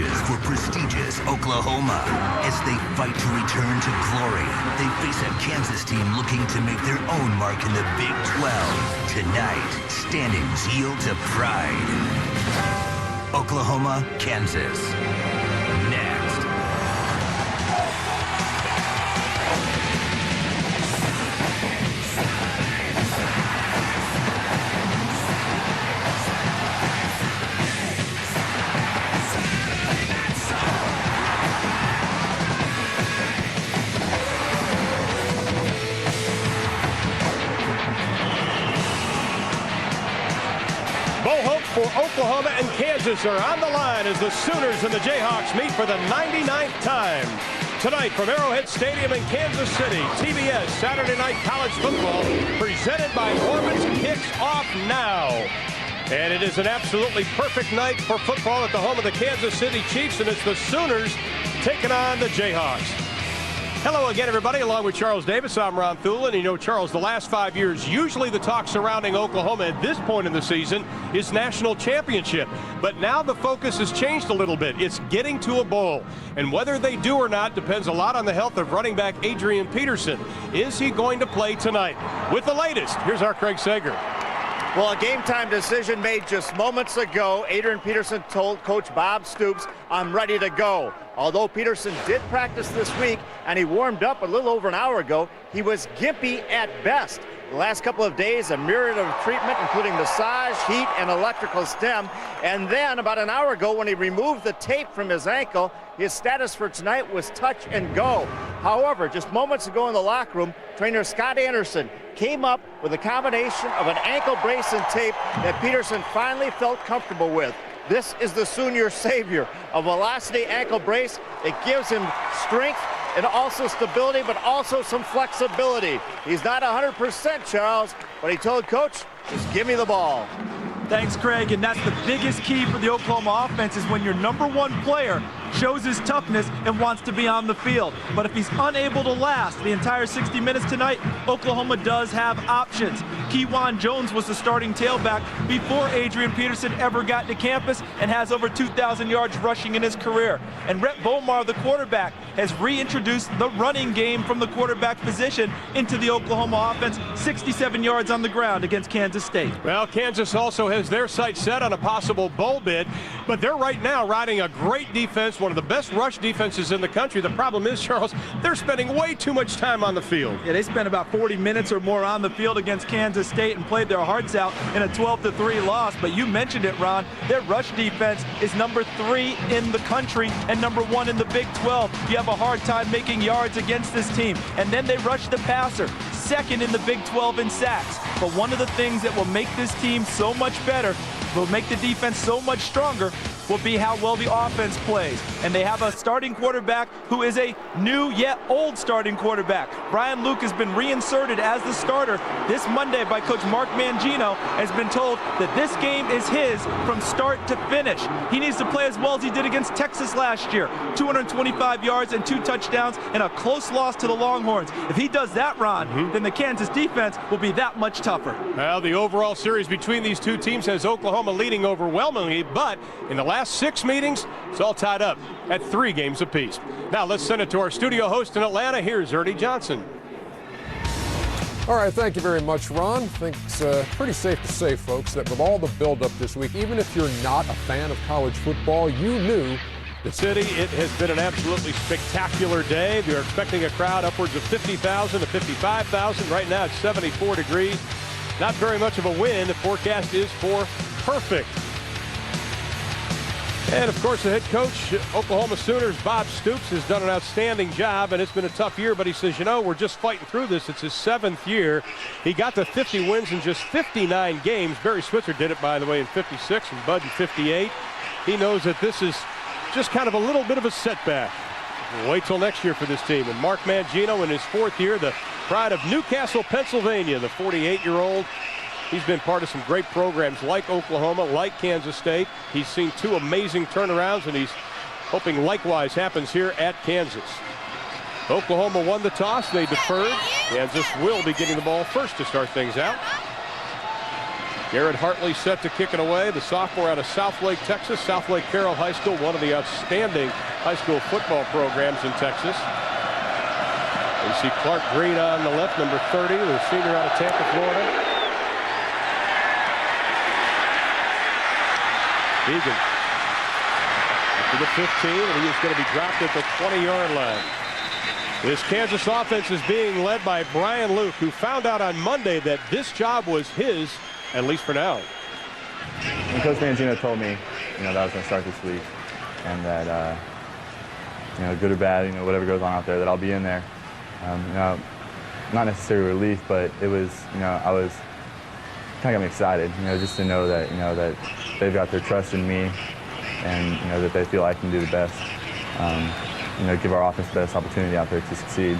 changes for prestigious Oklahoma. As they fight to return to glory, they face a Kansas team looking to make their own mark in the Big 12. Tonight, standings yield to pride. Oklahoma, Kansas. Next. For Oklahoma and Kansas are on the line as the Sooners and the Jayhawks meet for the 99th time. Tonight from Arrowhead Stadium in Kansas City, TBS Saturday Night College Football presented by Norman's kicks off now. And it is an absolutely perfect night for football at the home of the Kansas City Chiefs, and it's the Sooners taking on the Jayhawks. Hello again, everybody. Along with Charles Davis, I'm Ron Thulin. You know, Charles, the last 5 years, usually the talk surrounding Oklahoma at this point in the season is national championship. But now the focus has changed a little bit. It's getting to a bowl. And whether they do or not depends a lot on the health of running back Adrian Peterson. Is he going to play tonight? With the latest, here's our Craig Sager. Well, a game-time decision made just moments ago. Adrian Peterson told Coach Bob Stoops, "I'm ready to go." Although Peterson did practice this week and he warmed up a little over an hour ago, he was gimpy at best. The last couple of days, a myriad of treatment, including massage, heat, and electrical stim. And then about an hour ago, when he removed the tape from his ankle, his status for tonight was touch and go. However, just moments ago in the locker room, trainer Scott Anderson came up with a combination of an ankle brace and tape that Peterson finally felt comfortable with. This is the Sooner savior, a velocity ankle brace. It gives him strength and also stability, but also some flexibility. He's not 100%, Charles, but he told Coach, just give me the ball. Thanks, Craig, and that's the biggest key for the Oklahoma offense is when your number one player shows his toughness and wants to be on the field. But if he's unable to last the entire 60 minutes tonight, Oklahoma does have options. Kewan Jones was the starting tailback before Adrian Peterson ever got to campus and has over 2,000 yards rushing in his career. And Rhett Bomar, the quarterback, has reintroduced the running game from the quarterback position into the Oklahoma offense, 67 yards on the ground against Kansas State. Well, Kansas also has their sights set on a possible bowl bid, but they're right now riding a great defense, one of the best rush defenses in the country. The problem is, Charles, they're spending way too much time on the field. Yeah, they spent about 40 minutes or more on the field against Kansas State and played their hearts out in a 12-3 loss. But you mentioned it, Ron. Their rush defense is number 3 in the country and number 1 in the Big 12. You have a hard time making yards against this team. And then they rush the passer, second in the Big 12 in sacks. But one of the things that will make this team so much better, will make the defense so much stronger, will be how well the offense plays. And they have a starting quarterback who is a new yet old starting quarterback. Brian Luke has been reinserted as the starter this Monday by Coach Mark Mangino, has been told that this game is his from start to finish. He needs to play as well as he did against Texas last year. 225 yards and 2 touchdowns and a close loss to the Longhorns. If he does that, Ron, then the Kansas defense will be that much tougher. Well, the overall series between these two teams has Oklahoma leading overwhelmingly, but in the last 6 meetings, it's all tied up at 3 games apiece. Now let's send it to our studio host in Atlanta. Here's Ernie Johnson. All right, thank you very much, Ron. I think it's pretty safe to say, folks, that with all the buildup this week, even if you're not a fan of college football, you knew the city, it has been an absolutely spectacular day. They're expecting a crowd upwards of 50,000 to 55,000. Right now it's 74 degrees. Not very much of a wind. The forecast is for perfect. And, of course, the head coach, Oklahoma Sooners, Bob Stoops, has done an outstanding job, and it's been a tough year, but he says, you know, we're just fighting through this. It's his 7th year. He got to 50 wins in just 59 games. Barry Switzer did it, by the way, in 56 and Bud in 58. He knows that this is just kind of a little bit of a setback. We'll wait till next year for this team. And Mark Mangino, in his 4th year, the pride of Newcastle, Pennsylvania, the 48-year-old. He's been part of some great programs like Oklahoma, like Kansas State. He's seen 2 amazing turnarounds, and he's hoping likewise happens here at Kansas. Oklahoma won the toss. They deferred. Kansas will be getting the ball first to start things out. Garrett Hartley set to kick it away. The sophomore out of Southlake, Texas. Southlake Carroll High School, one of the outstanding high school football programs in Texas. You see Clark Green on the left, number 30, the senior out of Tampa, Florida. Egan up to the 15, and he is going to be dropped at the 20-yard line. This Kansas offense is being led by Brian Luke, who found out on Monday that this job was his, at least for now. And Coach Mangino told me, that I was going to start this week, and that, good or bad, whatever goes on out there, that I'll be in there. Not necessarily relief, but it was, I was kind of got me excited, just to know that, that they've got their trust in me, and that they feel I can do the best. Give our offense the best opportunity out there to succeed.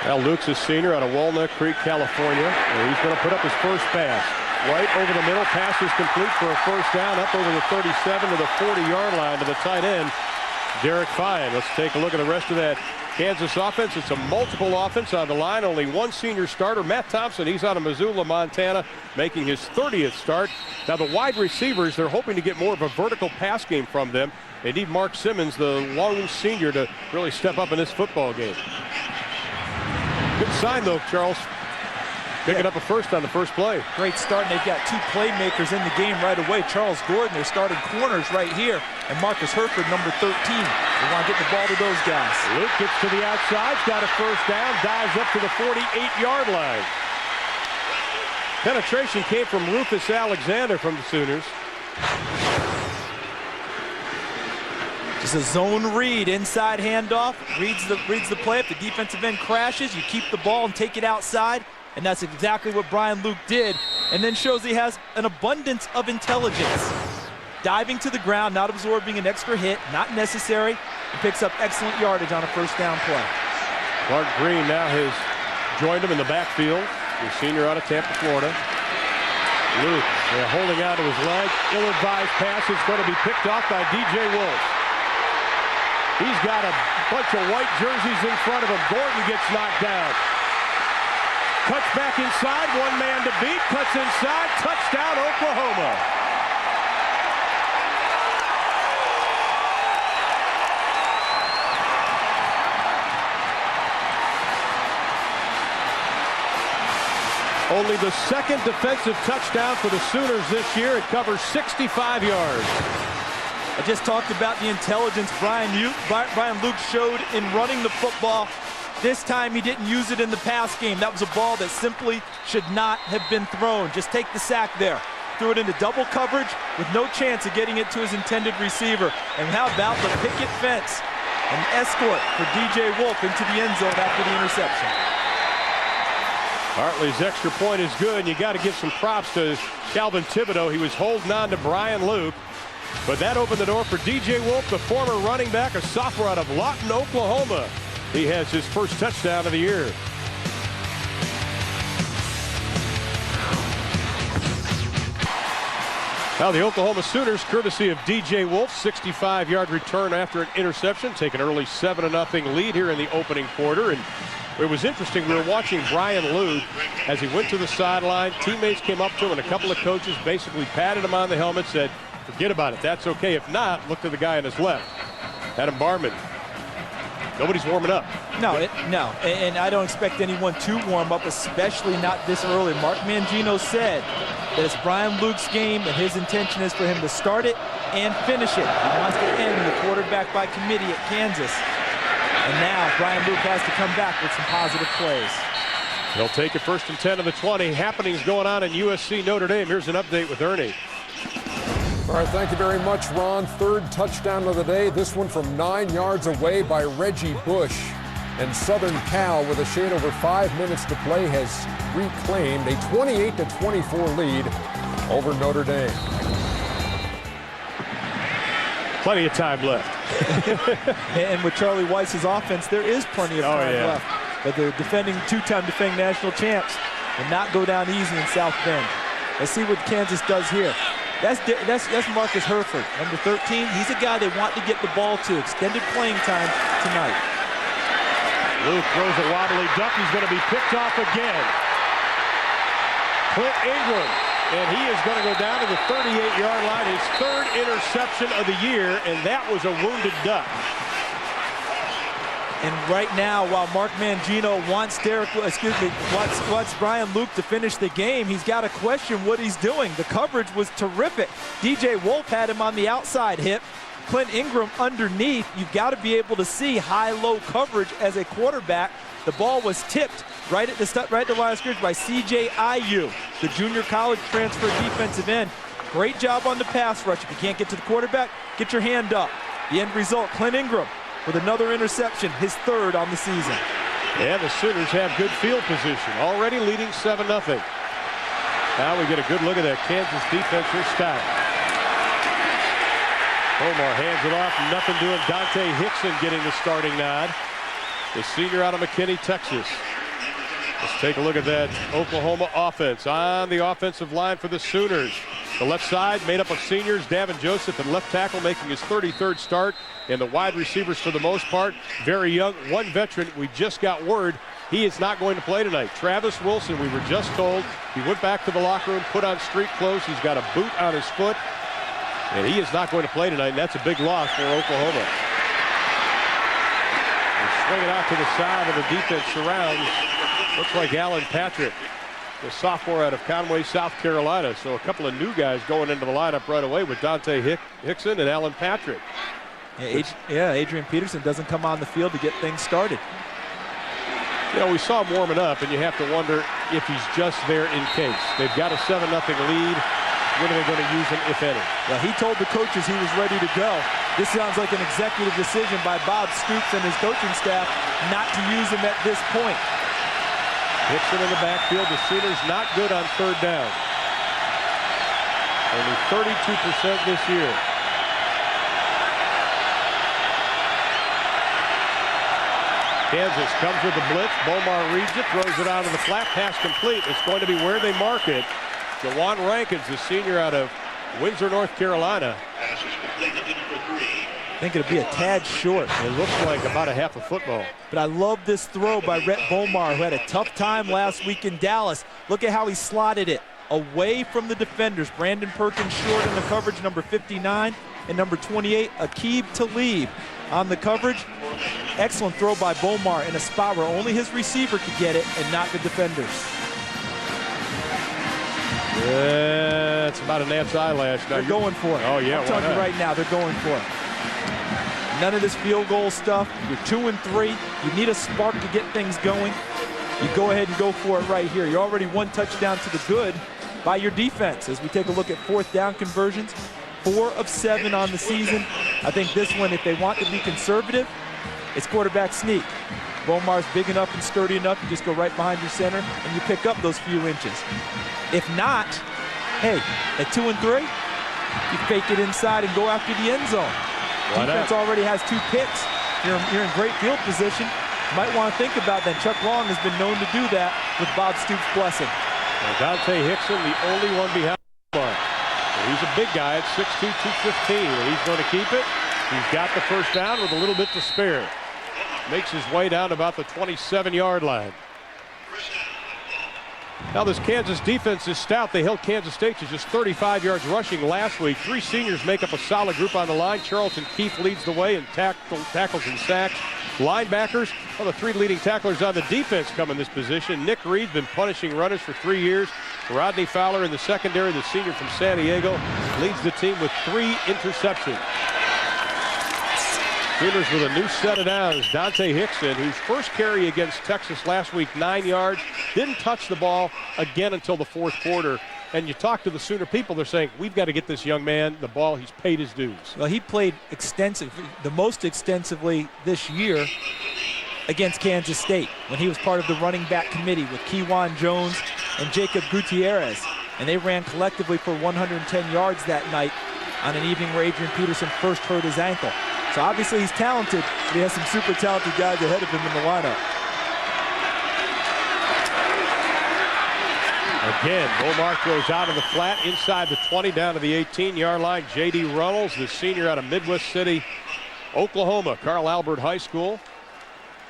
Now Luke's a senior out of Walnut Creek, California, and he's going to put up his first pass. Right over the middle, pass is complete for a first down, up over the 37 to the 40-yard line to the tight end, Derek Fine. Let's take a look at the rest of that Kansas offense. It's a multiple offense on the line. Only one senior starter, Matt Thompson. He's out of Missoula, Montana, making his 30th start. Now the wide receivers, they're hoping to get more of a vertical pass game from them. They need Mark Simmons, the lone senior, to really step up in this football game. Good sign, though, Charles. Picking up a first on the first play. Great start, and they've got two playmakers in the game right away. Charles Gordon, they're starting corners right here, and Marcus Herford, number 13. They want to get the ball to those guys. Luke gets to the outside, got a first down, dives up to the 48-yard line. Penetration came from Rufus Alexander from the Sooners. Just a zone read, inside handoff, reads the play. If the defensive end crashes, you keep the ball and take it outside. And that's exactly what Brian Luke did, and then shows he has an abundance of intelligence. Diving to the ground, not absorbing an extra hit, not necessary. He picks up excellent yardage on a first down play. Clark Green now has joined him in the backfield. The senior out of Tampa, Florida. Luke holding out to his leg. Ill-advised pass is going to be picked off by DJ Wolf. He's got a bunch of white jerseys in front of him. Gordon gets knocked down. Cuts back inside, one man to beat, cuts inside, touchdown Oklahoma. Only the second defensive touchdown for the Sooners this year. It covers 65 yards. I just talked about the intelligence Brian Luke showed in running the football. This time he didn't use it in the pass game. That was a ball that simply should not have been thrown. Just take the sack there. Threw it into double coverage with no chance of getting it to his intended receiver. And how about the picket fence? An escort for DJ Wolf into the end zone after the interception. Hartley's extra point is good. You got to give some props to Calvin Thibodeau. He was holding on to Brian Luke. But that opened the door for DJ Wolf, the former running back, a sophomore out of Lawton, Oklahoma. He has his first touchdown of the year. Now the Oklahoma Sooners, courtesy of DJ Wolf, 65-yard return after an interception, take an early 7-0 lead here in the opening quarter. And it was interesting, we were watching Brian Luke as he went to the sideline. Teammates came up to him, and a couple of coaches basically patted him on the helmet, said, forget about it, that's okay. If not, look to the guy on his left, Adam Barman. Nobody's warming up. No, and I don't expect anyone to warm up, especially not this early. Mark Mangino said that it's Brian Luke's game, and his intention is for him to start it and finish it. He wants to end the quarterback by committee at Kansas. And now Brian Luke has to come back with some positive plays. They'll take it first and 10 of the 20. Happenings going on in USC Notre Dame. Here's an update with Ernie. All right, thank you very much, Ron. Third touchdown of the day. This one from 9 yards away by Reggie Bush. And Southern Cal, with a shade over 5 minutes to play, has reclaimed a 28-24 lead over Notre Dame. Plenty of time left. And with Charlie Weiss's offense, there is plenty of time left. But the two-time defending national champs will not go down easy in South Bend. Let's see what Kansas does here. That's Marcus Herford, number 13. He's a guy they want to get the ball to. Extended playing time tonight. Luke throws a wobbly duck. He's going to be picked off again. Clint Ingram And he is going to go down to the 38-yard line, his third interception of the year, and that was a wounded duck. And right now, while Mark Mangino wants wants Brian Luke to finish the game, he's got to question what he's doing. The coverage was terrific. DJ Wolf had him on the outside hip. Clint Ingram underneath. You've got to be able to see high-low coverage as a quarterback. The ball was tipped right at the line of scrimmage by C.J. Ayu, the junior college transfer defensive end. Great job on the pass rush. If you can't get to the quarterback, get your hand up. The end result, Clint Ingram with another interception, his third on the season. And the Sooners have good field position, already leading 7-0. Now we get a good look at that Kansas defense here. Stout. Bomar hands it off, nothing doing. Dante Hickson getting the starting nod. The senior out of McKinney, Texas. Let's take a look at that Oklahoma offense. On the offensive line for the Sooners. The left side made up of seniors, Davin Joseph and left tackle making his 33rd start. And the wide receivers for the most part, very young. One veteran, we just got word, he is not going to play tonight. Travis Wilson, we were just told, he went back to the locker room, put on street clothes. He's got a boot on his foot. And he is not going to play tonight, and that's a big loss for Oklahoma. Swing it out to the side, and the defense surrounds. Looks like Alan Patrick, the sophomore out of Conway, South Carolina. So a couple of new guys going into the lineup right away with Dante Hickson and Alan Patrick. Yeah, Adrian Peterson doesn't come on the field to get things started. You know, we saw him warming up, and you have to wonder if he's just there in case. They've got a 7-0 lead. When are they going to use him, if any? Well, he told the coaches he was ready to go. This sounds like an executive decision by Bob Stoops and his coaching staff not to use him at this point. Hickson in the backfield. The Sooners not good on third down. Only 32% this year. Kansas comes with the blitz. Bomar reads it, throws it out of the flat. Pass complete. It's going to be where they mark it. Jawan Rankins, the senior out of Windsor, North Carolina. I think it'll be a tad short. It looks like about a half a football. But I love this throw by Rhett Bomar, who had a tough time last week in Dallas. Look at how he slotted it away from the defenders. Brandon Perkins short in the coverage, number 59, and number 28, Aqib Talib on the coverage. Excellent throw by Bomar in a spot where only his receiver could get it and not the defenders. It's about a gnat's eyelash. They're going for it. Oh, yeah. I'm telling you right now, they're going for it. None of this field goal stuff. You're 2-3. You need a spark to get things going. You go ahead and go for it right here. You're already one touchdown to the good by your defense. As we take a look at fourth down conversions, 4 of 7 on the season. I think this one, if they want to be conservative, it's quarterback sneak. Bomar's big enough and sturdy enough. You just go right behind your center and you pick up those few inches. If not, hey, at 2-3, you fake it inside and go after the end zone. Defense already has 2 picks. You're in great field position. You might want to think about that. Chuck Long has been known to do that with Bob Stoops' blessing. Well, Dante Hickson, the only one behind Bomar. He's a big guy at 6'2", 215. And he's going to keep it. He's got the first down with a little bit to spare. Makes his way down about the 27-yard line. Now this Kansas defense is stout. They held Kansas State to just 35 yards rushing last week. 3 seniors make up a solid group on the line. Charlton Keefe leads the way in tackles and sacks. Linebackers, well, the 3 leading tacklers on the defense come in this position. Nick Reed's been punishing runners for 3 years. Rodney Fowler in the secondary, the senior from San Diego, leads the team with 3 interceptions. Sooners with a new set of downs. Dante Hickson, whose first carry against Texas last week, 9 yards, didn't touch the ball again until the 4th quarter. And you talk to the Sooner people, they're saying, we've got to get this young man the ball. He's paid his dues. Well, he played the most extensively this year against Kansas State when he was part of the running back committee with Kewan Jones and Jacob Gutierrez. And they ran collectively for 110 yards that night on an evening where Adrian Peterson first hurt his ankle. So obviously he's talented, but he has some super talented guys ahead of him in the lineup. Again, Bomar throws out of the flat inside the 20 down to the 18-yard line. J.D. Runnels, the senior out of Midwest City, Oklahoma, Carl Albert High School.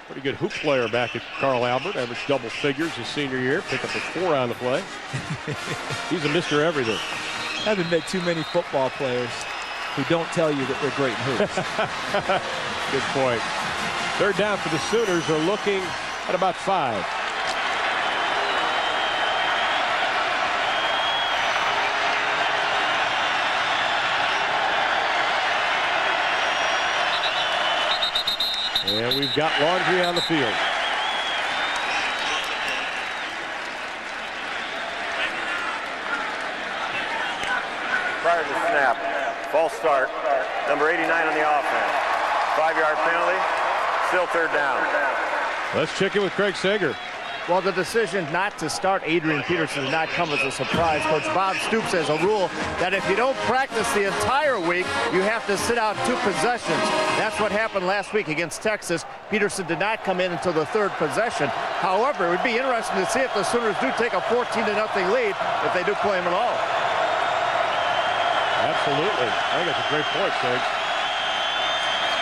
Pretty good hoop player back at Carl Albert. Averaged double figures his senior year. Picked up a 4 on the play. He's a Mr. Everything. Haven't met too many football players who don't tell you that they're great in hoops. Good point. Third down for the Sooners. Are looking at about 5. And we've got Laundry on the field. Prior to the snap, false start, number 89 on the offense. 5-yard penalty, still third down. Let's check in with Craig Sager. Well, the decision not to start Adrian Peterson did not come as a surprise. Coach Bob Stoops has a rule that if you don't practice the entire week, you have to sit out 2 possessions. That's what happened last week against Texas. Peterson did not come in until the 3rd possession. However, it would be interesting to see if the Sooners do take a 14-0 lead if they do play him at all. Absolutely. I think that's a great point, Sigs.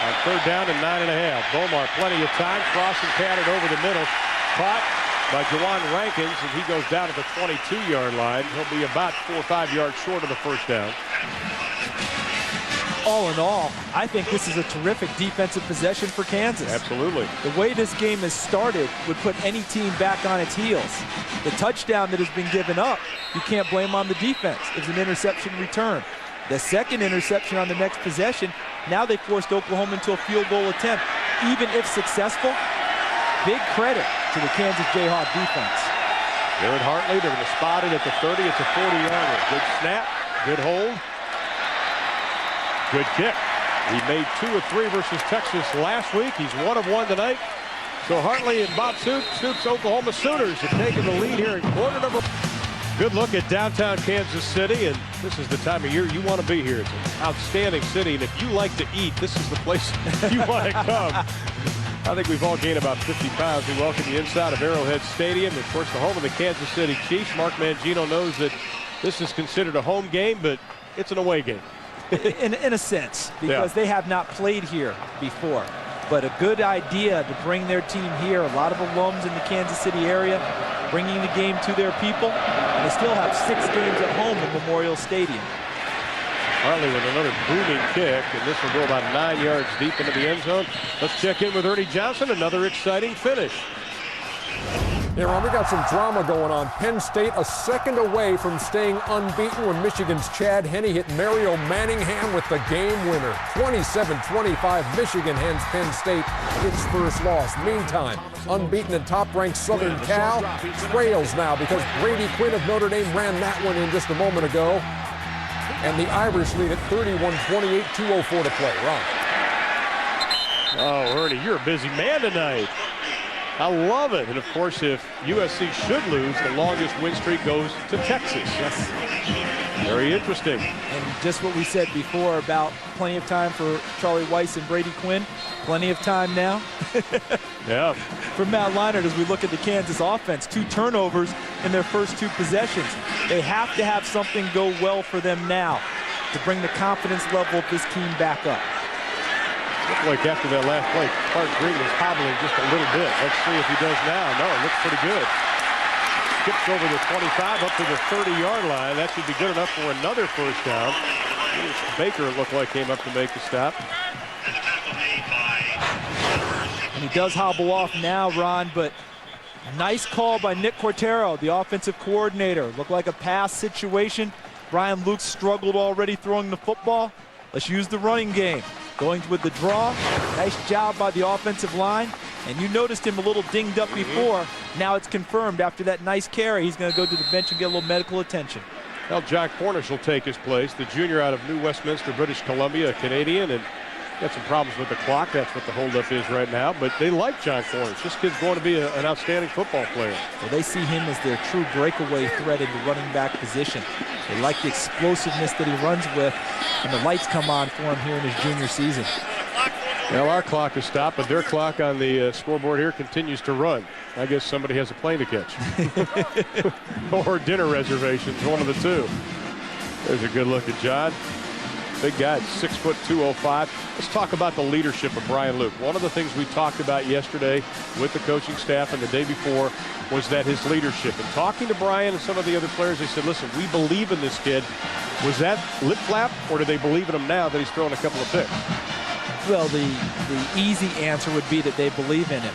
On third down and 9.5. Bomar, plenty of time. Crossing pattern over the middle. Caught by Jawan Rankins, and he goes down at the 22-yard line. He'll be about 4 or 5 yards short of the first down. All in all, I think this is a terrific defensive possession for Kansas. Absolutely. The way this game has started would put any team back on its heels. The touchdown that has been given up, you can't blame on the defense. It's an interception return. The second interception on the next possession, now they forced Oklahoma into a field goal attempt. Even if successful, big credit to the Kansas Jayhawk defense. Garrett Hartley, they're going to spot it at the 30. It's a 40-yarder. Good snap, good hold, good kick. He made 2 of 3 versus Texas last week. He's 1 of 1 tonight. So Hartley and Bob Stoops, Oklahoma Sooners have taken the lead here in quarter number. Good look at downtown Kansas City, and this is the time of year you want to be here. It's an outstanding city, and if you like to eat, this is the place you want to come. I think we've all gained about 50 pounds. We welcome you inside of Arrowhead Stadium. Of course, the home of the Kansas City Chiefs. Mark Mangino knows that this is considered a home game, but it's an away game. In a sense, because they have not played here before. But a good idea to bring their team here. A lot of alums in the Kansas City area bringing the game to their people. And they still have 6 games at home at Memorial Stadium. Hartley with another booming kick, and this will go about 9 yards deep into the end zone. Let's check in with Ernie Johnson. Another exciting finish. Yeah, Ron, we got some drama going on. Penn State a second away from staying unbeaten when Michigan's Chad Henne hit Mario Manningham with the game winner. 27-25, Michigan hands Penn State its first loss. Meantime, unbeaten and top-ranked Southern Cal trails now because Brady Quinn of Notre Dame ran that one in just a moment ago. And the Irish lead at 31-28, 2:04 to play. Ron. Oh, Ernie, you're a busy man tonight. I love it. And, of course, if USC should lose, the longest win streak goes to Texas. Yes. Very interesting. And just what we said before about plenty of time for Charlie Weiss and Brady Quinn. Plenty of time now. Yeah. For Matt Leinart, as we look at the Kansas offense, 2 turnovers in their first 2 possessions. They have to have something go well for them now to bring the confidence level of this team back up. Looked like after that last play, Clark Green was hobbling just a little bit. Let's see if he does now. No, it looks pretty good. Skips over the 25 up to the 30-yard line. That should be good enough for another first down. Baker, it looked like, came up to make the stop. And he does hobble off now, Ron, but nice call by Nick Cortero, the offensive coordinator. Looked like a pass situation. Brian Luke struggled already throwing the football. Let's use the running game. Going with the draw. Nice job by the offensive line. And you noticed him a little dinged up before. Now it's confirmed after that nice carry. He's going to go to the bench and get a little medical attention. Well, John Cornish will take his place. The junior out of New Westminster, British Columbia, a Canadian, and got some problems with the clock. That's what the holdup is right now. But they like John Cornish. This kid's going to be an outstanding football player. Well, they see him as their true breakaway threat in the running back position. They like the explosiveness that he runs with, and the lights come on for him here in his junior season. Well, our clock is stopped, but their clock on the scoreboard here continues to run. I guess somebody has a plane to catch. Or dinner reservations, one of the two. There's a good look at John. Big guy, 6'2", 205. Let's talk about the leadership of Brian Luke. One of the things we talked about yesterday with the coaching staff and the day before was that his leadership. And talking to Brian and some of the other players, they said, listen, we believe in this kid. Was that lip flap, or do they believe in him now that he's throwing a couple of picks? Well, the easy answer would be that they believe in him.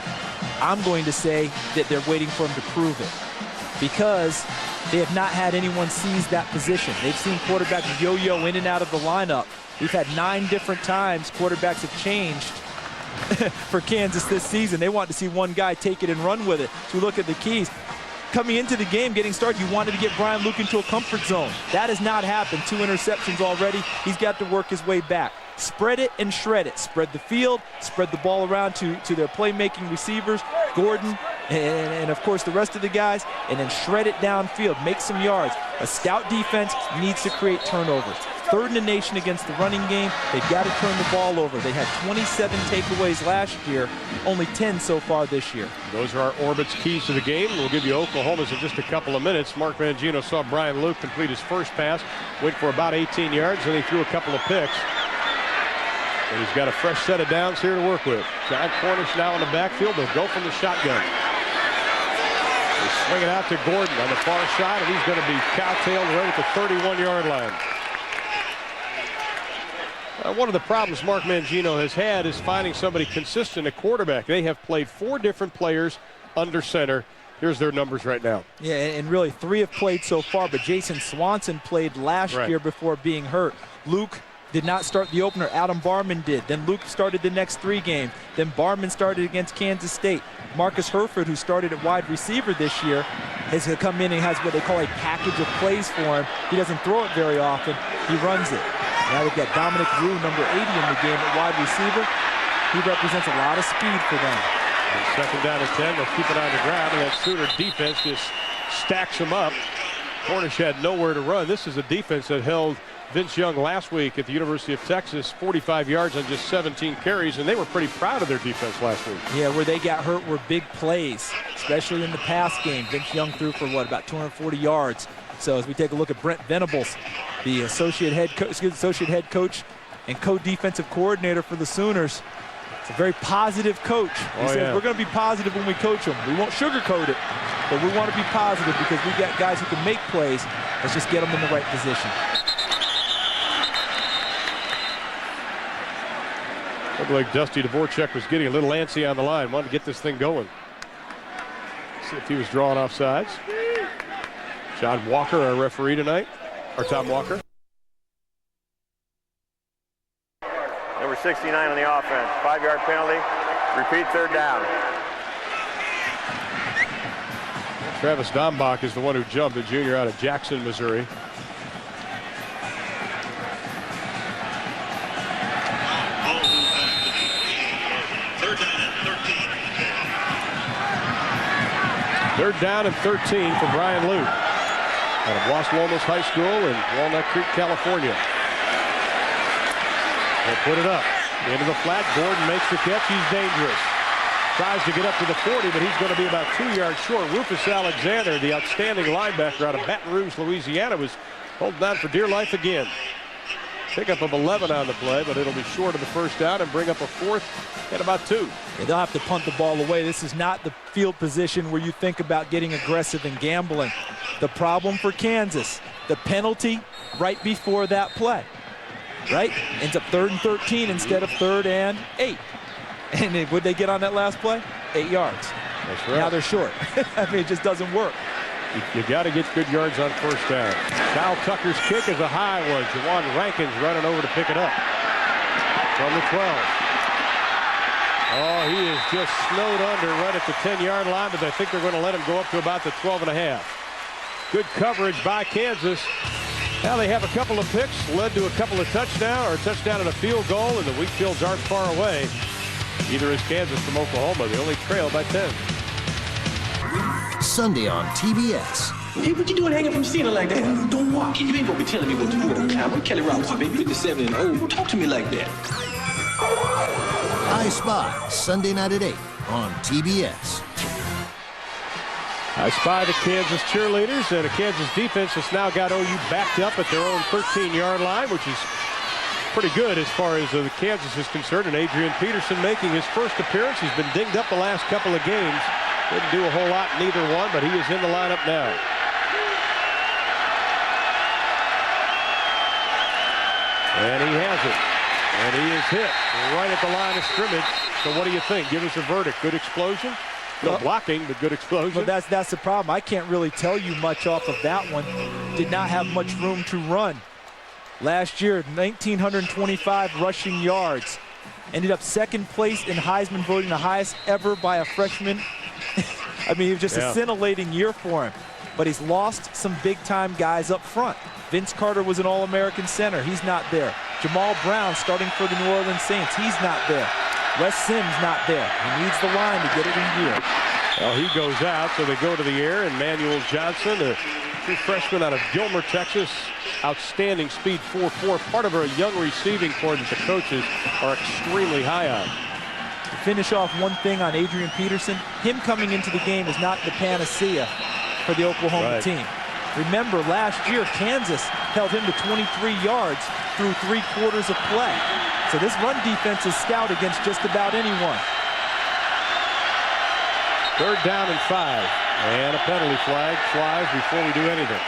I'm going to say that they're waiting for him to prove it, because they have not had anyone seize that position. They've seen quarterbacks yo-yo in and out of the lineup. We've had 9 different times quarterbacks have changed for Kansas this season. They want to see one guy take it and run with it. So we look at the keys. Coming into the game, getting started, you wanted to get Brian Luke into a comfort zone. That has not happened. 2 interceptions already. He's got to work his way back. Spread it and shred it. Spread the field, spread the ball around to their playmaking receivers, Gordon, and of course the rest of the guys, and then shred it downfield, make some yards. A stout defense needs to create turnovers. 3rd in the nation against the running game. They've got to turn the ball over. They had 27 takeaways last year, only 10 so far this year. Those are our Orbit's keys to the game. We'll give you Oklahoma's in just a couple of minutes. Mark Mangino saw Brian Luke complete his first pass, went for about 18 yards, and he threw a couple of picks. And he's got a fresh set of downs here to work with. John Cornish now in the backfield. They'll go from the shotgun. They swing it out to Gordon on the far side, and he's going to be cowtailed right at the 31-yard line. One of the problems Mark Mangino has had is finding somebody consistent at quarterback. They have played 4 different players under center. Here's their numbers right now. Yeah, and really 3 have played so far, but Jason Swanson played last year before being hurt. Luke did not start the opener. Adam Barman did. Then Luke started the next 3 games. Then Barman started against Kansas State. Marcus Herford, who started at wide receiver this year, has come in and has what they call a package of plays for him. He doesn't throw it very often. He runs it. Now they've got Dominic Rue, number 80 in the game at wide receiver. He represents a lot of speed for them. And 2nd down and 10. They'll keep it on the ground, and that Sooner defense just stacks them up. Cornish had nowhere to run. This is a defense that held Vince Young last week at the University of Texas 45 yards on just 17 carries, and they were pretty proud of their defense last week. Yeah, where they got hurt were big plays, especially in the pass game. Vince Young threw for about 240 yards. So as we take a look at Brent Venables, the associate head coach and co-defensive coordinator for the Sooners, it's a very positive coach. He says we're going to be positive when we coach them. We won't sugarcoat it, but we want to be positive because we've got guys who can make plays. Let's just get them in the right position. Looked like Dusty Dvorak was getting a little antsy on the line. Wanted to get this thing going. See if he was drawing off sides. John Walker, our referee tonight. Or Tom Walker. Number 69 on the offense. 5-yard penalty. Repeat 3rd down. Travis Dombach is the one who jumped, a junior out of Jackson, Missouri. Third down and 13 for Brian Luke out of Los Lomos High School in Walnut Creek, California. They'll put it up into the flat. Gordon makes the catch. He's dangerous. Tries to get up to the 40, but he's going to be about 2 yards short. Rufus Alexander, the outstanding linebacker out of Baton Rouge, Louisiana, was holding on for dear life again. Pickup of 11 on the play, but it'll be short of the 1st down and bring up a 4th at about 2. Yeah, they'll have to punt the ball away. This is not the field position where you think about getting aggressive and gambling. The problem for Kansas, the penalty right before that play, right? Ends up 3rd and 13 instead of 3rd and 8. And would they get on that last play? 8 yards. That's right. Now they're short. I mean, it just doesn't work. You got to get good yards on 1st down. Kyle Tucker's kick is a high one. Jawan Rankin's running over to pick it up from the 12. Oh, he is just snowed under right at the 10-yard line, but I think they're going to let him go up to about the 12.5. Good coverage by Kansas. Now they have a couple of picks, led to a couple of touchdowns, or a touchdown and a field goal, and the wheat fields aren't far away. Either is Kansas from Oklahoma. They only trail by 10. Sunday on TBS. Hey, what you doing hanging from the ceiling like that? Don't walk. You ain't gonna be telling me what to do all the time. I'm Kelly Robinson, baby, 57 and old. Don't talk to me like that. I Spy, Sunday night at 8 on TBS. I Spy the Kansas cheerleaders and a Kansas defense that's now got OU backed up at their own 13-yard line, which is pretty good as far as the Kansas is concerned, and Adrian Peterson making his first appearance. He's been dinged up the last couple of games. Didn't do a whole lot in either one, but he is in the lineup now. And he has it. And he is hit right at the line of scrimmage. So what do you think? Give us a verdict. Good explosion? No blocking, but good explosion. Well, that's the problem. I can't really tell you much off of that one. Did not have much room to run. Last year, 1,925 rushing yards. Ended up second place in Heisman voting, the highest ever by a freshman. I mean, it was just a scintillating year for him. But he's lost some big-time guys up front. Vince Carter was an All-American center. He's not there. Jamal Brown starting for the New Orleans Saints. He's not there. Wes Sims not there. He needs the line to get it in gear. Well, he goes out, so they go to the air. And Manuel Johnson, a true freshman out of Gilmer, Texas. Outstanding speed, 4.4. Part of a young receiving corps that the coaches are extremely high on. To finish off one thing on Adrian Peterson, him coming into the game is not the panacea for the Oklahoma team. Remember, last year, Kansas held him to 23 yards through 3 quarters of play. So this run defense is stout against just about anyone. 3rd down and 5. And a penalty flag flies before we do anything.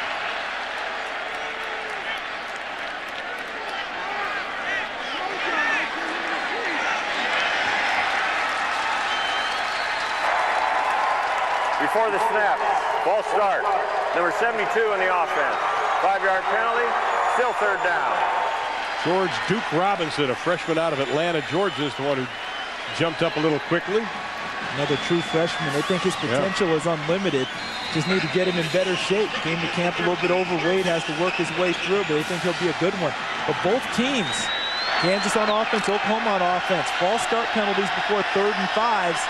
Before the snap, ball start. Number 72 in the offense. 5-yard penalty, still 3rd down. George Duke Robinson, a freshman out of Atlanta, Georgia, is the one who jumped up a little quickly. Another true freshman. They think his potential is unlimited. Just need to get him in better shape. Came to camp a little bit overweight, has to work his way through, but they think he'll be a good one. But both teams, Kansas on offense, Oklahoma on offense, false start penalties before 3rd and 5s,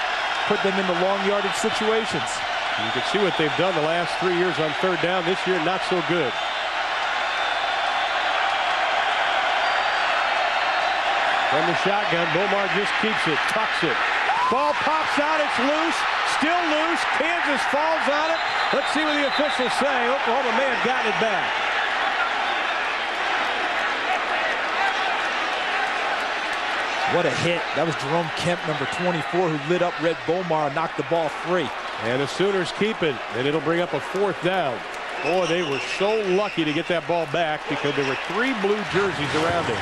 put them into long yardage situations. You can see what they've done the last 3 years on 3rd down. This year, not so good. From the shotgun, Bomar just keeps it, tucks it. Ball pops out, it's loose, still loose. Kansas falls on it. Let's see what the officials say. Oklahoma may have gotten it back. What a hit. That was Jerome Kemp, number 24, who lit up Rhett Bomar and knocked the ball free. And the Sooners keep it, and it'll bring up a 4th down. Boy, they were so lucky to get that ball back because there were 3 blue jerseys around him.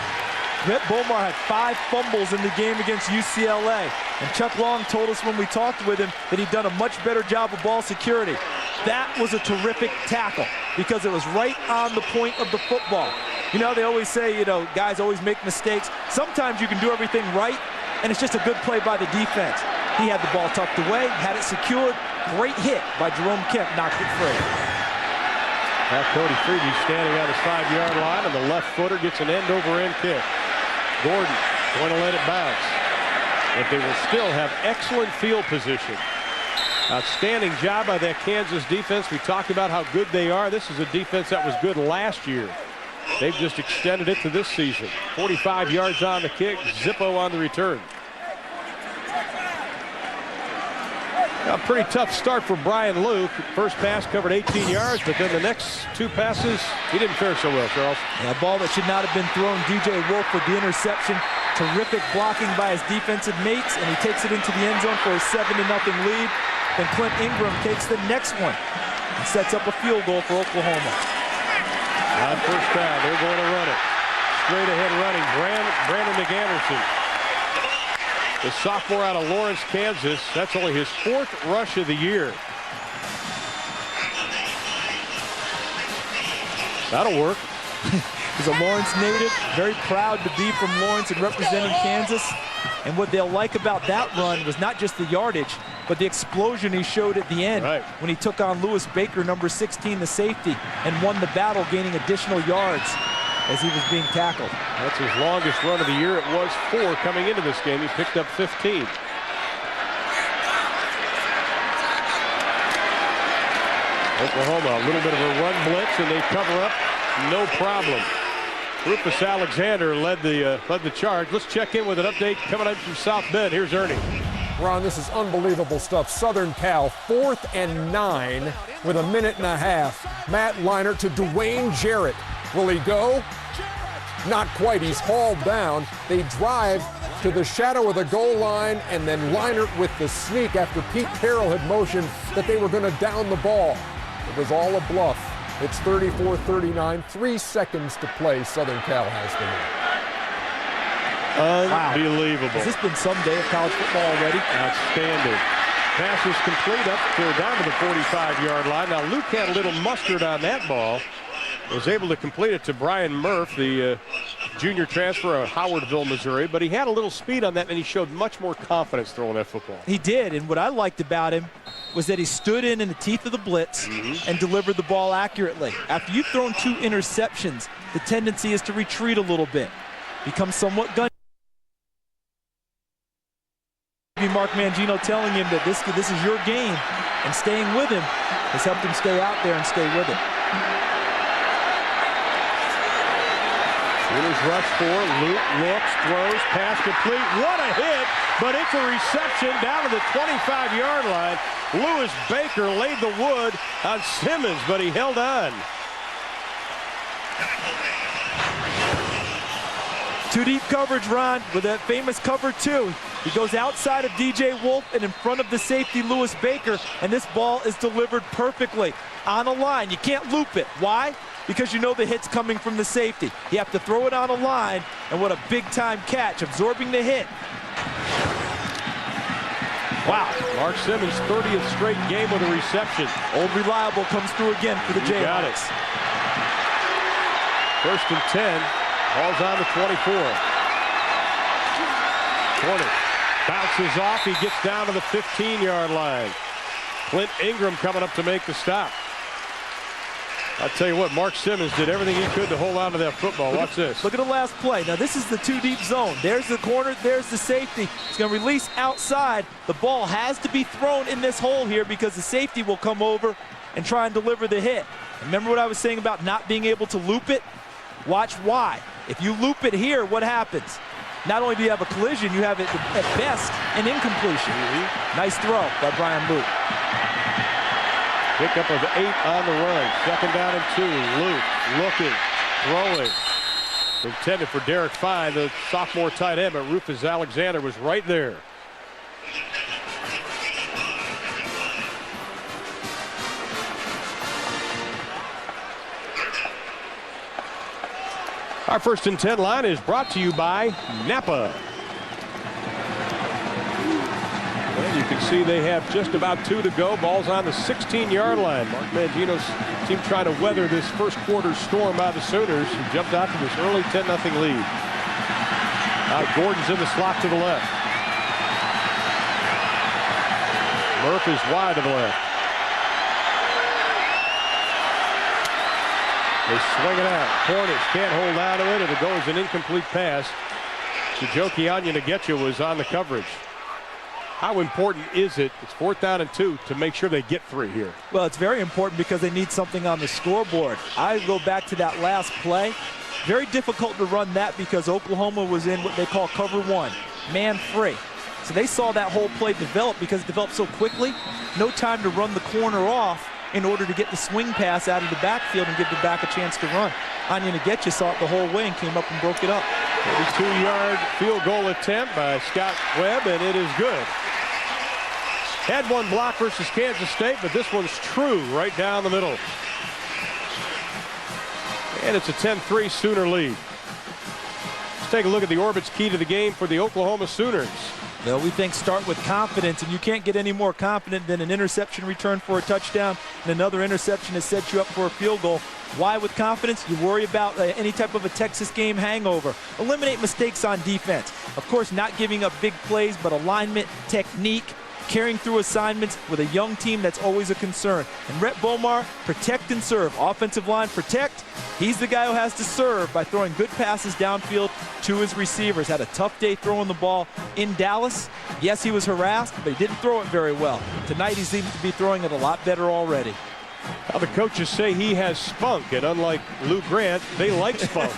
Rhett Bomar had 5 fumbles in the game against UCLA. And Chuck Long told us when we talked with him that he'd done a much better job of ball security. That was a terrific tackle because it was right on the point of the football. You know, they always say, you know, guys always make mistakes. Sometimes you can do everything right, and it's just a good play by the defense. He had the ball tucked away, had it secured. Great hit by Jerome Kemp, knocked it free. Now Cody Freebie standing on his 5-yard line, and the left footer gets an end-over-end kick. Gordon going to let it bounce. But they will still have excellent field position. Outstanding job by that Kansas defense. We talked about how good they are. This is a defense that was good last year. They've just extended it to this season. 45 yards on the kick, Zippo on the return. A pretty tough start for Brian Luke. First pass covered 18 yards, but then the next 2 passes, he didn't fare so well, Charles. Yeah, a ball that should not have been thrown. DJ Wolf with the interception. Terrific blocking by his defensive mates, and he takes it into the end zone for a 7-0 lead. Then Clint Ingram takes the next one and sets up a field goal for Oklahoma. On 1st down, they're going to run it. Straight ahead running, Brandon McAnderson. The sophomore out of Lawrence, Kansas. That's only his 4th rush of the year. That'll work. He's a Lawrence native, very proud to be from Lawrence and representing Kansas. And what they'll like about that run was not just the yardage, but the explosion he showed at the end when he took on Lewis Baker, number 16, the safety, and won the battle, gaining additional yards as he was being tackled. That's his longest run of the year. It was 4 coming into this game. He picked up 15. Oklahoma, a little bit of a run blitz, and they cover up, no problem. Rufus Alexander led the charge. Let's check in with an update coming up from South Bend. Here's Ernie. Ron, this is unbelievable stuff. Southern Cal, 4th and 9 with a minute and a half. Matt Leinart to Dwayne Jarrett. Will he go? Not quite. He's hauled down. They drive to the shadow of the goal line and then line it with the sneak after Pete Carroll had motioned that they were going to down the ball. It was all a bluff. It's 34-39, 3 seconds to play. Southern Cal has the lead. Unbelievable. Has this been some day of college football already? Outstanding. Pass is complete up to down to the 45-yard line. Now Luke had a little mustard on that ball. Was able to complete it to Brian Murph, the junior transfer of Howardville, Missouri. But he had a little speed on that, and he showed much more confidence throwing that football. He did, and what I liked about him was that he stood in the teeth of the blitz and delivered the ball accurately. After you've thrown 2 interceptions, the tendency is to retreat a little bit, become somewhat gun. Mark Mangino telling him that this is your game, and staying with him has helped him stay out there and stay with it. Sooners rush 4. Luke looks, throws, pass complete. What a hit, but it's a reception down to the 25-yard line. Lewis Baker laid the wood on Simmons, but he held on. 2 deep coverage, Ron, with that famous cover 2. He goes outside of DJ Wolf and in front of the safety, Lewis Baker, and this ball is delivered perfectly on a line. You can't loop it. Why? Because you know the hit's coming from the safety. You have to throw it on a line, and what a big-time catch, absorbing the hit. Wow. Mark Simmons' 30th straight game with a reception. Old Reliable comes through again for the Jayhawks. Got it. 1st and 10. Ball's on the 24. 20. Bounces off. He gets down to the 15-yard line. Clint Ingram coming up to make the stop. I'll tell you what, Mark Simmons did everything he could to hold on to that football. Watch this. Look at the last play. Now, this is the 2 deep zone. There's the corner. There's the safety. He's going to release outside. The ball has to be thrown in this hole here because the safety will come over and try and deliver the hit. Remember what I was saying about not being able to loop it? Watch why. If you loop it here, what happens? Not only do you have a collision, you have it at best an incompletion. Nice throw by Brian Boot. Pickup of 8 on the run. 2nd down and 2. Luke looking, throwing. Intended for Derek Fine, the sophomore tight end, but Rufus Alexander was right there. Our 1st and 10 line is brought to you by Napa. And you can see they have just about 2 to go. Ball's on the 16-yard line. Mark Mangino's team trying to weather this first quarter storm by the Sooners, who jumped out to this early 10-0 lead. Now Gordon's in the slot to the left. Murph is wide to the left. They swing it out. Cornish can't hold on to it. It'll go as an incomplete pass. Joki Onyenegetcha was on the coverage. How important is it? It's 4th down and 2 to make sure they get 3 here. Well, it's very important because they need something on the scoreboard. I go back to that last play. Very difficult to run that because Oklahoma was in what they call cover 1, man free. So they saw that whole play develop because it developed so quickly. No time to run the corner off in order to get the swing pass out of the backfield and give the back a chance to run. Onyenegetcha saw it the whole way and came up and broke it up. 32-yard field goal attempt by Scott Webb, and it is good. Had one block versus Kansas State, but this one's true right down the middle. And it's a 10-3 Sooner lead. Let's take a look at the Orbit's key to the game for the Oklahoma Sooners. Well, we think start with confidence, and you can't get any more confident than an interception return for a touchdown and another interception has set you up for a field goal. Why with confidence? You worry about any type of a Texas game hangover. Eliminate mistakes on defense. Of course, not giving up big plays, but alignment, technique, carrying through assignments with a young team, that's always a concern. And Rhett Bomar, protect and serve. Offensive line, protect. He's the guy who has to serve by throwing good passes downfield to his receivers. Had a tough day throwing the ball in Dallas. Yes, he was harassed, but he didn't throw it very well. Tonight, he seems to be throwing it a lot better already. Now the coaches say he has spunk, and unlike Lou Grant, they like spunk.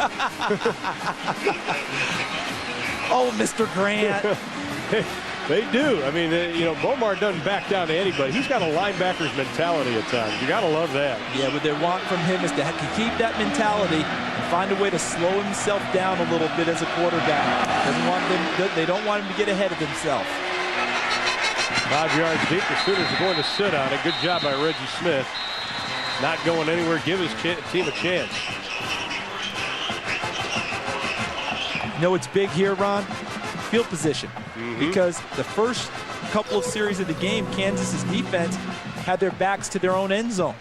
Oh, Mr. Grant. They do. I mean, Bomar doesn't back down to anybody. He's got a linebacker's mentality at times. You got to love that. Yeah, what they want from him is to keep that mentality and find a way to slow himself down a little bit as a quarterback. They don't want him to get ahead of himself. 5 yards deep. The Sooners are going to sit on it. Good job by Reggie Smith. Not going anywhere. Give his team a chance. You know what's big here, Ron? Field position. Because the first couple of series of the game, Kansas's defense had their backs to their own end zone.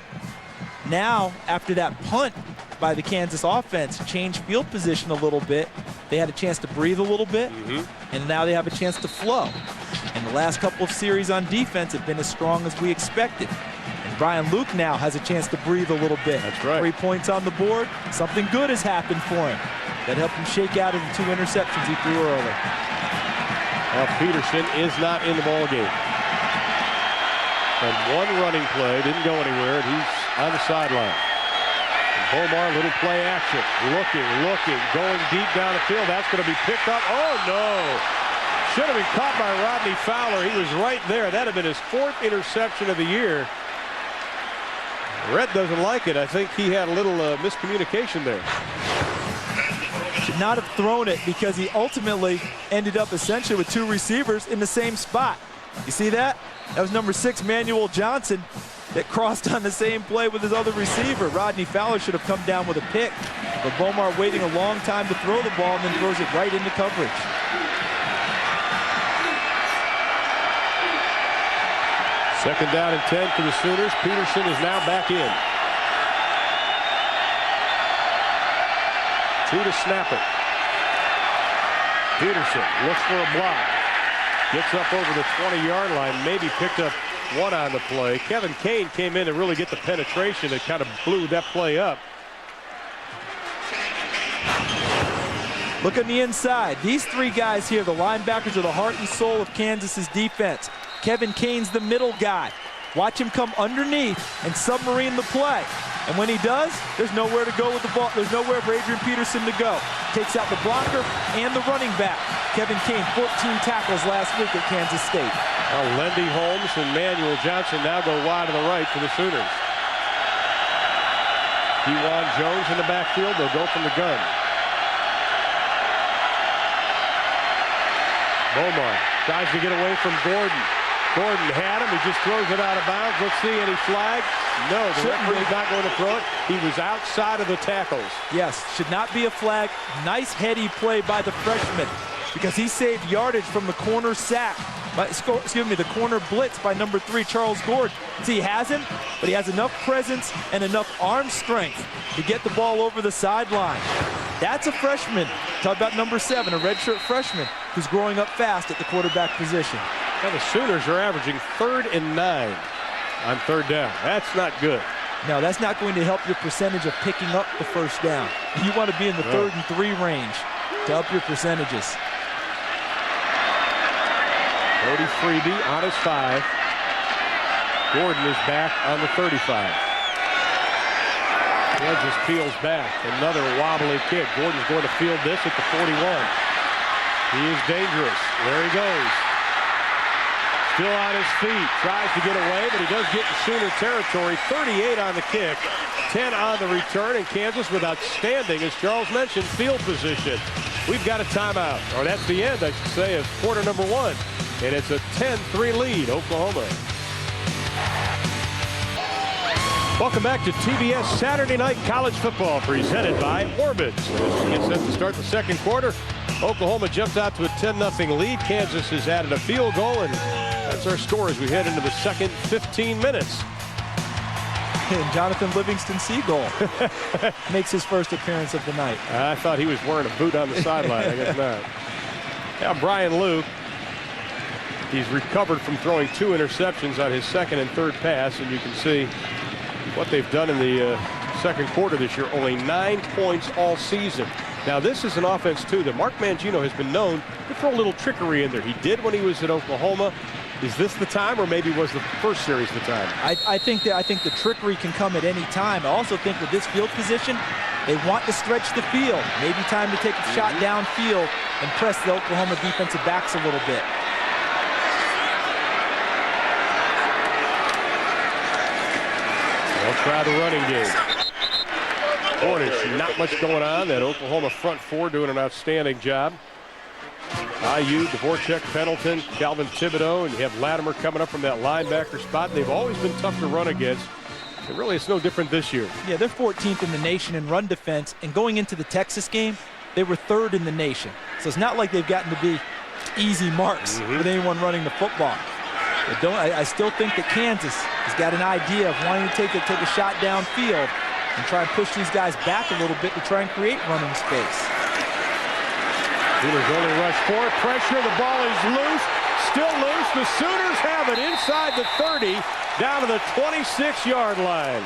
Now, after that punt by the Kansas offense, changed field position a little bit. They had a chance to breathe a little bit, and now they have a chance to flow. And the last couple of series on defense have been as strong as we expected. And Brian Luke now has a chance to breathe a little bit. That's right. 3 points on the board. Something good has happened for him. That helped him shake out of the 2 interceptions he threw early. Now Peterson is not in the ball game. And one running play didn't go anywhere, and he's on the sideline. Bomar, little play action. Looking, going deep down the field. That's going to be picked up. Oh, no. Should have been caught by Rodney Fowler. He was right there. That had been his 4th interception of the year. Rhett doesn't like it. I think he had a little miscommunication there. Should not have thrown it because he ultimately ended up essentially with 2 receivers in the same spot. You see that? That was number 6, Manuel Johnson, that crossed on the same play with his other receiver. Rodney Fowler should have come down with a pick, but Bomar waiting a long time to throw the ball and then throws it right into coverage. Second down and 10 for the Sooners. Peterson is now back in. 2 to snap it. Peterson looks for a block. Gets up over the 20-yard line. Maybe picked up 1 on the play. Kevin Kane came in to really get the penetration that kind of blew that play up. Look on the inside. These 3 guys here, the linebackers, are the heart and soul of Kansas's defense. Kevin Kane's the middle guy. Watch him come underneath and submarine the play. And when he does, there's nowhere to go with the ball. There's nowhere for Adrian Peterson to go. Takes out the blocker and the running back. Kevin Kane, 14 tackles last week at Kansas State. Well, Lendy Holmes and Manuel Johnson now go wide to the right for the Sooners. Dewan Jones in the backfield. They'll go from the gun. Bomar tries to get away from Gordon. Gordon had him. He just throws it out of bounds. Let's see, any flag? No, the referee's not going to throw it. He was outside of the tackles. Yes, should not be a flag. Nice heady play by the freshman because he saved yardage from the corner sack. The corner blitz by number 3, Charles Gordon. See, he has him, but he has enough presence and enough arm strength to get the ball over the sideline. That's a freshman. Talk about number 7, a redshirt freshman who's growing up fast at the quarterback position. Now the Sooners are averaging 3rd and 9 on 3rd down. That's not good. No, that's not going to help your percentage of picking up the first down. You want to be in the 3rd and 3 range to up your percentages. Cody Freeby on his 5. Gordon is back on the 35. Kansas peels back. Another wobbly kick. Gordon's going to field this at the 41. He is dangerous. There he goes. Still on his feet. Tries to get away, but he does get in Sooner territory. 38 on the kick. 10 on the return. And Kansas with outstanding, as Charles mentioned, field position. We've got a timeout. Or that's the end, I should say, of quarter number 1. And it's a 10-3 lead, Oklahoma. Welcome back to TBS Saturday Night College Football, presented by Orbitz. As we get set to start the second quarter, Oklahoma jumps out to a 10-0 lead. Kansas has added a field goal, and that's our score as we head into the second 15 minutes. And Jonathan Livingston Seagull makes his first appearance of the night. I thought he was wearing a boot on the sideline. I guess not. Now Brian Luke. He's recovered from throwing 2 interceptions on his 2nd and 3rd pass, and you can see what they've done in the second quarter this year. Only 9 points all season. Now this is an offense too that Mark Mangino has been known to throw a little trickery in there. He did when he was at Oklahoma. Is this the time, or maybe was the first series the time? I think the trickery can come at any time. I also think with this field position, they want to stretch the field. Maybe time to take a shot downfield and press the Oklahoma defensive backs a little bit. They'll try the running game. Cornish, not much going on. That Oklahoma front four doing an outstanding job. IU, Dvorak, Pendleton, Calvin Thibodeau, and you have Latimer coming up from that linebacker spot. They've always been tough to run against. And really, it's no different this year. Yeah, they're 14th in the nation in run defense, and going into the Texas game, they were 3rd in the nation. So it's not like they've gotten to be easy marks with anyone running the football. But I still think that Kansas has got an idea of wanting to take a shot downfield and try and push these guys back a little bit to try and create running space. Sooners only rush 4. Pressure. The ball is loose. Still loose. The Sooners have it inside the 30, down to the 26-yard line.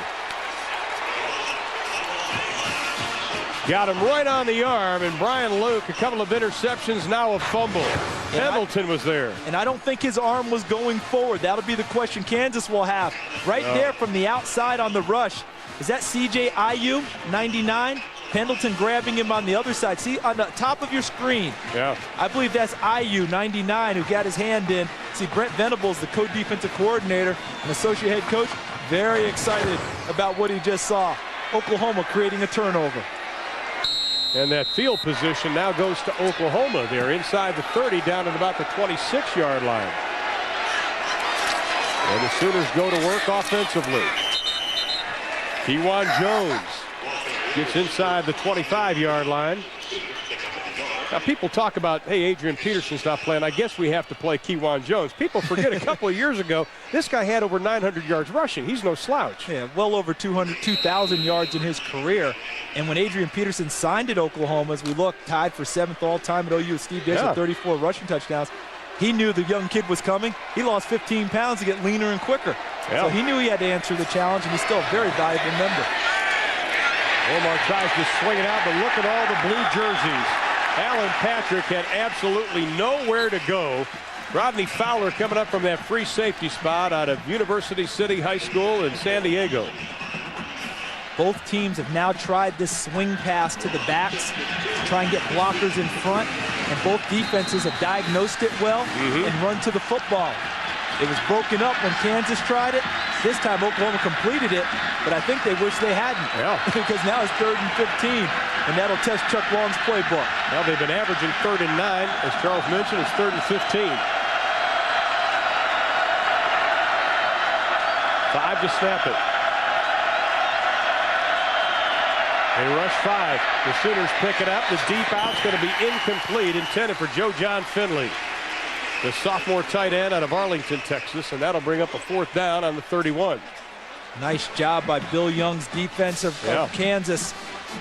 Got him right on the arm, and Brian Luke, a couple of interceptions, now a fumble. Pendleton was there. And I don't think his arm was going forward. That'll be the question Kansas will have. Right there from the outside on the rush. Is that C.J. IU, 99? Pendleton grabbing him on the other side. See, on the top of your screen, I believe that's IU, 99, who got his hand in. See, Brent Venables, the co-defensive coordinator and associate head coach, very excited about what he just saw. Oklahoma creating a turnover. And that field position now goes to Oklahoma. They're inside the 30, down at about the 26-yard line. And the Sooners go to work offensively. Kewan Jones gets inside the 25-yard line. Now, people talk about, hey, Adrian Peterson's not playing. I guess we have to play Kewan Jones. People forget a couple of years ago, this guy had over 900 yards rushing. He's no slouch. Yeah, well over 2,000 yards in his career. And when Adrian Peterson signed at Oklahoma, as we look, tied for 7th all-time at OU with Steve Diggs with 34 rushing touchdowns, he knew the young kid was coming. He lost 15 pounds to get leaner and quicker. So he knew he had to answer the challenge, and he's still a very valuable member. Omar tries to swing it out, but look at all the blue jerseys. Alan Patrick had absolutely nowhere to go. Rodney Fowler coming up from that free safety spot out of University City High School in San Diego. Both teams have now tried this swing pass to the backs to try and get blockers in front, and both defenses have diagnosed it well and run to the football. It was broken up when Kansas tried it. This time Oklahoma completed it, but I think they wish they hadn't. Because now it's 3rd and 15, and that'll test Chuck Long's playbook. Well, they've been averaging 3rd and 9. As Charles mentioned, it's 3rd and 15. 5 to snap it. They rush 5. The Sooners pick it up. The deep out's going to be incomplete, intended for Joe John Finley, the sophomore tight end out of Arlington, Texas, and that'll bring up a 4th down on the 31. Nice job by Bill Young's defense of Kansas.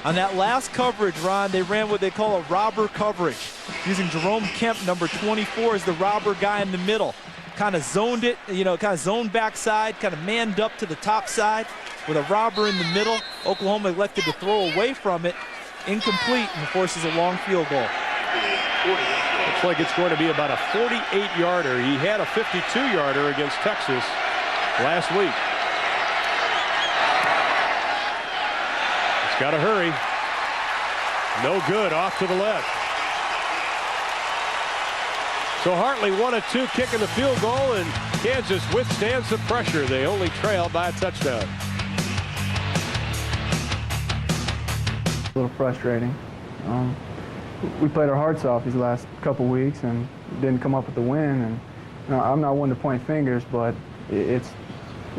On that last coverage, Ron, they ran what they call a robber coverage, using Jerome Kemp, number 24, as the robber guy in the middle. Kind of zoned it, kind of zoned backside, kind of manned up to the top side with a robber in the middle. Oklahoma elected to throw away from it. Incomplete, and forces a long field goal. Looks like it's going to be about a 48-yarder. He had a 52-yarder against Texas last week. It's got to hurry. No good, off to the left. So Hartley 1 of 2 kicking the field goal, and Kansas withstands the pressure. They only trail by a touchdown. A little frustrating. We played our hearts off these last couple weeks and didn't come up with the win. And I'm not one to point fingers, but it's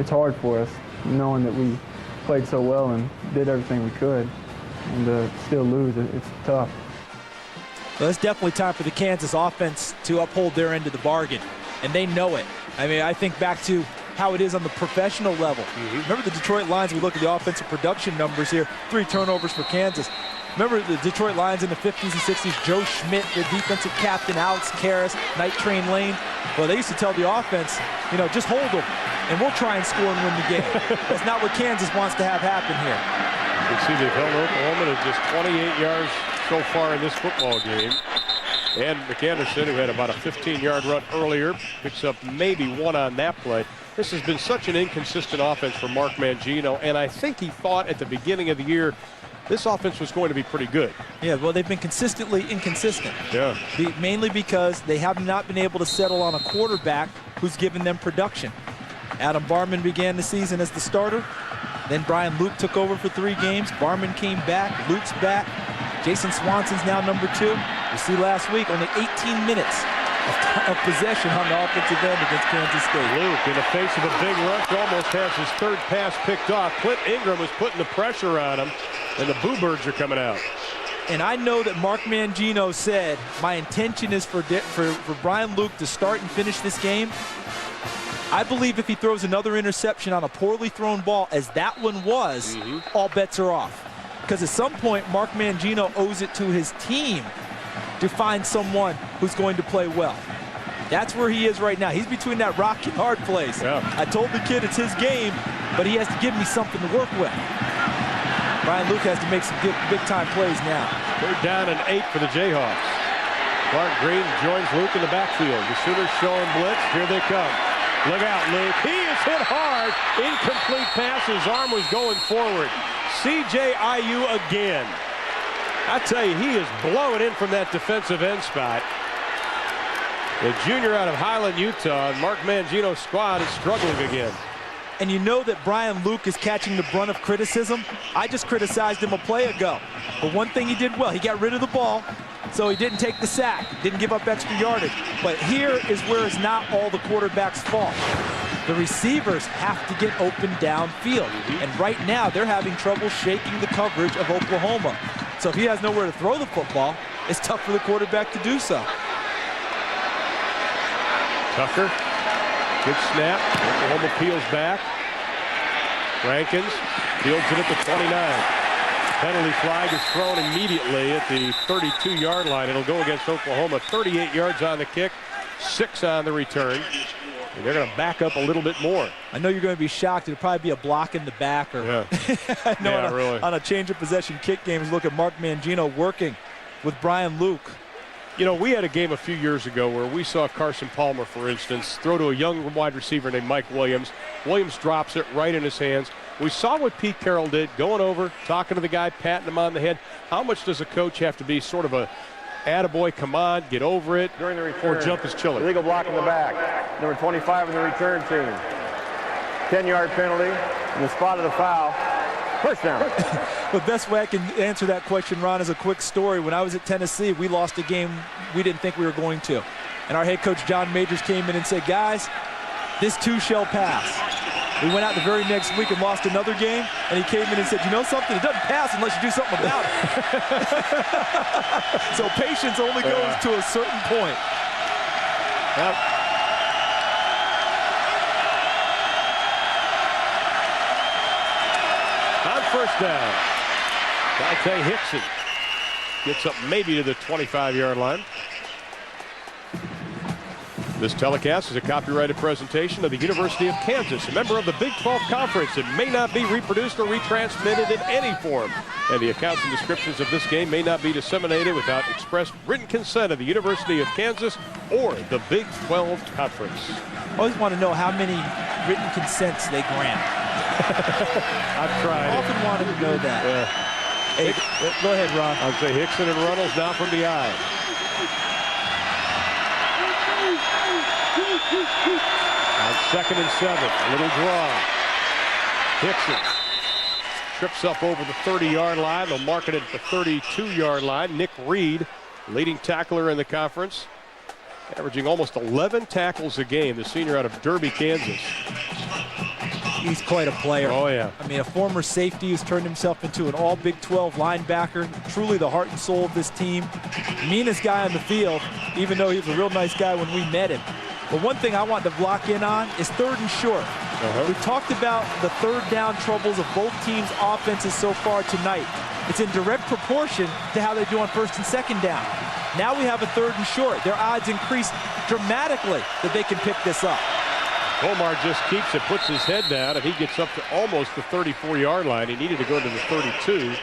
hard for us knowing that we played so well and did everything we could, and to still lose, it's tough. Well, it's definitely time for the Kansas offense to uphold their end of the bargain, and they know it. I mean, I think back to how it is on the professional level. Remember the Detroit Lions, we look at the offensive production numbers here, 3 turnovers for Kansas. Remember the Detroit Lions in the 50s and 60s, Joe Schmidt, the defensive captain, Alex Karras, Night Train Lane. Well, they used to tell the offense, just hold them, and we'll try and score and win the game. That's not what Kansas wants to have happen here. You can see they've held Oklahoma to just 28 yards so far in this football game. And McAnderson, who had about a 15-yard run earlier, picks up maybe 1 on that play. This has been such an inconsistent offense for Mark Mangino, and I think he thought at the beginning of the year this offense was going to be pretty good. Yeah, well, they've been consistently inconsistent. Yeah. Mainly because they have not been able to settle on a quarterback who's given them production. Adam Barman began the season as the starter. Then Brian Luke took over for 3 games. Barman came back. Luke's back. Jason Swanson's now number 2. You see last week, only 18 minutes of possession on the offensive end against Kansas State. Luke, in the face of a big rush, almost has his 3rd pass picked off. Clint Ingram was putting the pressure on him, and the Boo Birds are coming out. And I know that Mark Mangino said, my intention is for Brian Luke to start and finish this game. I believe if he throws another interception on a poorly thrown ball, as that one was, all bets are off. Because at some point, Mark Mangino owes it to his team to find someone who's going to play well. That's where he is right now. He's between that rock and hard place. Yeah. I told the kid it's his game, but he has to give me something to work with. Brian Luke has to make some big-time plays now. 3rd down and 8 for the Jayhawks. Clark Green joins Luke in the backfield. The Sooners showing blitz. Here they come. Look out, Luke. He is hit hard. Incomplete pass. His arm was going forward. C.J. Ayu again. I tell you, he is blowing in from that defensive end spot. The junior out of Highland, Utah, and Mark Mangino's squad is struggling again. And you know that Brian Luke is catching the brunt of criticism. I just criticized him a play ago. But one thing he did well, he got rid of the ball, so he didn't take the sack, didn't give up extra yardage. But here is where it's not all the quarterback's fault. The receivers have to get open downfield. And right now, they're having trouble shaking the coverage of Oklahoma. So if he has nowhere to throw the football, it's tough for the quarterback to do so. Tucker. Good snap. Oklahoma peels back. Rankins fields it at the 29. Penalty flag is thrown immediately at the 32-yard line. It'll go against Oklahoma. 38 yards on the kick, 6 on the return. And they're going to back up a little bit more. I know you're going to be shocked. It'll probably be a block in the back. Or I know really. On a change of possession kick game, look at Mark Mangino working with Brian Luke. You know, we had a game a few years ago where we saw Carson Palmer, for instance, throw to a young wide receiver named Mike Williams. Williams drops it right in his hands. We saw what Pete Carroll did, going over, talking to the guy, patting him on the head. How much does a coach have to be sort of a attaboy, come on, get over it, During the return, or jump his chiller? Illegal block in the back. Number 25 in the return team. 10-yard penalty. In the spot of the foul. First down. The best way I can answer that question, Ron, is a quick story. When I was at Tennessee, we lost a game we didn't think we were going to. And our head coach, John Majors, came in and said, guys, this too shall pass. We went out the very next week and lost another game, and he came in and said, you know something? It doesn't pass unless you do something about it. So patience only goes to a certain point. Yep. On first down, Dante Hickson gets up maybe to the 25-yard line. This telecast is a copyrighted presentation of the University of Kansas, a member of the Big 12 Conference. It may not be reproduced or retransmitted in any form. And the accounts and descriptions of this game may not be disseminated without express written consent of the University of Kansas or the Big 12 Conference. I always want to know how many written consents they grant. I've tried. I often wanted to know that. Hey, go ahead, Ron. I'd say Hickson and Runnels now from the eye. On 2nd and 7, a little draw. Hickson trips up over the 30-yard line. They'll mark it at the 32-yard line. Nick Reed, leading tackler in the conference, averaging almost 11 tackles a game, the senior out of Derby, Kansas. He's quite a player. Oh, yeah. I mean, a former safety who's turned himself into an all Big 12 linebacker. Truly the heart and soul of this team. Meanest guy on the field, even though he was a real nice guy when we met him. But one thing I want to block in on is 3rd and short. We've talked about the 3rd down troubles of both teams' offenses so far tonight. It's in direct proportion to how they do on 1st and 2nd down. Now we have a 3rd and short. Their odds increase dramatically that they can pick this up. Bomar just keeps it, puts his head down, and he gets up to almost the 34-yard line. He needed to go to the 32.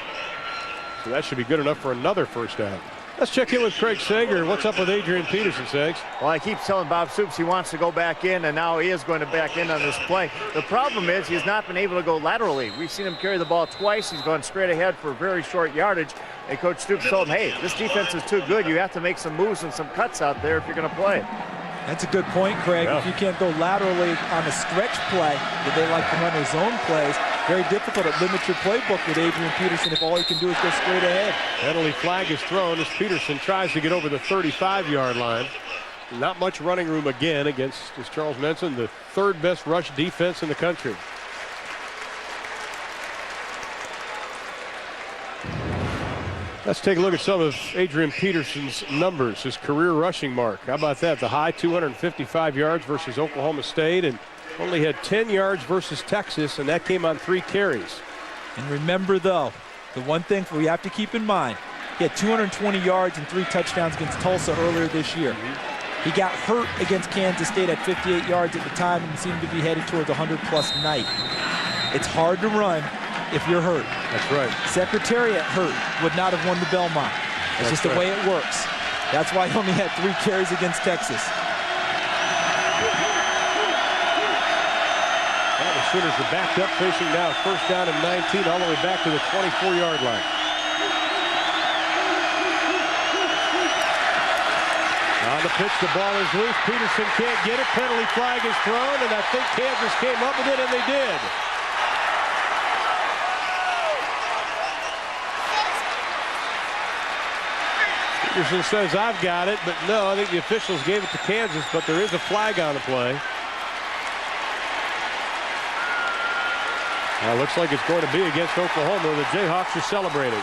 So that should be good enough for another first down. Let's check in with Craig Sager. What's up with Adrian Peterson, Sags? Well, I keep telling Bob Stoops he wants to go back in, and now he is going to back in on this play. The problem is he's not been able to go laterally. We've seen him carry the ball twice. He's gone straight ahead for very short yardage. And Coach Stoops told him, hey, this defense is too good. You have to make some moves and some cuts out there if you're going to play. That's a good point, Craig. Yeah. If you can't go laterally on a stretch play, that they like to run their zone plays, Very difficult to limit your playbook with Adrian Peterson if all he can do is go straight ahead. Penalty flag is thrown as Peterson tries to get over the 35-yard line. Not much running room again against, as Charles mentioned, the third best rush defense in the country. Let's take a look at some of Adrian Peterson's numbers, his career rushing mark. How about that? The high 255 yards versus Oklahoma State, and only had 10 yards versus Texas, and that came on 3 carries. And remember, though, the one thing we have to keep in mind, he had 220 yards and 3 touchdowns against Tulsa earlier this year. He got hurt against Kansas State at 58 yards at the time and seemed to be headed towards a 100-plus night. It's hard to run if you're hurt. That's right. Secretariat hurt would not have won the Belmont. It's just the way it works. That's why he only had 3 carries against Texas. Well, the Sooners are backed up, facing now first down and 19, all the way back to the 24-yard line. On the pitch, the ball is loose. Peterson can't get it. Penalty flag is thrown, and I think Kansas came up with it, and they did. Peterson says, I've got it, but no, I think the officials gave it to Kansas, but there is a flag on the play. Looks like it's going to be against Oklahoma. The Jayhawks are celebrating.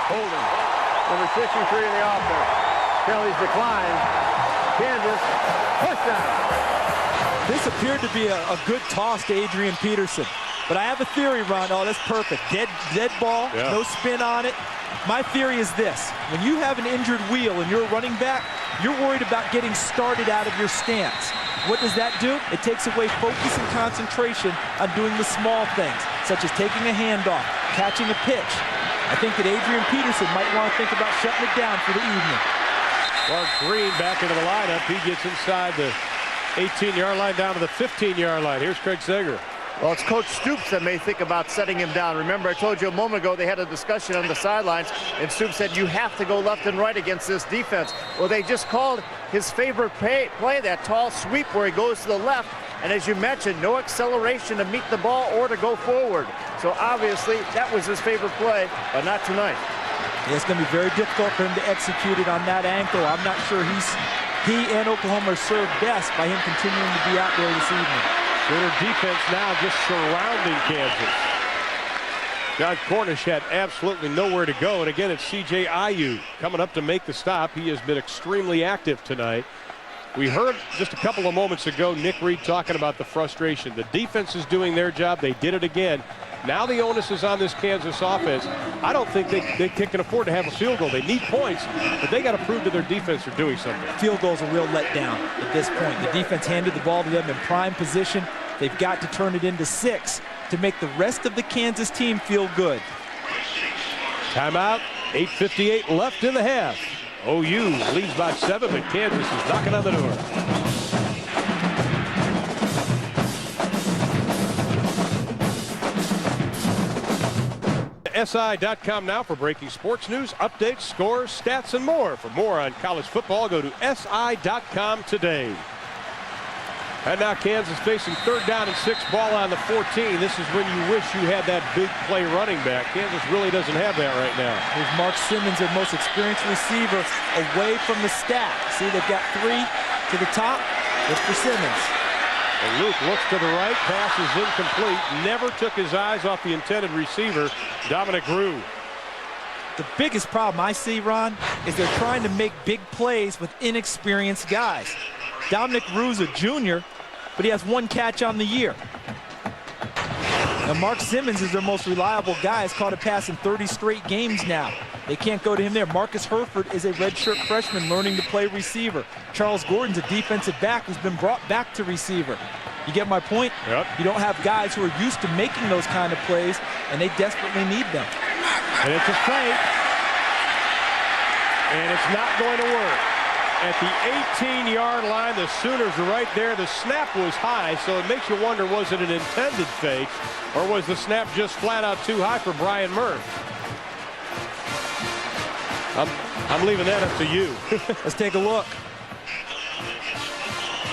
Holding. Number 63 in the offense. Penalties decline. Kansas, touchdown. This appeared to be a good toss to Adrian Peterson. But I have a theory, Ron. Oh, that's perfect. Dead ball, no spin on it. My theory is this. When you have an injured wheel and you're a running back, you're worried about getting started out of your stance. What does that do? It takes away focus and concentration on doing the small things, such as taking a handoff, catching a pitch. I think that Adrian Peterson might want to think about shutting it down for the evening. Clark Green back into the lineup. He gets inside the 18-yard line down to the 15-yard line. Here's Craig Sager. Well, it's Coach Stoops that may think about setting him down. Remember, I told you a moment ago they had a discussion on the sidelines, and Stoops said you have to go left and right against this defense. Well, they just called his favorite play, that tall sweep where he goes to the left, and as you mentioned, no acceleration to meet the ball or to go forward. So obviously that was his favorite play, but not tonight. Yeah, it's going to be very difficult for him to execute it on that ankle. I'm not sure he and Oklahoma are served best by him continuing to be out there this evening. Sooner defense now just surrounding Kansas. John Cornish had absolutely nowhere to go. And again, it's C.J. Ayu coming up to make the stop. He has been extremely active tonight. We heard just a couple of moments ago Nick Reed talking about the frustration. The defense is doing their job. They did it again. Now the onus is on this Kansas offense. I don't think they can afford to have a field goal. They need points, but they got to prove to their defense they're doing something. Field goal's a real letdown at this point. The defense handed the ball to them in prime position. They've got to turn it into 6 to make the rest of the Kansas team feel good. Timeout, 8:58 left in the half. OU leads by 7, but Kansas is knocking on the door. SI.com now for breaking sports news, updates, scores, stats, and more. For more on college football, go to SI.com today. And now Kansas facing third down and 6, ball on the 14. This is when you wish you had that big play running back. Kansas really doesn't have that right now. Here's Mark Simmons, their most experienced receiver, away from the stack. See, they've got 3 to the top. It's for Simmons. And Luke looks to the right, pass is incomplete. Never took his eyes off the intended receiver, Dominic Rue. The biggest problem I see, Ron, is they're trying to make big plays with inexperienced guys. Dominic Rue's a junior, but he has 1 catch on the year. Now Mark Simmons is their most reliable guy. He's caught a pass in 30 straight games now. They can't go to him there. Marcus Herford is a redshirt freshman learning to play receiver. Charles Gordon's a defensive back who's been brought back to receiver. You get my point? Yep. You don't have guys who are used to making those kind of plays, and they desperately need them. And it's a fake. And it's not going to work. At the 18-yard line, the Sooners are right there. The snap was high, so it makes you wonder, was it an intended fake, or was the snap just flat out too high for Brian Murph? I'm leaving that up to you. Let's take a look.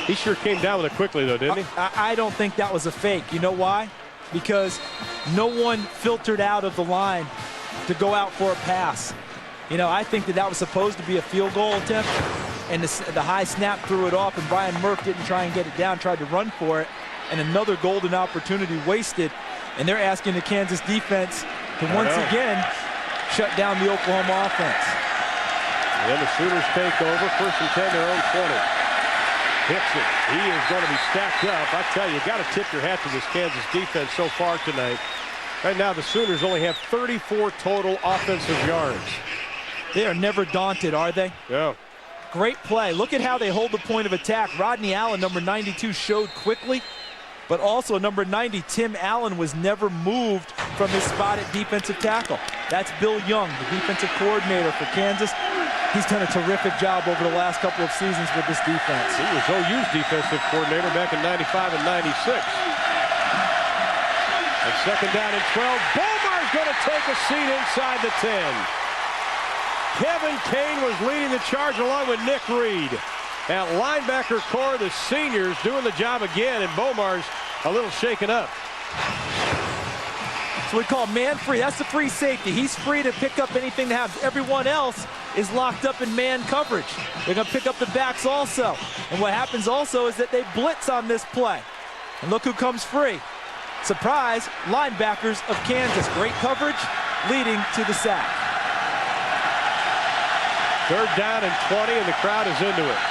He sure came down with it quickly, though, didn't he? I don't think that was a fake. You know why? Because no one filtered out of the line to go out for a pass. You know, I think that was supposed to be a field goal attempt, and the high snap threw it off, and Brian Murph didn't try and get it down, tried to run for it, and another golden opportunity wasted. And they're asking the Kansas defense to once again shut down the Oklahoma offense. And then the Sooners take over. 1st and 10, their own 20. Hits it. He is going to be stacked up. I tell you, you got to tip your hat to this Kansas defense so far tonight. Right now, the Sooners only have 34 total offensive yards. They are never daunted, are they? Yeah. Great play. Look at how they hold the point of attack. Rodney Allen, number 92, showed quickly, but also number 90, Tim Allen, was never moved from his spot at defensive tackle. That's Bill Young, the defensive coordinator for Kansas. He's done a terrific job over the last couple of seasons with this defense. He was OU's defensive coordinator back in 95 and 96. And 2nd down and 12. Bomar's going to take a seat inside the 10. Kevin Kane was leading the charge along with Nick Reed. At linebacker core, the seniors doing the job again, and Bomar's a little shaken up. So we call man free. That's the free safety. He's free to pick up anything that happens. Everyone else is locked up in man coverage. They're going to pick up the backs also. And what happens also is that they blitz on this play. And look who comes free. Surprise, linebackers of Kansas. Great coverage leading to the sack. 3rd down and 20, and the crowd is into it.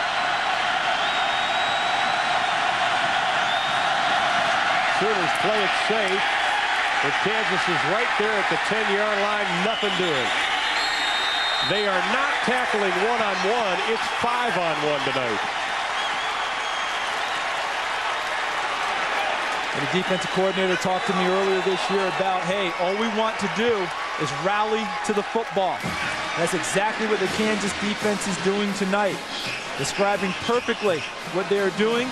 Sooners play it safe, but Kansas is right there at the 10-yard line, nothing doing. They are not tackling one-on-one. It's 5-on-1 tonight. And the defensive coordinator talked to me earlier this year about, hey, all we want to do is rally to the football. That's exactly what the Kansas defense is doing tonight. Describing perfectly what they are doing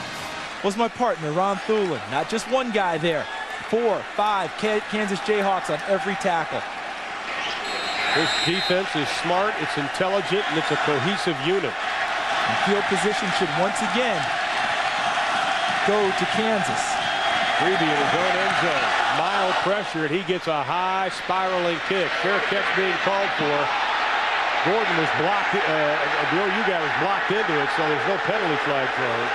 was my partner, Ron Thulin. Not just one guy there. 4, 5 Kansas Jayhawks on every tackle. This defense is smart, it's intelligent, and it's a cohesive unit. And field position should once again go to Kansas. Freebie in his own end zone. Mild pressure, and he gets a high spiraling kick. Fair catch being called for. Gordon was blocked. You guy was blocked into it, so there's no penalty flag thrown.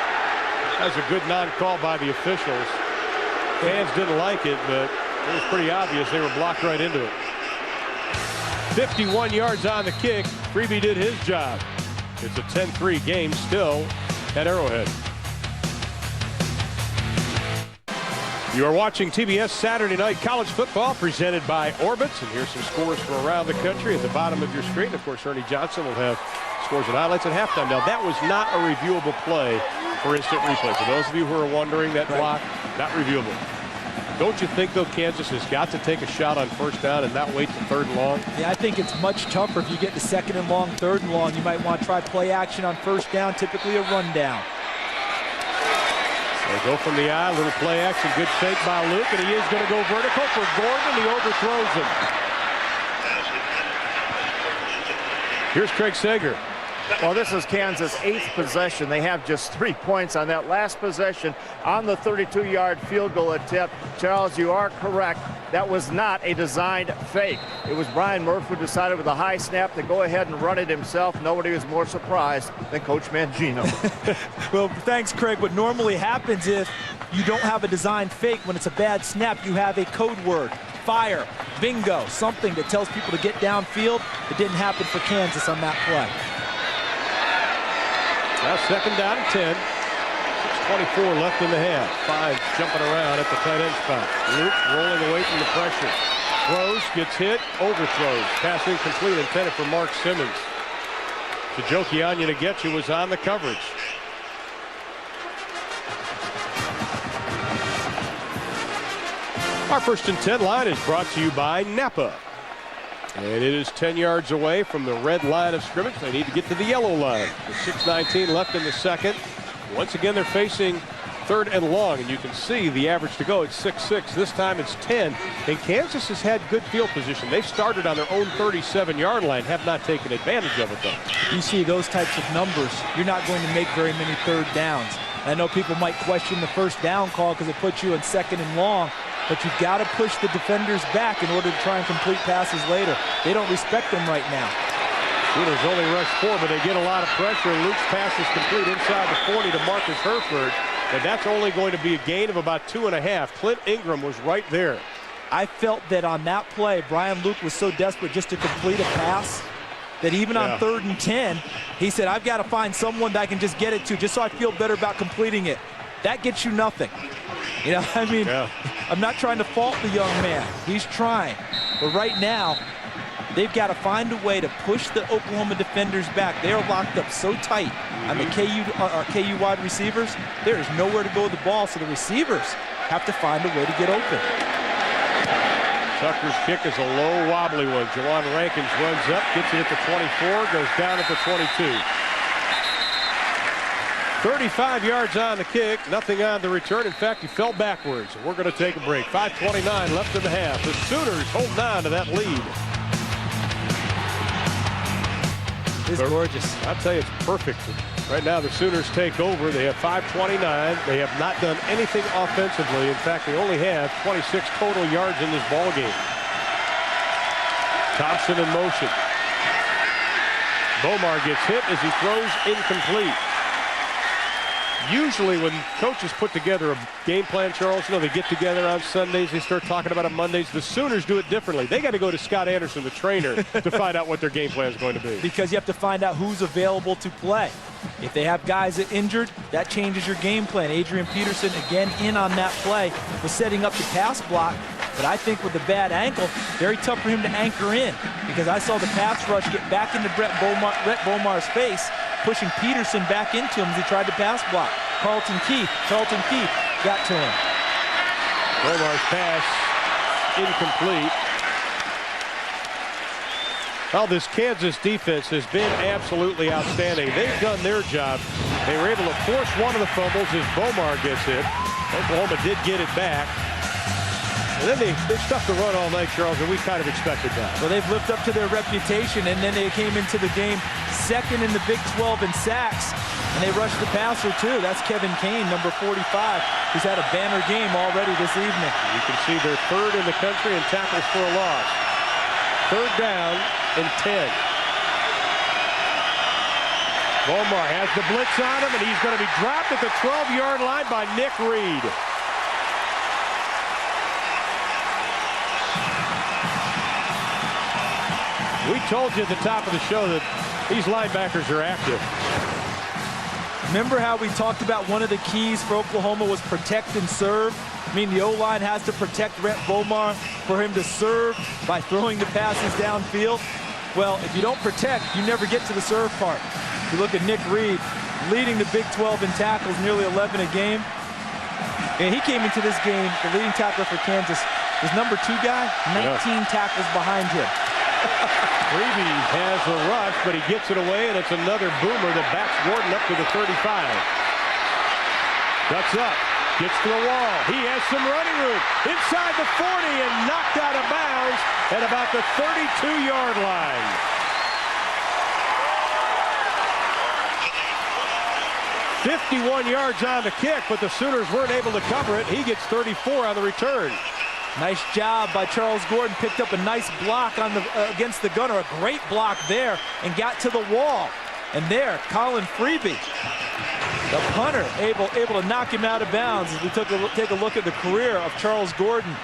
That's a good non-call by the officials. Fans didn't like it, but it was pretty obvious they were blocked right into it. 51 yards on the kick. Freebie did his job. It's a 10-3 game still at Arrowhead. You are watching TBS Saturday Night College Football presented by Orbitz. And here's some scores from around the country at the bottom of your screen. Of course, Ernie Johnson will have scores and highlights at halftime. Now, that was not a reviewable play for instant replay. For those of you who are wondering, that block, not reviewable. Don't you think, though, Kansas has got to take a shot on 1st down and not wait to 3rd and long? Yeah, I think it's much tougher if you get to 2nd and long, 3rd and long. You might want to try play action on 1st down, typically a rundown. They go from the eye, little play action, good fake by Luke, and he is going to go vertical for Gordon. He overthrows him. Here's Craig Sager. Well, this is Kansas' 8th possession. They have just 3 points on that last possession on the 32-yard field goal attempt. Charles, you are correct. That was not a designed fake. It was Brian Murphy who decided with a high snap to go ahead and run it himself. Nobody was more surprised than Coach Mangino. Well, thanks, Craig. What normally happens if you don't have a designed fake, when it's a bad snap, you have a code word. Fire, bingo, something that tells people to get downfield. It didn't happen for Kansas on that play. Now 2nd down and 10. 6:24 left in the half. Five jumping around at the tight end spot. Luke rolling away from the pressure. Throws, gets hit, overthrows. Pass incomplete, intended for Mark Simmons. Tajoki Onyenegetsu was on the coverage. Our 1st and 10 line is brought to you by Napa. And it is 10 yards away from the red line of scrimmage. They need to get to the yellow line. With 6:19 left in the 2nd. Once again, they're facing 3rd and long, and you can see the average to go. It's 6-6. This time it's 10. And Kansas has had good field position. They've started on their own 37-yard line, have not taken advantage of it, though. You see those types of numbers, you're not going to make very many 3rd downs. I know people might question the first down call because it puts you in 2nd and long, but you've got to push the defenders back in order to try and complete passes later. They don't respect them right now. Sooners only rush 4, but they get a lot of pressure. Luke's pass is complete inside the 40 to Marcus Herford, and that's only going to be a gain of about 2.5. Clint Ingram was right there. I felt that on that play, Brian Luke was so desperate just to complete a pass that even on 3rd and 10, he said, I've got to find someone that I can just get it to just so I feel better about completing it. That gets you nothing. You know, I mean, I'm not trying to fault the young man. He's trying. But right now, they've got to find a way to push the Oklahoma defenders back. They are locked up so tight on the KU wide receivers. There is nowhere to go with the ball, so the receivers have to find a way to get open. Tucker's kick is a low, wobbly one. Jawan Rankins runs up, gets it at the 24, goes down at the 22. 35 yards on the kick, nothing on the return. In fact, he fell backwards. We're going to take a break. 5:29 left in the half. The Sooners hold on to that lead. It's gorgeous. I'll tell you, it's perfect. Right now, the Sooners take over. They have 5:29. They have not done anything offensively. In fact, they only have 26 total yards in this ball game. Thompson in motion. Bomar gets hit as he throws incomplete. Usually when coaches put together a game plan, Charles, you know, they get together on Sundays, they start talking about it Mondays. The Sooners do it differently. They got to go to Scott Anderson, the trainer, to find out what their game plan is going to be. Because you have to find out who's available to play. If they have guys that injured, that changes your game plan. Adrian Peterson, again, in on that play, was setting up the pass block. But I think with the bad ankle, very tough for him to anchor in, because I saw the pass rush get back into Rhett Bomar's face, pushing Peterson back into him as he tried to pass block. Carlton Keith got to him. Bomar's pass incomplete. Well, this Kansas defense has been absolutely outstanding. They've done their job. They were able to force one of the fumbles as Bomar gets hit. Oklahoma did get it back. And then they stuck the run all night, Charles, and we kind of expected that. Well, they've lived up to their reputation, and then they came into the game second in the Big 12 in sacks, and they rushed the passer, too. That's Kevin Kane, number 45, who's had a banner game already this evening. You can see they're 3rd in the country in tackles for a loss. 3rd down and 10. Bomar has the blitz on him, and he's going to be dropped at the 12-yard line by Nick Reed. We told you at the top of the show that these linebackers are active. Remember how we talked about one of the keys for Oklahoma was protect and serve? I mean, the O-line has to protect Rhett Bomar for him to serve by throwing the passes downfield. Well, if you don't protect, you never get to the serve part. You look at Nick Reed leading the Big 12 in tackles, nearly 11 a game. And he came into this game, the leading tackler for Kansas, his number 2 guy, 19 tackles behind him. Freebie has the rush, but he gets it away, and it's another boomer that backs Gordon up to the 35. Ducks up, gets to the wall. He has some running room inside the 40 and knocked out of bounds at about the 32-yard line. "51 yards on the kick, but the Sooners weren't able to cover it. He gets 34 on the return. Nice job by Charles Gordon. Picked up a nice block on the against the gunner. A great block there and got to the wall. And there, Colin Freebie, the punter, able to knock him out of bounds as we take a look at the career of Charles Gordon.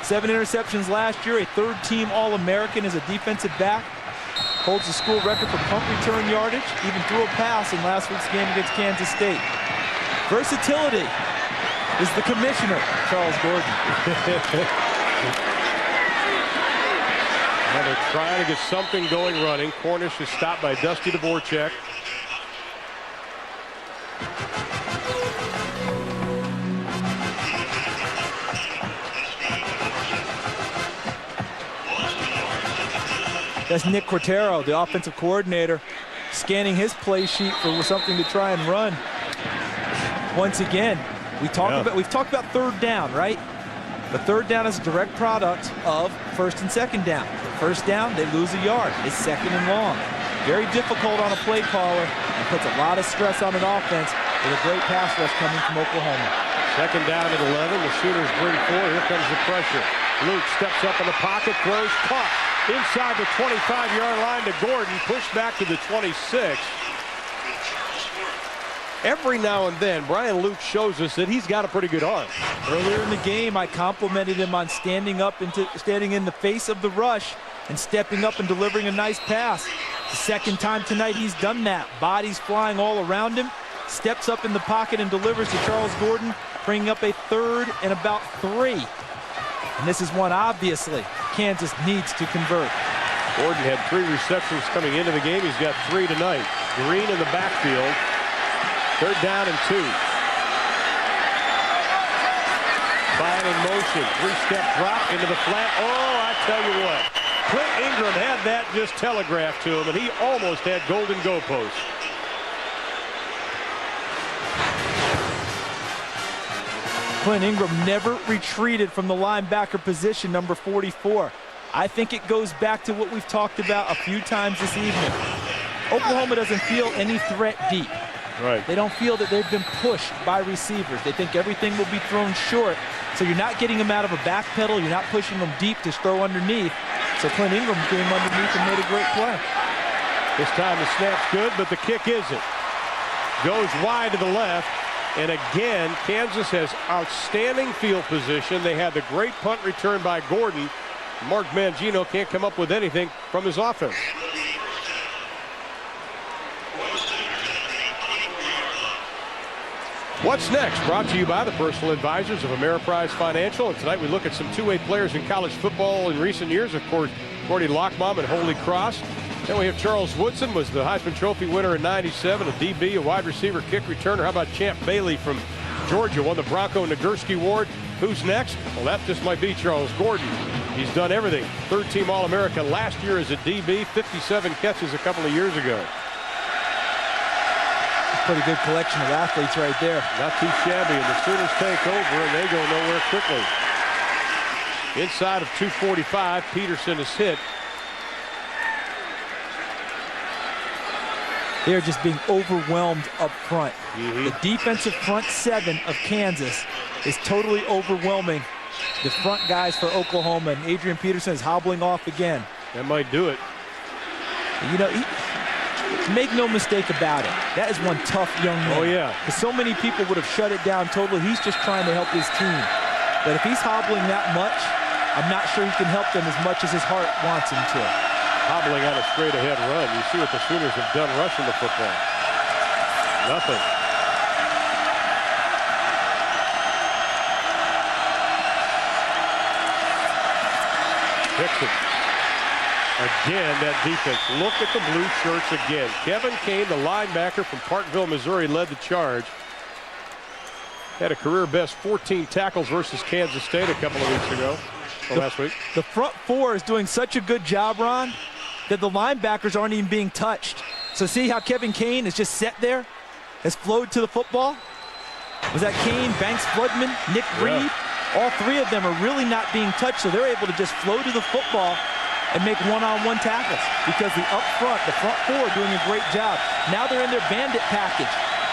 7 interceptions last year, a 3rd-team All-American as a defensive back. Holds the school record for punt return yardage. Even threw a pass in last week's game against Kansas State. Versatility is the commissioner, Charles Gordon. Now they're trying to get something going running. Cornish is stopped by Dusty Dvorak. That's Nick Quintero, the offensive coordinator, scanning his play sheet for something to try and run. Once again, we've talked about 3rd down, right? But 3rd down is a direct product of 1st and 2nd down. 1st down, they lose a yard. It's 2nd and long. Very difficult on a play caller and puts a lot of stress on an offense with a great pass rush coming from Oklahoma. Second down at 11. The Sooners bring 4. Here comes the pressure. Luke steps up in the pocket, throws, caught inside the 25-yard line to Gordon, pushed back to the 26. Every now and then, Brian Luke shows us that he's got a pretty good arm. Earlier in the game, I complimented him on standing in the face of the rush and stepping up and delivering a nice pass. The second time tonight he's done that. Bodies flying all around him, steps up in the pocket and delivers to Charles Gordon, bringing up a 3rd and about 3. And this is one, obviously, Kansas needs to convert. Gordon had 3 receptions coming into the game. He's got 3 tonight. Green in the backfield. 3rd down and 2. Ball in motion. 3-step drop into the flat. Oh, I tell you what. Clint Ingram had that just telegraphed to him, and he almost had golden goalposts. Clint Ingram never retreated from the linebacker position, number 44. I think it goes back to what we've talked about a few times this evening. Oklahoma doesn't feel any threat deep. Right. They don't feel that they've been pushed by receivers. They think everything will be thrown short. So you're not getting them out of a back pedal. You're not pushing them deep to throw underneath. So Clint Ingram came underneath and made a great play. This time the snap's good, but the kick isn't. Goes wide to the left. And again, Kansas has outstanding field position. They had the great punt return by Gordon. Mark Mangino can't come up with anything from his offense. What's next? Brought to you by the personal advisors of Ameriprise Financial. And tonight we look at some two-way players in college football in recent years. Of course, Gordy Lockbaum at Holy Cross. Then we have Charles Woodson, was the Heisman Trophy winner in '97, a DB, a wide receiver, kick returner. How about Champ Bailey from Georgia, won the Bronco Nagurski Award? Who's next? Well, that just might be Charles Gordon. He's done everything. Third-team All-America last year as a DB, 57 catches a couple of years ago. Pretty good collection of athletes right there. Not too shabby, and the Sooners take over, and they go nowhere quickly. Inside of 2:45, Peterson is hit. They're just being overwhelmed up front. The defensive front 7 of Kansas is totally overwhelming the front guys for Oklahoma, and Adrian Peterson is hobbling off again. That might do it. You know, make no mistake about it. That is one tough young man. Oh, yeah. Because so many people would have shut it down totally. He's just trying to help his team. But if he's hobbling that much, I'm not sure he can help them as much as his heart wants him to. Hobbling on a straight-ahead run. You see what the Sooners have done rushing the football. Nothing. Picks it. Again, that defense. Look at the blue shirts again. Kevin Kane, the linebacker from Parkville, Missouri, led the charge. Had a career-best 14 tackles versus Kansas State a couple of weeks ago, last week. The front 4 is doing such a good job, Ron, that the linebackers aren't even being touched. So see how Kevin Kane is just set there, has flowed to the football? Was that Kane, Banks Floodman, Nick Reed? All 3 of them are really not being touched, so they're able to just flow to the football and make one-on-one tackles, because the up front, the front 4 are doing a great job. Now they're in their bandit package.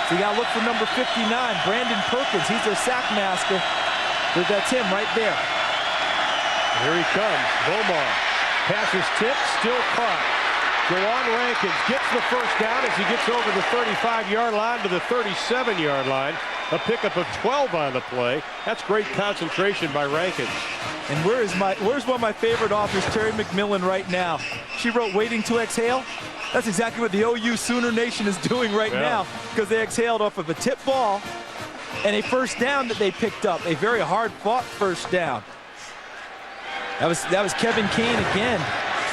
So you got to look for number 59, Brandon Perkins. He's their sack master. That's him right there. Here he comes, Bomar. Passes tipped, still caught. Jawan Rankins gets the first down as he gets over the 35-yard line to the 37-yard line. A pickup of 12 on the play. That's great concentration by Rankins. And where's one of my favorite authors, Terry McMillan, right now? She wrote Waiting to Exhale. That's exactly what the OU Sooner Nation is doing right now, because they exhaled off of a tip ball and a first down that they picked up, a very hard-fought first down. That was Kevin Kane again,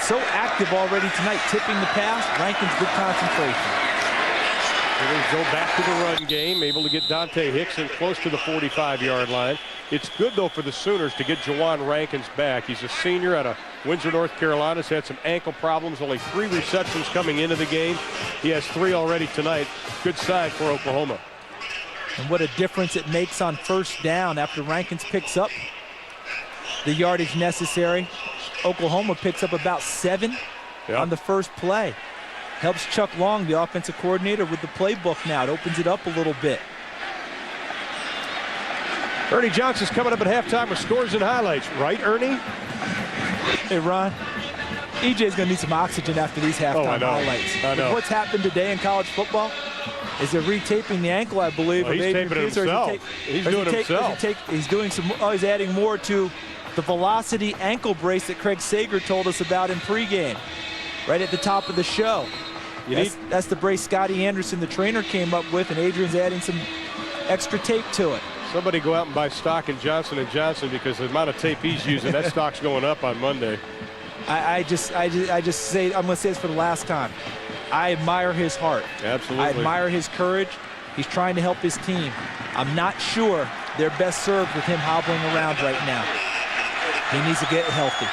so active already tonight, tipping the pass. Rankins, good concentration. They go back to the run game, able to get Dante Hickson close to the 45-yard line. It's good, though, for the Sooners to get Jawan Rankins back. He's a senior out of Windsor, North Carolina. He's had some ankle problems, only 3 receptions coming into the game. He has 3 already tonight. Good side for Oklahoma. And what a difference it makes on first down after Rankins picks up the yardage necessary. Oklahoma picks up about 7 on the first play. Helps Chuck Long, the offensive coordinator, with the playbook now. It opens it up a little bit. Ernie Johnson's coming up at halftime with scores and highlights. Right, Ernie? Hey, Ron. EJ's going to need some oxygen after these halftime highlights. I know. With what's happened today in college football is they're retaping the ankle, I believe. Well, he's taping it himself. He's doing it himself. He's doing some. Oh, he's adding more to the Velocity ankle brace that Craig Sager told us about in pregame, right at the top of the show. That's the brace Scotty Anderson, the trainer, came up with, and Adrian's adding some extra tape to it. Somebody go out and buy stock in Johnson & Johnson, because the amount of tape he's using, that stock's going up on Monday. I just say, I'm going to say this for the last time. I admire his heart. Absolutely. I admire his courage. He's trying to help his team. I'm not sure they're best served with him hobbling around right now. He needs to get healthy.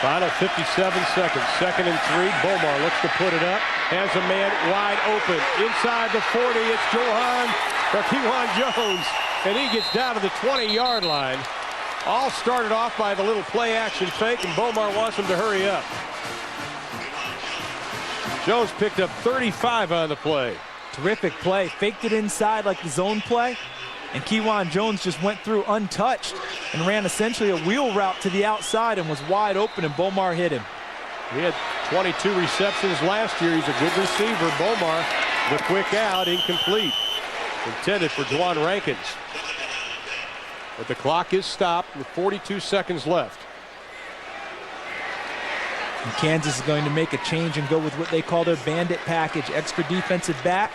Final 57 seconds. 2nd and 3. Bomar looks to put it up. Has a man wide open. Inside the 40, it's Kewan Jones. And he gets down to the 20-yard line. All started off by the little play-action fake, and Bomar wants him to hurry up. Jones picked up 35 on the play. Terrific play. Faked it inside like the zone play. And Kewan Jones just went through untouched and ran essentially a wheel route to the outside and was wide open, and Bomar hit him. He had 22 receptions last year. He's a good receiver. Bomar, the quick out, incomplete. Intended for Dwan Rankins. But the clock is stopped with 42 seconds left. And Kansas is going to make a change and go with what they call their bandit package. Extra defensive back,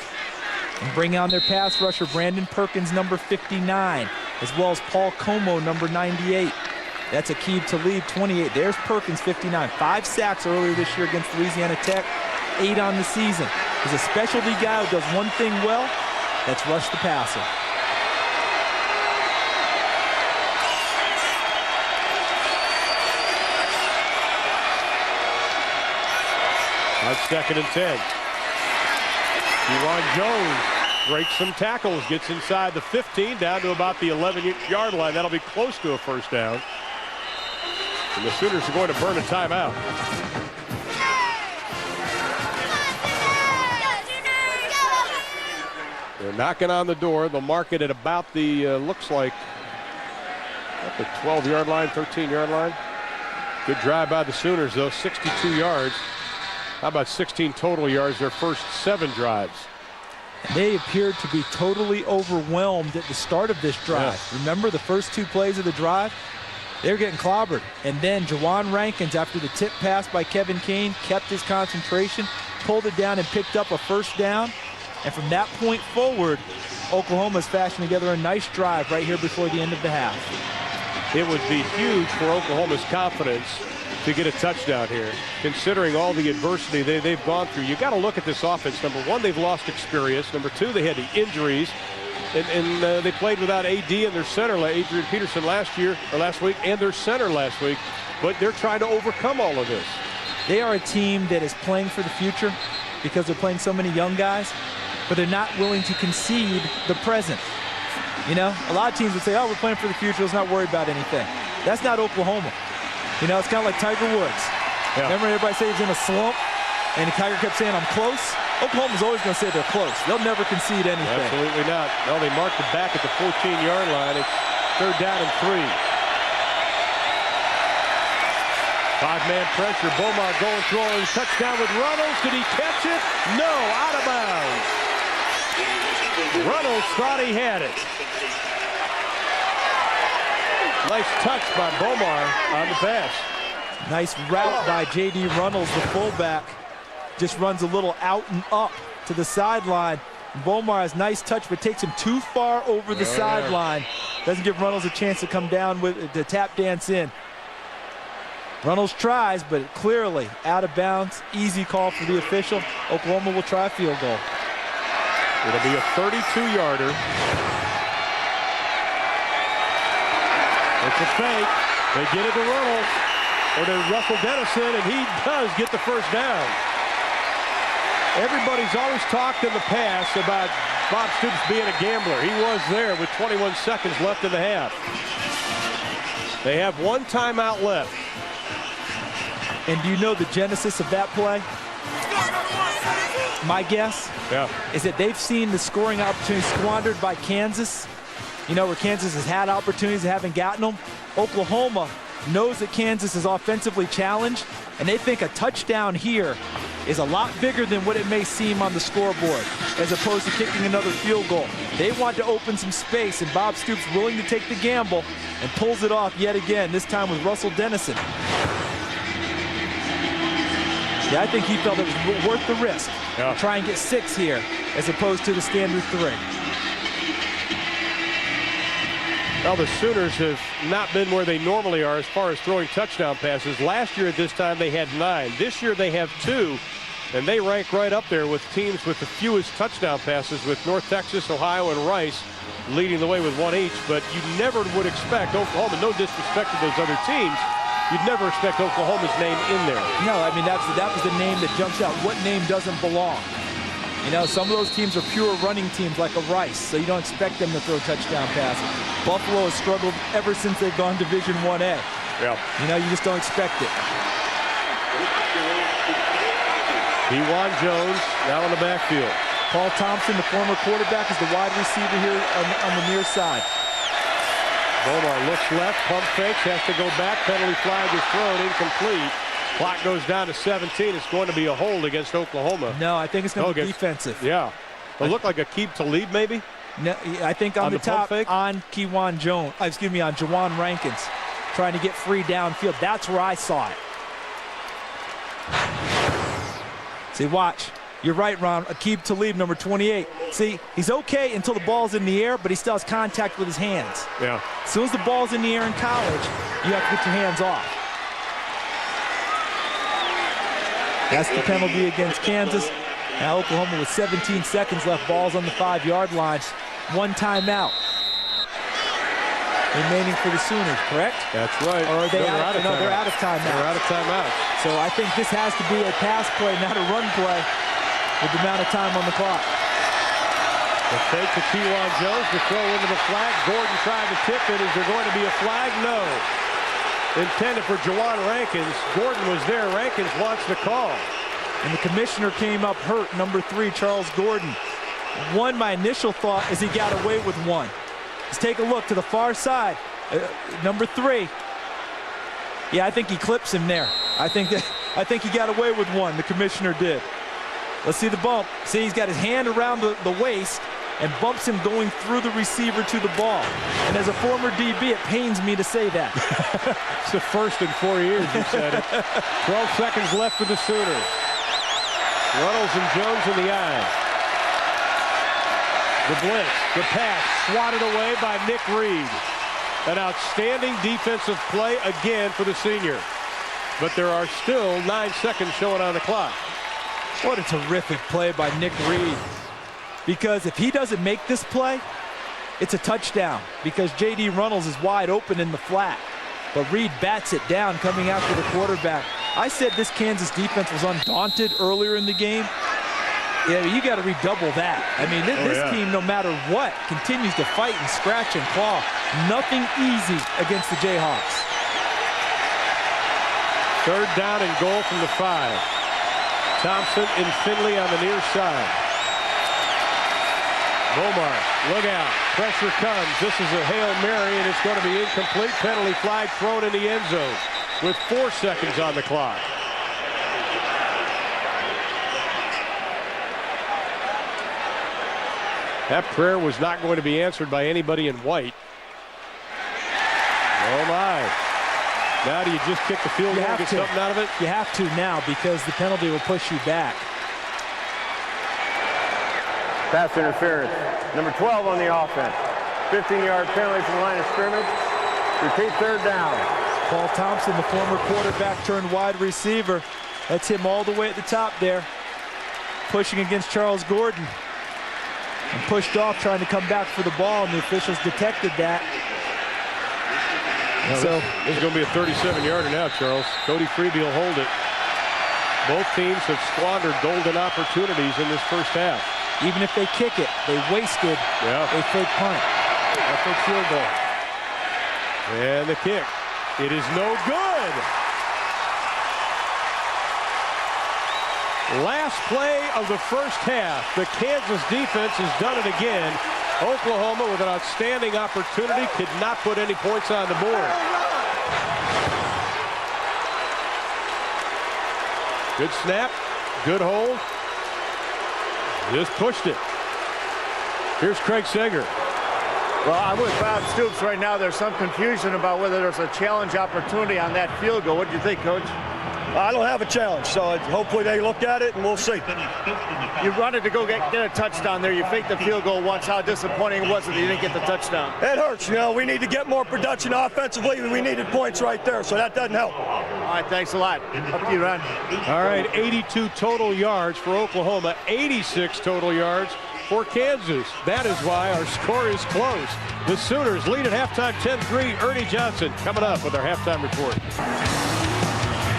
and bring on their pass rusher, Brandon Perkins, number 59, as well as Paul Como, number 98. That's Aqib Talib, 28. There's Perkins, 59. 5 sacks earlier this year against Louisiana Tech, 8 on the season. He's a specialty guy who does one thing well, that's rush the passer. On 2nd and 10. Kewan Jones breaks some tackles, gets inside the 15, down to about the 11-yard line. That'll be close to a first down. And the Sooners are going to burn a timeout. They're knocking on the door. They'll mark it at about the, looks like, at the 12-yard line, 13-yard line. Good drive by the Sooners, though, 62 yards. How about 16 total yards, their first 7 drives? They appeared to be totally overwhelmed at the start of this drive. Yes. Remember the first 2 plays of the drive? They were getting clobbered. And then Jawan Rankins, after the tip pass by Kevin Kane, kept his concentration, pulled it down and picked up a first down. And from that point forward, Oklahoma's fashioned together a nice drive right here before the end of the half. It would be huge for Oklahoma's confidence to get a touchdown here, considering all the adversity they've gone through. You got to look at this offense. Number one, they've lost experience. Number two, they had the injuries, and they played without AD and their center, Adrian Peterson, last week, and their center last week. But they're trying to overcome all of this. They are a team that is playing for the future because they're playing so many young guys, but they're not willing to concede the present. You know, a lot of teams would say, oh, we're playing for the future, let's not worry about anything. That's not Oklahoma. You know, it's kind of like Tiger Woods. Yeah. Remember everybody said he's in a slump, and Tiger kept saying, I'm close? Oklahoma's always going to say they're close. They'll never concede anything. Absolutely not. No, they marked it back at the 14-yard line. It's 3rd down and 3. 5-man pressure. Bomar going throwing. Touchdown with Runnels. Did he catch it? No, out of bounds. Runnels thought he had it. Nice touch by Bomar on the pass. Nice route by J.D. Runnels, the fullback. Just runs a little out and up to the sideline. Bomar has nice touch, but takes him too far over the sideline. Doesn't give Runnels a chance to come down with the tap dance in. Runnels tries, but clearly out of bounds. Easy call for the official. Oklahoma will try a field goal. It'll be a 32-yarder. It's a fake. They get it to Runnels, or to Russell Dennison, and he does get the first down. Everybody's always talked in the past about Bob Stoops being a gambler. He was there with 21 seconds left in the half. They have 1 timeout left. And do you know the genesis of that play? My guess is that they've seen the scoring opportunity squandered by Kansas. You know, where Kansas has had opportunities and haven't gotten them. Oklahoma knows that Kansas is offensively challenged, and they think a touchdown here is a lot bigger than what it may seem on the scoreboard, as opposed to kicking another field goal. They want to open some space, and Bob Stoops willing to take the gamble and pulls it off yet again, this time with Russell Dennison. Yeah, I think he felt it was worth the risk to try and get 6 here, as opposed to the standard 3. Well, the Sooners have not been where they normally are as far as throwing touchdown passes. Last year at this time they had 9. This year they have 2, and they rank right up there with teams with the fewest touchdown passes, with North Texas, Ohio, and Rice leading the way with 1 each. But you never would expect Oklahoma, no disrespect to those other teams, you'd never expect Oklahoma's name in there. No, I mean, that was the name that jumps out. What name doesn't belong? You know, some of those teams are pure running teams like a Rice, so you don't expect them to throw touchdown passes. Buffalo has struggled ever since they've gone Division 1A. Yeah. You know, you just don't expect it. Kewan Jones now in the backfield. Paul Thompson, the former quarterback, is the wide receiver here on the near side. Bomar looks left, pump fakes, has to go back. Penalty flag is thrown, incomplete. Clock goes down to 17. It's going to be a hold against Oklahoma. No, I think it's going to be defensive. Yeah. It'll look like a keep to lead, maybe? No, I think on the top on Kewan Jones, on Jawan Rankins, trying to get free downfield. That's where I saw it. See, watch. You're right, Ron. Aqib Talib, number 28. See, he's okay until the ball's in the air, but he still has contact with his hands. Yeah. As soon as the ball's in the air in college, you have to get your hands off. That's the penalty against Kansas. Now Oklahoma with 17 seconds left. Ball's on the 5-yard line. 1 timeout remaining for the Sooners, correct? That's right. Or are they out of timeout? No, they're out of timeout. They're out of timeout. So I think this has to be a pass play, not a run play, with the amount of time on the clock. The fake to Kewan Jones to throw into the flag. Gordon trying to tip it. Is there going to be a flag? No. Intended for Jawan Rankins. Gordon was there. Rankins wants the call. And the commissioner came up hurt, number 3, Charles Gordon. My initial thought is he got away with 1. Let's take a look to the far side. Number 3. Yeah, I think he clips him there. I think he got away with 1. The commissioner did. Let's see the bump. See, he's got his hand around the waist and bumps him going through the receiver to the ball. And as a former DB, it pains me to say that. It's the first in 4 years you said it. 12 seconds left for the Sooners. Runnels and Jones in the eye. The blitz, the pass, swatted away by Nick Reed. An outstanding defensive play again for the senior. But there are still 9 seconds showing on the clock. What a terrific play by Nick Reed. Because if he doesn't make this play, it's a touchdown. Because J.D. Runnels is wide open in the flat. But Reed bats it down coming after the quarterback. I said this Kansas defense was undaunted earlier in the game. Yeah, you got to redouble that. I mean, this team, no matter what, continues to fight and scratch and claw. Nothing easy against the Jayhawks. 3rd down and goal from the 5. Thompson and Finley on the near side. Bomar, look out. Pressure comes. This is a Hail Mary, and it's going to be incomplete. Penalty flag thrown in the end zone with 4 seconds on the clock. That prayer was not going to be answered by anybody in white. Oh, my. Now do you just kick the field goal and get something out of it? You have to now, because the penalty will push you back. Pass interference. Number 12 on the offense. 15-yard penalty from the line of scrimmage. Repeat 3rd down. Paul Thompson, the former quarterback turned wide receiver. That's him all the way at the top there. Pushing against Charles Gordon. And pushed off, trying to come back for the ball, and the officials detected that. So this is going to be a 37-yarder now, Charles. Cody Freeby will hold it. Both teams have squandered golden opportunities in this first half. Even if they kick it, they wasted a fake punt, a fake field goal. And the kick. It is no good. Last play of the first half. The Kansas defense has done it again. Oklahoma with an outstanding opportunity could not put any points on the board. Good snap, good hold. Just pushed it. Here's Craig Sager. Well, I'm with Bob Stoops right now. There's some confusion about whether there's a challenge opportunity on that field goal. What do you think, Coach? I don't have a challenge, so hopefully they look at it and we'll see. You wanted to go get a touchdown there. You faked the field goal once. How disappointing was it that you didn't get the touchdown? It hurts, you know. We need to get more production offensively. We needed points right there, so that doesn't help. All right, thanks a lot. Up to you, Ron. All right, 82 total yards for Oklahoma, 86 total yards for Kansas. That is why our score is close. The Sooners lead at halftime 10-3. Ernie Johnson coming up with our halftime report.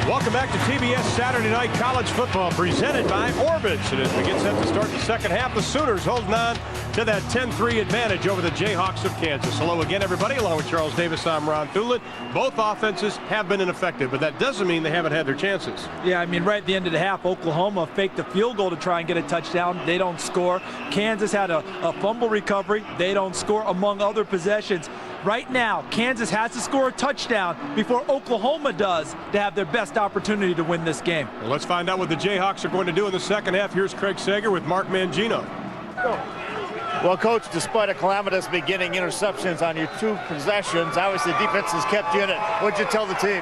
Welcome back to TBS Saturday Night College Football presented by Orbitz. And as we get set to start the second half, the Sooners holding on to that 10-3 advantage over the Jayhawks of Kansas. Hello again, everybody. Along with Charles Davis, I'm Ron Thulin. Both offenses have been ineffective, but that doesn't mean they haven't had their chances. Yeah, I mean, right at the end of the half, Oklahoma faked the field goal to try and get a touchdown. They don't score. Kansas had a fumble recovery. They don't score, among other possessions. Right now, Kansas has to score a touchdown before Oklahoma does to have their best opportunity to win this game. Well, let's find out what the Jayhawks are going to do in the second half. Here's Craig Sager with Mark Mangino. Well, Coach, despite a calamitous beginning, interceptions on your two possessions, obviously the defense has kept you in it. What'd you tell the team?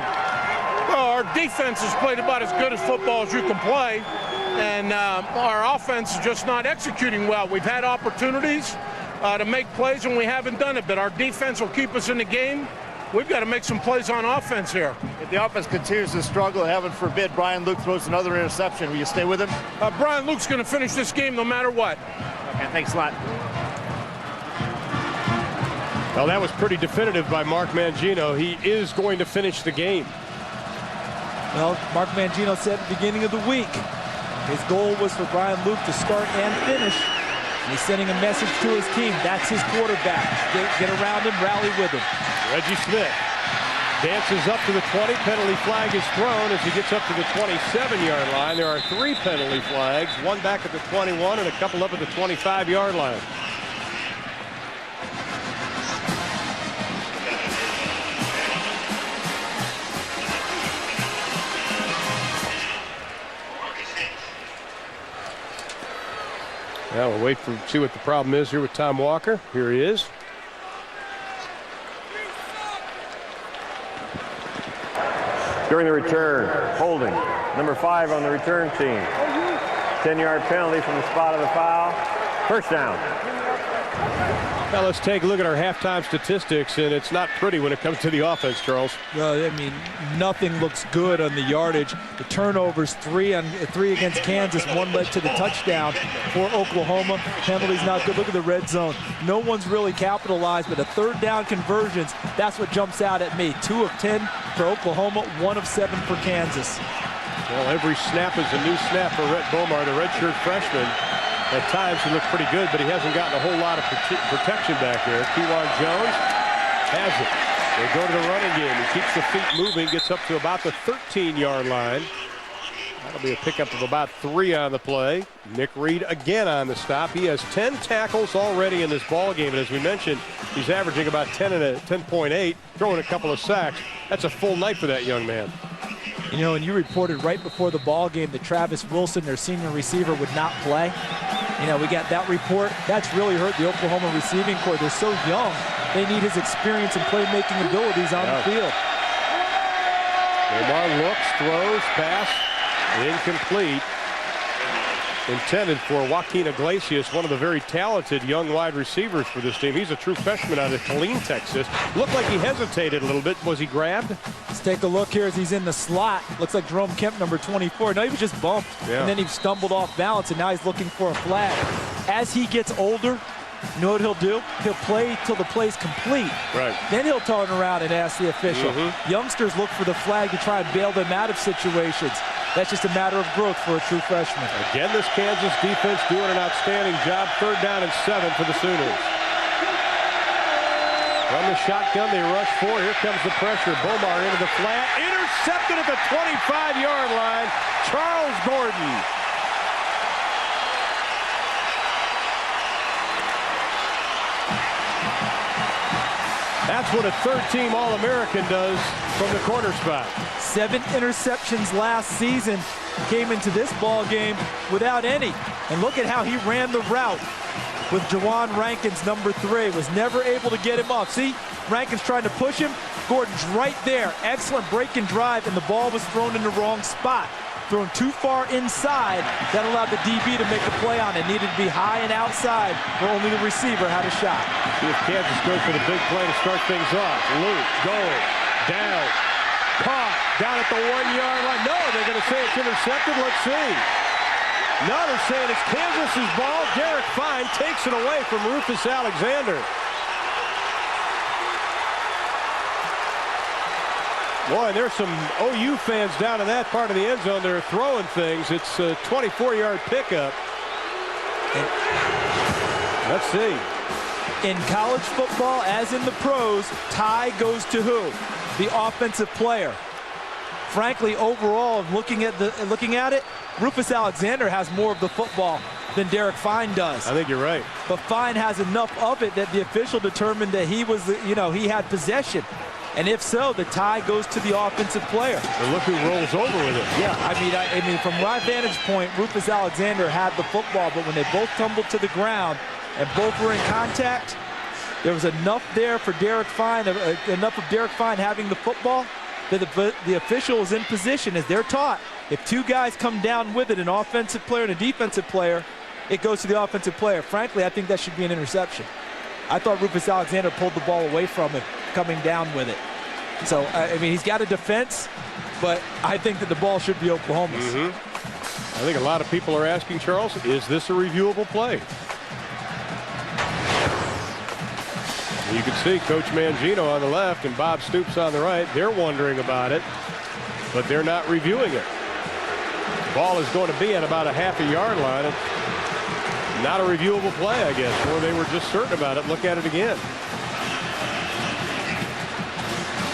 Well, our defense has played about as good as football as you can play, and our offense is just not executing well. We've had opportunities to make plays, and we haven't done it, but our defense will keep us in the game. We've got to make some plays on offense here. If the offense continues to struggle, heaven forbid, Brian Luke throws another interception, will you stay with him? Brian Luke's going to finish this game no matter what. Okay, thanks a lot. Well, that was pretty definitive by Mark Mangino. He is going to finish the game. Well, Mark Mangino said at the beginning of the week, his goal was for Brian Luke to start and finish. And he's sending a message to his team. That's his quarterback. Get around him, rally with him. Reggie Smith dances up to the 20. Penalty flag is thrown as he gets up to the 27-yard line. There are 3 penalty flags, one back at the 21 and a couple up at the 25-yard line. Now we'll wait for see what the problem is here with Tom Walker. Here he is. During the return, holding. Number 5 on the return team. 10-yard penalty from the spot of the foul. First down. Now let's take a look at our halftime statistics, and it's not pretty when it comes to the offense, Charles. Well, I mean, nothing looks good on the yardage. The turnovers, 3 against Kansas, 1 led to the touchdown for Oklahoma. Penalties not good. Look at the red zone. No one's really capitalized, but the third down conversions, that's what jumps out at me. 2 of 10 for Oklahoma, 1 of 7 for Kansas. Well, every snap is a new snap for Rhett Bomar, the redshirt freshman. At times he looked pretty good, but he hasn't gotten a whole lot of protection back there. Kewan Jones has it. They go to the running game. He keeps the feet moving, gets up to about the 13-yard line. That'll be a pickup of about 3 on the play. Nick Reed again on the stop. He has 10 tackles already in this ball game, and as we mentioned, he's averaging about 10.8, throwing a couple of sacks. That's a full night for that young man. You know, and you reported right before the ball game that Travis Wilson, their senior receiver, would not play. You know, we got that report. That's really hurt the Oklahoma receiving corps. They're so young. They need his experience and playmaking abilities on the field. Bomar looks, throws, pass, incomplete. Intended for Joaquin Iglesias, one of the very talented young wide receivers for this team. He's a true freshman out of Killeen, Texas. Looked like he hesitated a little bit. Was he grabbed? Let's take a look here as he's in the slot. Looks like Jerome Kemp, number 24. No, he was just bumped, and then he stumbled off balance, and now he's looking for a flag. As he gets older, you know what he'll do? He'll play till the play's complete. Right. Then he'll turn around and ask the official. Youngsters look for the flag to try and bail them out of situations. That's just a matter of growth for a true freshman. Again, this Kansas defense doing an outstanding job. 3rd down and 7 for the Sooners. From the shotgun, they rush 4. Here comes the pressure. Bomar into the flat. Intercepted at the 25-yard line. Charles Gordon That's what a third-team All-American does from the corner spot. 7 interceptions last season. Came into this ball game without any. And look at how he ran the route with Jawan Rankins, number 3. Was never able to get him off. See, Rankins trying to push him. Gordon's right there. Excellent break and drive, and the ball was thrown in the wrong spot. Thrown too far inside. That allowed the DB to make a play on it. Needed to be high and outside where only the receiver had a shot. See if Kansas goes for the big play to start things off. Luke going down. Caught down at the 1-yard line. No, they're going to say it's intercepted. Let's see. No, they're saying it's Kansas's ball. Derek Fine takes it away from Rufus Alexander. Boy, there's some OU fans down in that part of the end zone. They're throwing things. It's a 24-yard pickup. Let's see. In college football, as in the pros, tie goes to who? The offensive player. Frankly, overall, looking at it, Rufus Alexander has more of the football than Derek Fine does. I think you're right. But Fine has enough of it that the official determined that he was, he had possession. And if so, the tie goes to the offensive player. And look who rolls over with it. Yeah, I mean, from my vantage point, Rufus Alexander had the football, but when they both tumbled to the ground and both were in contact, there was enough there for Derek Fine, enough of Derek Fine having the football that the official is in position, as they're taught. If 2 guys come down with it, an offensive player and a defensive player, it goes to the offensive player. Frankly, I think that should be an interception. I thought Rufus Alexander pulled the ball away from him coming down with it. So, I mean, he's got a defense, but I think that the ball should be Oklahoma's. I think a lot of people are asking, Charles, is this a reviewable play? You can see Coach Mangino on the left and Bob Stoops on the right. They're wondering about it, but they're not reviewing it. The ball is going to be at about a half-a-yard line. It's not a reviewable play, I guess, or they were just certain about it. Look at it again.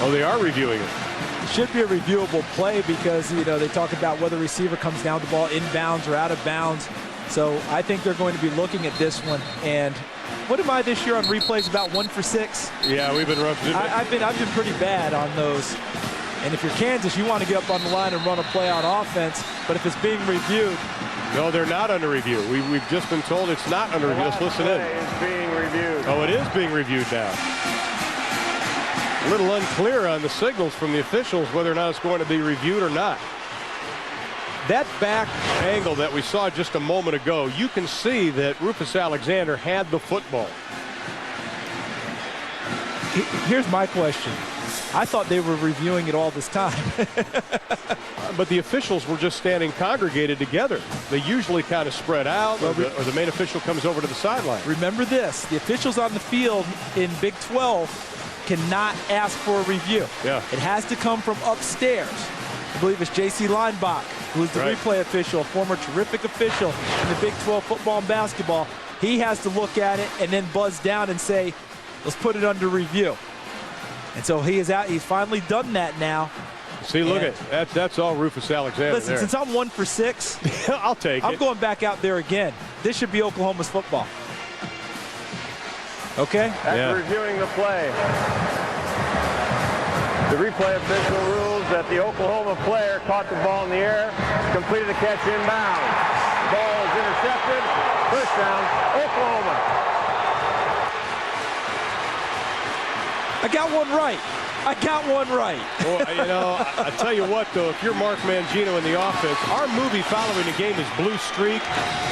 Oh, they are reviewing it. It should be a reviewable play because, they talk about whether the receiver comes down with the ball inbounds or out of bounds. So I think they're going to be looking at this one. And what am I this year on replays, about 1 for 6? Yeah, we've been rough. I've been pretty bad on those. And if you're Kansas, you want to get up on the line and run a play on offense. But if it's being reviewed. No, they're not under review. We've just been told it's not under review. Let's listen in. It's being reviewed. Oh, it is being reviewed now. A little unclear on the signals from the officials whether or not it's going to be reviewed or not. That back angle that we saw just a moment ago, you can see that Rufus Alexander had the football. Here's my question. I thought they were reviewing it all this time. But the officials were just standing congregated together. They usually kind of spread out, or the main official comes over to the sideline. Remember this, the officials on the field in Big 12 cannot ask for a review. Yeah. It has to come from upstairs. I believe it's J.C. Lineback, who's the replay official, a former terrific official in the Big 12 football and basketball. He has to look at it and then buzz down and say, let's put it under review. And so he is out. He's finally done that now. See, look at that. That's all Rufus Alexander. Listen, since I'm 1 for 6, I'll take it. I'm going back out there again. This should be Oklahoma's football. Okay? After reviewing the play, the replay official rules that the Oklahoma player caught the ball in the air, completed the catch inbound. Ball is intercepted. First down, Oklahoma. I got one right. Well, I tell you what, though, if you're Mark Mangino in the offense, our movie following the game is Blue Streak.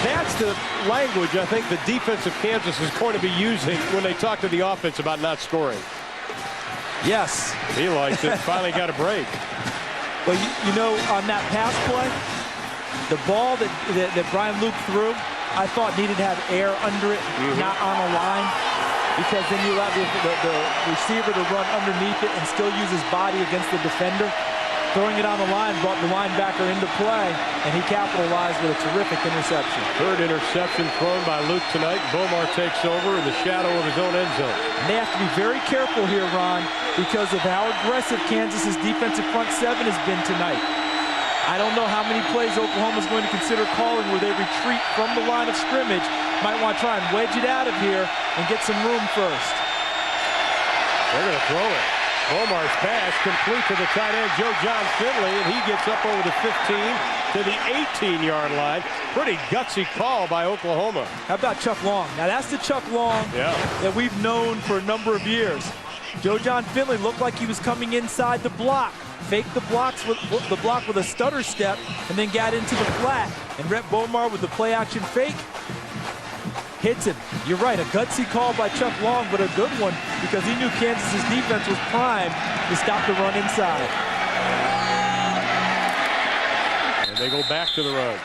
That's the language I think the defense of Kansas is going to be using when they talk to the offense about not scoring. Yes. He likes it. Finally got a break. Well, on that pass play, the ball that Brian Luke threw, I thought needed to have air under it, not on a line. Because then you allow the receiver to run underneath it and still use his body against the defender. Throwing it on the line brought the linebacker into play, and he capitalized with a terrific interception. Third interception thrown by Luke tonight. Bomar takes over in the shadow of his own end zone. And they have to be very careful here, Ron, because of how aggressive Kansas's defensive front 7 has been tonight. I don't know how many plays Oklahoma's going to consider calling where they retreat from the line of scrimmage. Might want to try and wedge it out of here and get some room first. They're going to throw it. Bomar's pass complete to the tight end, John Finley, and he gets up over the 15 to the 18-yard line. Pretty gutsy call by Oklahoma. How about Chuck Long? Now that's the Chuck Long that we've known for a number of years. John Finley looked like he was coming inside the block, faked the block with a stutter step, and then got into the flat. And Rhett Bomar with the play-action fake hits him. You're right, a gutsy call by Chuck Long, but a good one because he knew Kansas's defense was primed to stop the run inside. And they go back to the run.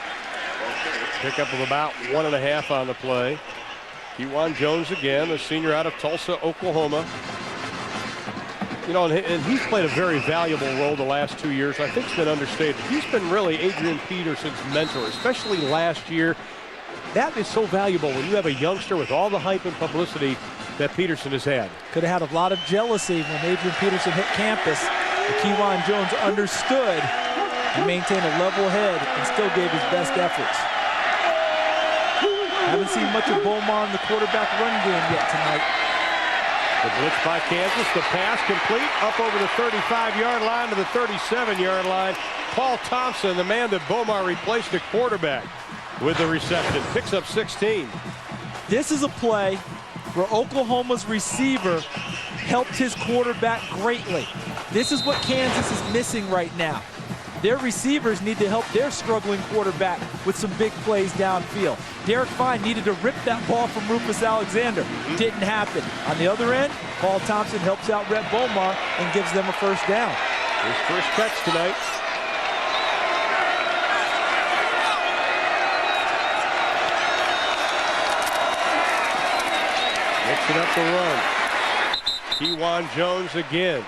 Pickup of about 1.5 on the play. Kewan Jones again, a senior out of Tulsa, Oklahoma. You know, and he's played a very valuable role the last 2 years. I think it's been understated. He's been really Adrian Peterson's mentor, especially last year. That is so valuable when you have a youngster with all the hype and publicity that Peterson has had. Could have had a lot of jealousy when Adrian Peterson hit campus. But Kewan Jones understood and maintained a level head and still gave his best efforts. Haven't seen much of Bomar in the quarterback run game yet tonight. The blitz by Kansas, the pass complete up over the 35-yard line to the 37-yard line. Paul Thompson, the man that Bomar replaced at quarterback, with the reception, picks up 16. This is a play where Oklahoma's receiver helped his quarterback greatly. This is what Kansas is missing right now. Their receivers need to help their struggling quarterback with some big plays downfield. Derek Fine needed to rip that ball from Rufus Alexander. Didn't happen. On the other end, Paul Thompson helps out Rhett Bomar and gives them a first down. His first catch tonight. Mixing up the run. Kewan Jones again.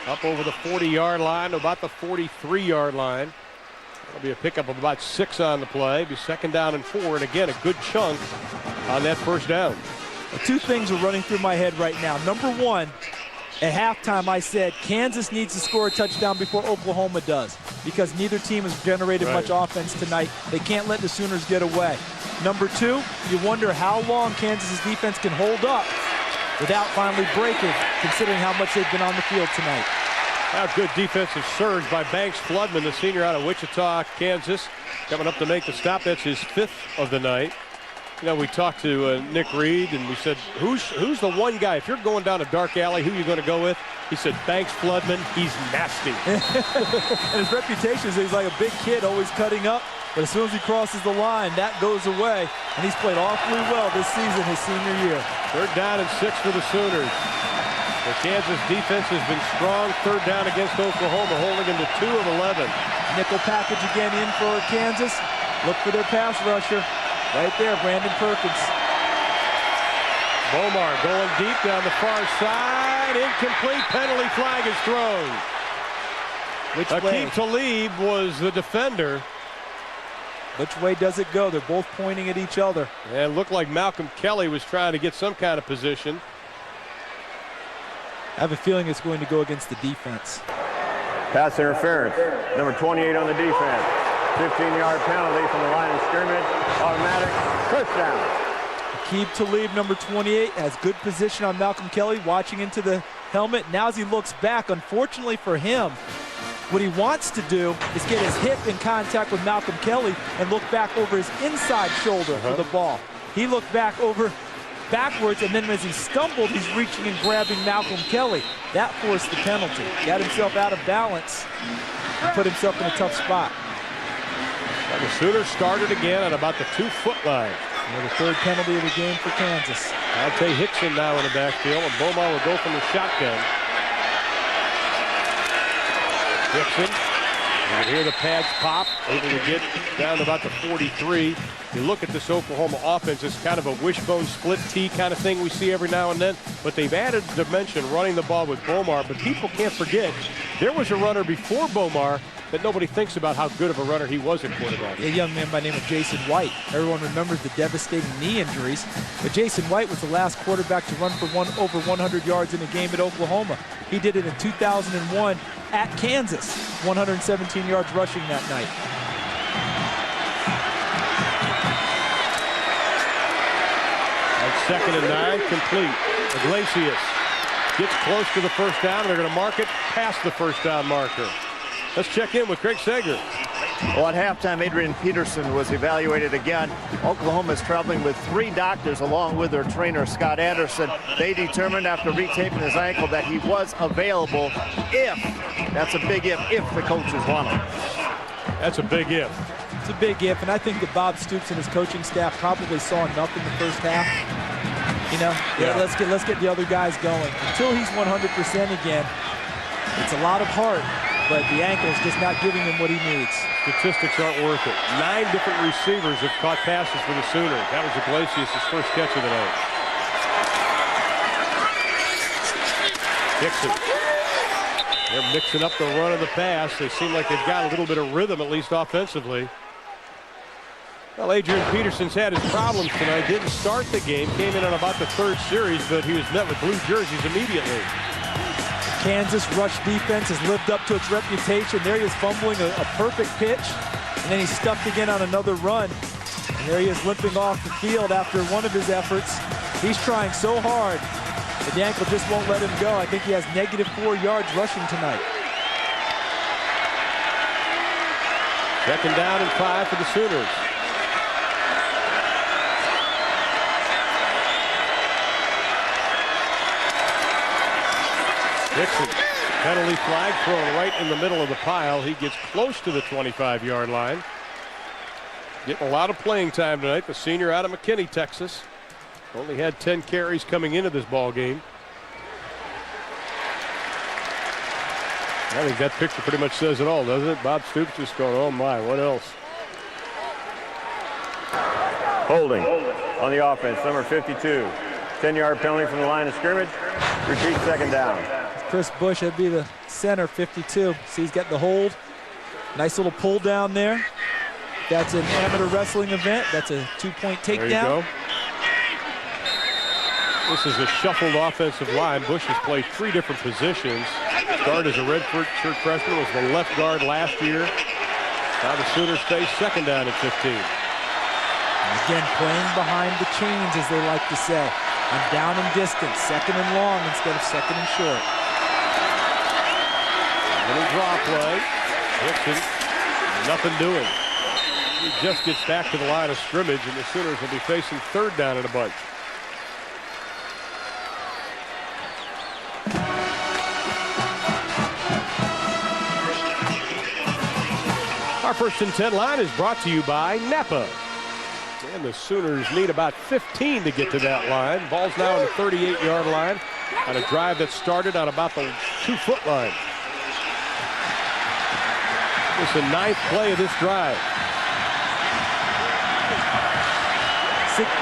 Up over the 40-yard line to about the 43-yard line. That'll be a pickup of about 6 on the play. Be 2nd down and 4, and again, a good chunk on that first down. Well, 2 things are running through my head right now. Number 1, at halftime I said Kansas needs to score a touchdown before Oklahoma does because neither team has generated much offense tonight. They can't let the Sooners get away. Number 2, you wonder how long Kansas's defense can hold up without finally breaking, considering how much they've been on the field tonight. A good defensive surge by Banks Floodman, the senior out of Wichita, Kansas, coming up to make the stop. That's his 5th of the night. You know, we talked to Nick Reed, and we said, who's the one guy, if you're going down a dark alley, who are you going to go with? He said, Banks Floodman, he's nasty. And his reputation is he's like a big kid, always cutting up. But as soon as he crosses the line, that goes away. And he's played awfully well this season, his senior year. 3rd down and 6 for the Sooners. The Kansas defense has been strong. 3rd down against Oklahoma, holding them to 2 of 11. Nickel package again in for Kansas. Look for their pass rusher. Right there, Brandon Perkins. Bomar going deep down the far side. Incomplete. Penalty flag is thrown. Aqib Talib was the defender. Which way does it go? They're both pointing at each other. And it looked like Malcolm Kelly was trying to get some kind of position. I have a feeling it's going to go against the defense. Pass interference. Number 28 on the defense. 15-yard penalty from the line of scrimmage. Automatic first down. Aqib Talib, number 28, has good position on Malcolm Kelly, watching into the helmet. Now as he looks back, unfortunately for him, what he wants to do is get his hip in contact with Malcolm Kelly and look back over his inside shoulder for the ball. He looked backwards, and then as he stumbled, he's reaching and grabbing Malcolm Kelly. That forced the penalty. Got himself out of balance and put himself in a tough spot. And the Sooners started again at about the 2-foot line. The 3rd penalty of the game for Kansas. Dante Hickson now in the backfield, and Bomar will go from the shotgun. Hickson, you can hear the pads pop, able to get down to about the 43. You look at this Oklahoma offense, it's kind of a wishbone split T kind of thing we see every now and then, but they've added dimension running the ball with Bomar. But people can't forget, there was a runner before Bomar that nobody thinks about how good of a runner he was at quarterback. A young man by the name of Jason White. Everyone remembers the devastating knee injuries, but Jason White was the last quarterback to run for over 100 yards in a game at Oklahoma. He did it in 2001 at Kansas, 117 yards rushing that night. And 2nd and 9, complete. Iglesias Gets close to the first down, and they're going to mark it past the first down marker. Let's check in with Craig Sager. Well, at halftime, Adrian Peterson was evaluated again. Oklahoma is traveling with 3 doctors along with their trainer, Scott Anderson. They determined after retaping his ankle that he was available if, that's a big if the coaches want him. That's a big if. It's a big if, and I think that Bob Stoops and his coaching staff probably saw enough in the first half. You know, let's get the other guys going. Until he's 100% again, it's a lot of heart, but the ankle's just not giving him what he needs. Statistics aren't worth it. 9 different receivers have caught passes for the Sooners. That was Iglesias' first catch of the night. Dixon. They're mixing up the run of the pass. They seem like they've got a little bit of rhythm, at least offensively. Well, Adrian Peterson's had his problems tonight. Didn't start the game. Came in on about the 3rd series, but he was met with blue jerseys immediately. Kansas rush defense has lived up to its reputation. There he is fumbling a perfect pitch, and then he's stuffed again on another run. And there he is limping off the field after one of his efforts. He's trying so hard, but the ankle just won't let him go. I think he has -4 yards rushing tonight. 2nd down and 5 for the Sooners. Dixon, penalty flag thrown right in the middle of the pile. He gets close to the 25-yard line. Getting a lot of playing time tonight. The senior out of McKinney, Texas. Only had 10 carries coming into this ball game. I think that picture pretty much says it all, doesn't it? Bob Stoops just going, oh my, what else? Holding on the offense, number 52. 10-yard penalty from the line of scrimmage. Repeat 2nd down. Chris Bush, that'd be the center, 52. See, he's got the hold. Nice little pull down there. That's an amateur wrestling event. That's a 2-point takedown. There you go. This is a shuffled offensive line. Bush has played 3 different positions. Started as a redshirt freshman, was the left guard last year. Now the Sooners face 2nd down at 15. Again, playing behind the chains, as they like to say. On down and distance, 2nd and long instead of 2nd and short. Little draw play. Dixon, nothing doing. He just gets back to the line of scrimmage, and the Sooners will be facing 3rd down in a bunch. Our 1st and 10 line is brought to you by Napa. And the Sooners need about 15 to get to that line. Ball's now on the 38-yard line on a drive that started on about the 2-foot line. It's the 9th play of this drive.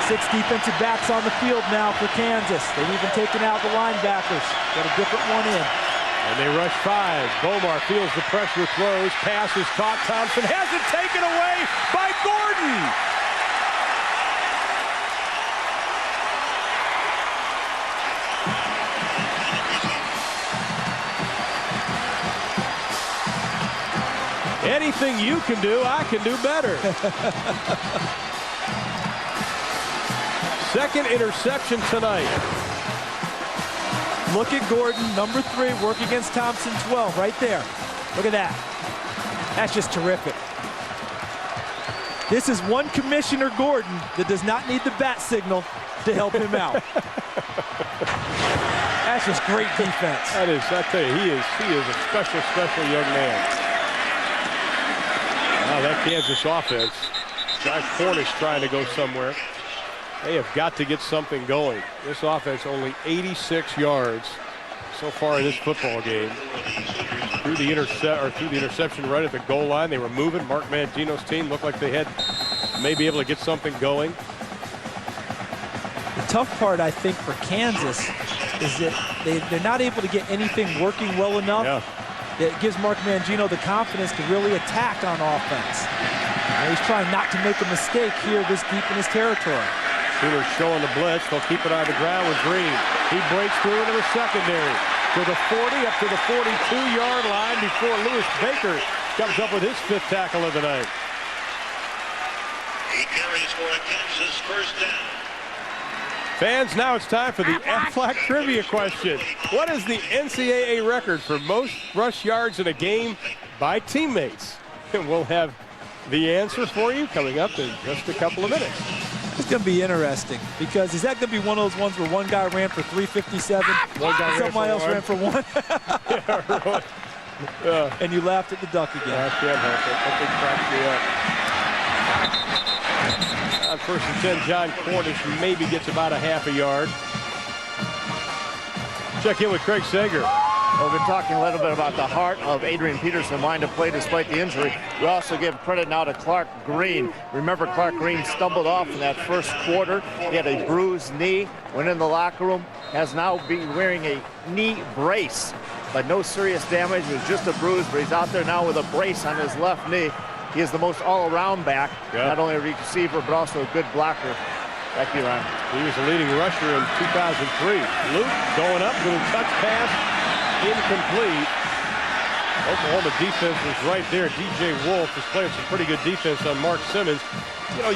Six defensive backs on the field now for Kansas. They've even taken out the linebackers. Got a different one in. And they rush 5. Bomar feels the pressure, throws, pass is caught. Thompson has it taken away by Gordon. Anything you can do, I can do better. 2nd interception tonight. Look at Gordon, number 3, work against Thompson, 12, right there. Look at that. That's just terrific. This is one Commissioner Gordon that does not need the bat signal to help him out. That's just great defense. That is, I tell you, he is a special young man. Now that Kansas offense, Josh Cornish trying to go somewhere. They have got to get something going. This offense only 86 yards so far in this football game. Through the interception right at the goal line, they were moving. Mark Mangino's team looked like they had may be able to get something going. The tough part, I think, for Kansas is that they're not able to get anything working well enough. Yeah. That gives Mark Mangino the confidence to really attack on offense. And he's trying not to make a mistake here this deep in his territory. Sooners showing the blitz. They'll keep it on the ground with Green. He breaks through into the secondary. To the 40, up to the 42-yard line before Lewis Baker comes up with his 5th tackle of the night. He carries for a Kansas 1st down. Fans, now it's time for the Aflac Trivia question. What is the NCAA record for most rush yards in a game by teammates? And we'll have the answer for you coming up in just a couple of minutes. It's going to be interesting because is that going to be one of those ones where one guy ran for 357, somebody else ran for one? And you laughed at the duck again. I can't help it. That thing cracked me up. On 1st and 10, John Cornish maybe gets about a half a yard. Check in with Craig Sager. Well, we've been talking a little bit about the heart of Adrian Peterson wanting to play despite the injury. We also give credit now to Clark Green. Remember, Clark Green stumbled off in that first quarter. He had a bruised knee, went in the locker room, has now been wearing a knee brace, but no serious damage. It was just a bruise, but he's out there now with a brace on his left knee. He is the most all-around back, not only a receiver, but also a good blocker. Back to you, Ryan. He was the leading rusher in 2003. Luke going up, little touch pass. Incomplete. Oklahoma defense was right there. DJ Wolf is playing some pretty good defense on Mark Simmons. You know,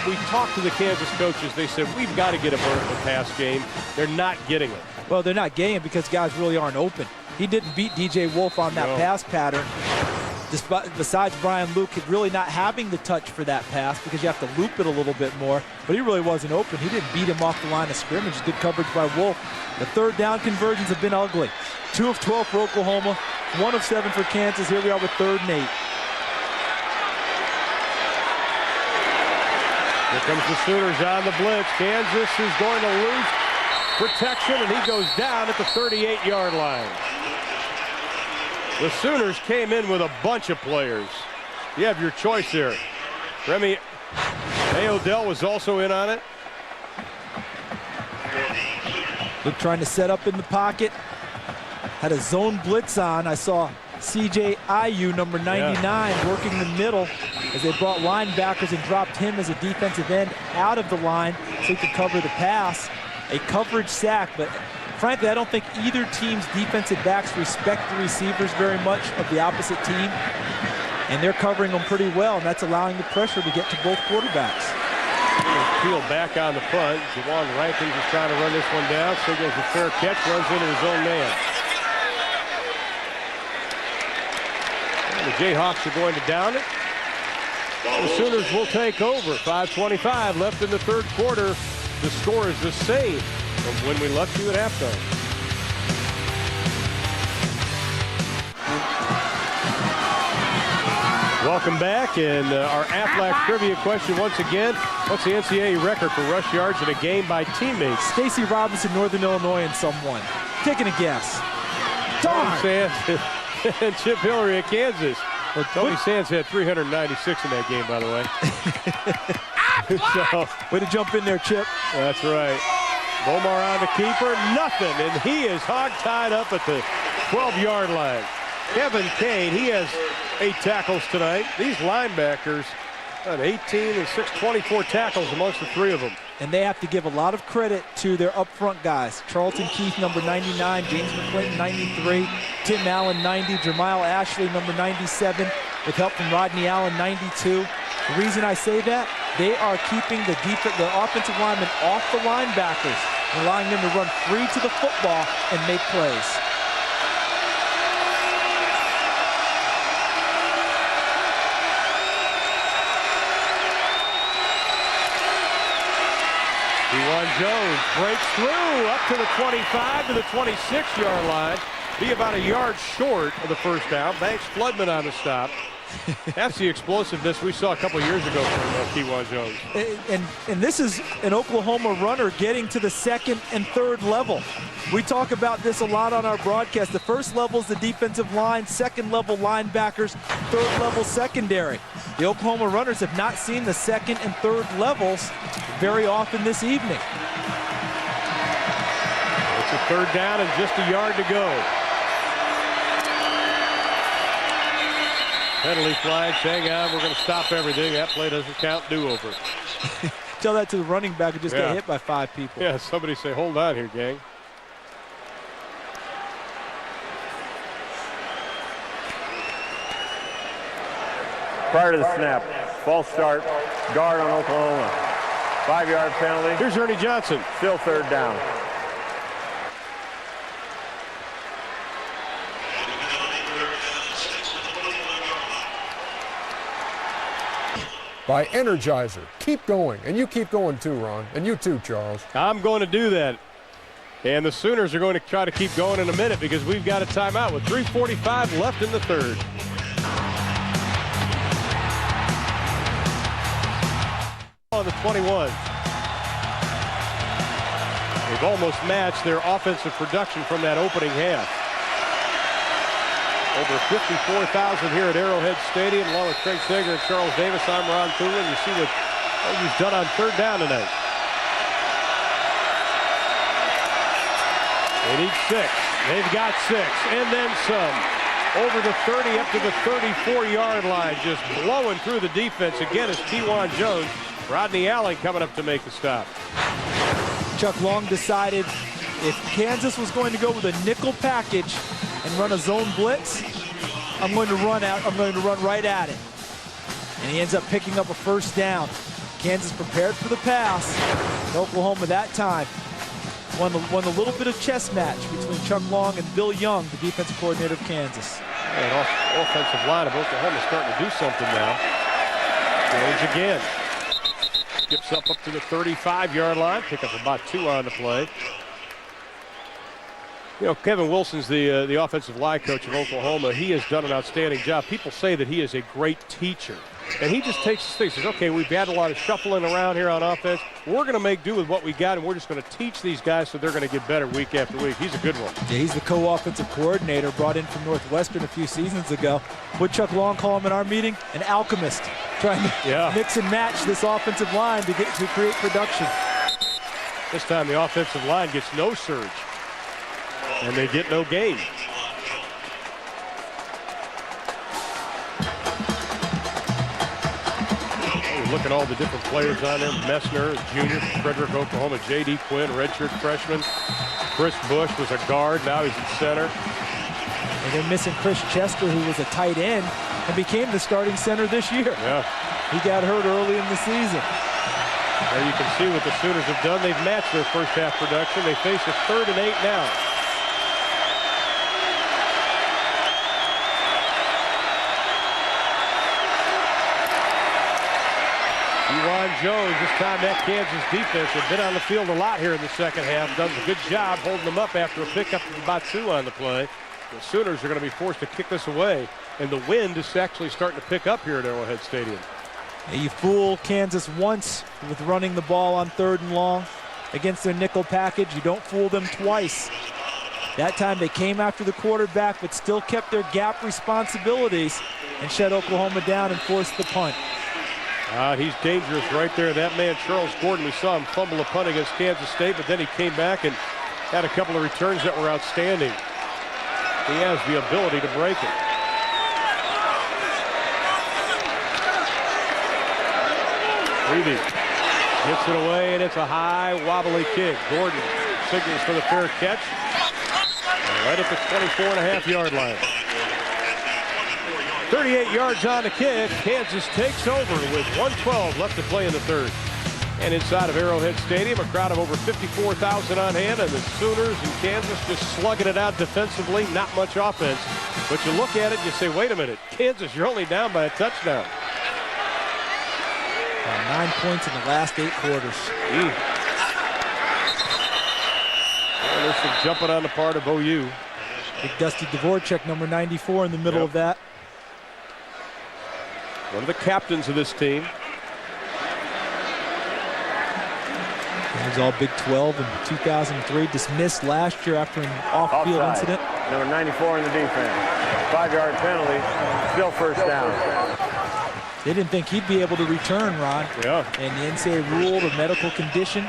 we talked to the Kansas coaches. They said, we've got to get a vertical pass game. They're not getting it. Well, they're not getting it because guys really aren't open. He didn't beat DJ Wolf on that pass pattern. Besides Brian Luke really not having the touch for that pass because you have to loop it a little bit more, but he really wasn't open. He didn't beat him off the line of scrimmage. Good coverage by Wolf. The third down conversions have been ugly. 2 of 12 for Oklahoma, 1 of 7 for Kansas. Here we are with 3rd and 8. Here comes the Sooners on the blitz. Kansas is going to lose protection, and he goes down at the 38-yard line. The Sooners came in with a bunch of players. You have your choice here. Remy Odell was also in on it. Luke trying to set up in the pocket. Had a zone blitz on. I saw C.J. Ayu, number 99, working the middle as they brought linebackers and dropped him as a defensive end out of the line so he could cover the pass. A coverage sack, but frankly, I don't think either team's defensive backs respect the receivers very much of the opposite team, and they're covering them pretty well, and that's allowing the pressure to get to both quarterbacks. Peel back on the punt. Jawan Rankins is trying to run this one down. Signals a fair catch, runs into his own man. And the Jayhawks are going to down it. The Sooners will take over. 5:25 left in the 3rd quarter. The score is the same from when we left you at halftime. Welcome back, and our Aflac Trivia question once again. What's the NCAA record for rush yards in a game by teammates? Stacy Robinson, Northern Illinois, and someone. Taking a guess. Tony Sands and Chip Hillary at Kansas. Well, Tony Sands had 396 in that game, by the way. So, way to jump in there, Chip. That's right. Bomar on the keeper, nothing, and he is hog-tied up at the 12-yard line. Kevin Kane, he has 8 tackles tonight. These linebackers, 18 and 6, 24 tackles amongst the 3 of them. And they have to give a lot of credit to their up-front guys. Charlton Keith, number 99, James McClinton, 93, Tim Allen, 90, Jermile Ashley, number 97, with help from Rodney Allen, 92. The reason I say that, they are keeping the offensive linemen off the linebackers, allowing them to run free to the football and make plays. Dewan Jones breaks through up to the 25 to the 26-yard line. Be about a yard short of the first down. Banks Floodman on the stop. That's the explosiveness we saw a couple years ago from Dewan Jones. And this is an Oklahoma runner getting to the 2nd and 3rd level. We talk about this a lot on our broadcast. The first level is the defensive line, 2nd level linebackers, 3rd level secondary. The Oklahoma runners have not seen the 2nd and 3rd levels very often this evening. It's a 3rd down and just a yard to go. Penalty flag, hang on, we're going to stop everything. That play doesn't count, do-over. Tell that to the running back who just got hit by 5 people. Yeah, somebody say, hold on here, gang. Prior to the snap, false start, guard on Oklahoma. 5-yard penalty. Here's Ernie Johnson. Still third down. By Energizer. Keep going. And you keep going too, Ron. And you too, Charles. I'm going to do that. And the Sooners are going to try to keep going in a minute because we've got a timeout with 3:45 left in the third. On the 21. They've almost matched their offensive production from that opening half. Over 54,000 here at Arrowhead Stadium, along with Craig Sager and Charles Davis. I'm Ron Thulin. You see what he's done on third down tonight. They need 6. They've got 6, and then some. Over the 30, up to the 34-yard line, just blowing through the defense. Again, it's T.Juan Jones. Rodney Allen coming up to make the stop. Chuck Long decided if Kansas was going to go with a nickel package and run a zone blitz, I'm going to run right at it. And he ends up picking up a first down. Kansas prepared for the pass. Oklahoma that time won a little bit of chess match between Chuck Long and Bill Young, the defensive coordinator of Kansas. And offensive line of Oklahoma starting to do something now. Jones again. Skips up to the 35-yard line. Pick up about 2 on the play. You know, Kevin Wilson's the offensive line coach of Oklahoma. He has done an outstanding job. People say that he is a great teacher. And he just takes things, says, okay, we've had a lot of shuffling around here on offense. We're going to make do with what we got, and we're just going to teach these guys so they're going to get better week after week. He's a good one. Yeah, he's the co-offensive coordinator brought in from Northwestern a few seasons ago. Would Chuck Long call him in our meeting? An alchemist, trying to mix and match this offensive line to create production. This time the offensive line gets no surge, and they get no gain. Look at all the different players on there. Messner, junior from Frederick, Oklahoma. J.D. Quinn, redshirt freshman. Chris Bush was a guard. Now he's at center. And they're missing Chris Chester, who was a tight end and became the starting center this year. Yeah. He got hurt early in the season. There you can see what the Sooners have done. They've matched their first half production. They face a 3rd and 8 now. T.Juan Jones, this time that Kansas defense has been on the field a lot here in the second half. Does a good job holding them up after a pickup of about 2 on the play. The Sooners are going to be forced to kick this away, and the wind is actually starting to pick up here at Arrowhead Stadium. You fool Kansas once with running the ball on 3rd and long against their nickel package. You don't fool them twice. That time they came after the quarterback but still kept their gap responsibilities and shut Oklahoma down and forced the punt. He's dangerous right there. That man, Charles Gordon, we saw him fumble a punt against Kansas State, but then he came back and had a couple of returns that were outstanding. He has the ability to break it. Reedy gets it away, and it's a high, wobbly kick. Gordon signals for the fair catch. Right at the 24.5-yard line. 38 yards on the kick. Kansas takes over with 1:12 left to play in the third. And inside of Arrowhead Stadium, a crowd of over 54,000 on hand, and the Sooners in Kansas just slugging it out defensively. Not much offense. But you look at it and you say, wait a minute, Kansas, you're only down by a touchdown. 9 points in the last 8 quarters. Well, there's some jumping on the part of OU. Big Dusty Dvorak, number 94, in the middle of that. One of the captains of this team. He was all Big 12 in 2003, dismissed last year after an off-field incident. Number 94 in the defense. 5-yard penalty, still first down. They didn't think he'd be able to return, Ron. Yeah. And the NCAA ruled a medical condition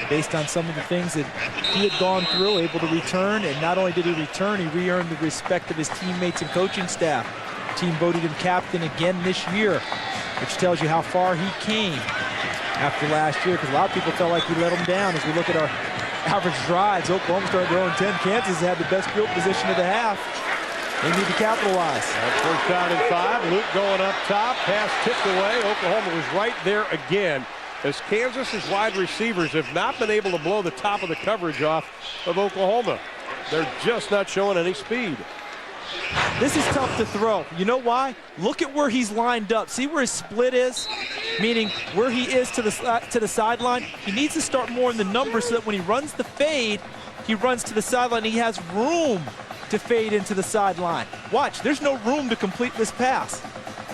based on some of the things that he had gone through, able to return. And not only did he return, he re-earned the respect of his teammates and coaching staff. The team voted him captain again this year, which tells you how far he came after last year, because a lot of people felt like he let them down. As we look at our average drives, Oklahoma started their own 10. Kansas had the best field position of the half. They need to capitalize. First down and 5. Luke going up top. Pass tipped away. Oklahoma was right there again. as Kansas's wide receivers have not been able to blow the top of the coverage off of Oklahoma. They're just not showing any speed. This is tough to throw. You know why? Look at where he's lined up. See where his split is? Meaning where he is to the sideline. He needs to start more in the numbers so that when he runs the fade, he runs to the sideline. He has room to fade into the sideline. Watch, there's no room to complete this pass.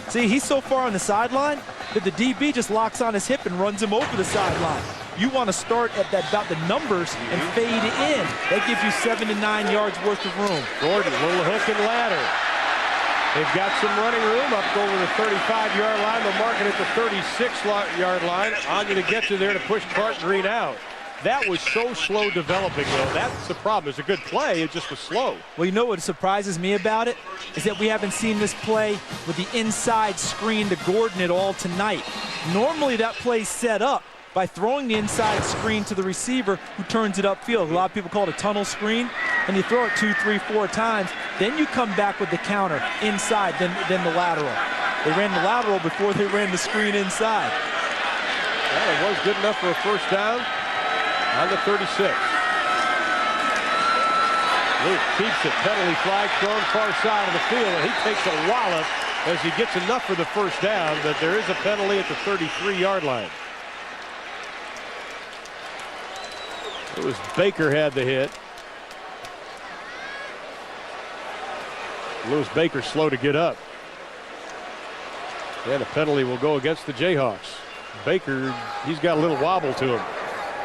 See, he's so far on the sideline that the DB just locks on his hip and runs him over the sideline. You want to start at about the numbers and fade in. That gives you 7 to 9 yards worth of room. Gordon, little hook and ladder. They've got some running room up over the 35-yard line. They'll mark it at the 36-yard line. On you to get to there to push Clark Green out. That was so slow developing, though. That's the problem. It's a good play. It just was slow. Well, you know what surprises me about it is that we haven't seen this play with the inside screen to Gordon at all tonight. Normally that play's set up by throwing the inside screen to the receiver who turns it upfield. A lot of people call it a tunnel screen, and you throw it 2, 3, 4 times. Then you come back with the counter inside, then the lateral. They ran the lateral before they ran the screen inside. Well, it was good enough for a first down on the 36. Luke keeps it. Penalty flag thrown far side of the field, and he takes a wallop as he gets enough for the first down, but there is a penalty at the 33-yard line. It was Baker had the hit. Lewis Baker slow to get up. And a penalty will go against the Jayhawks. Baker, he's got a little wobble to him.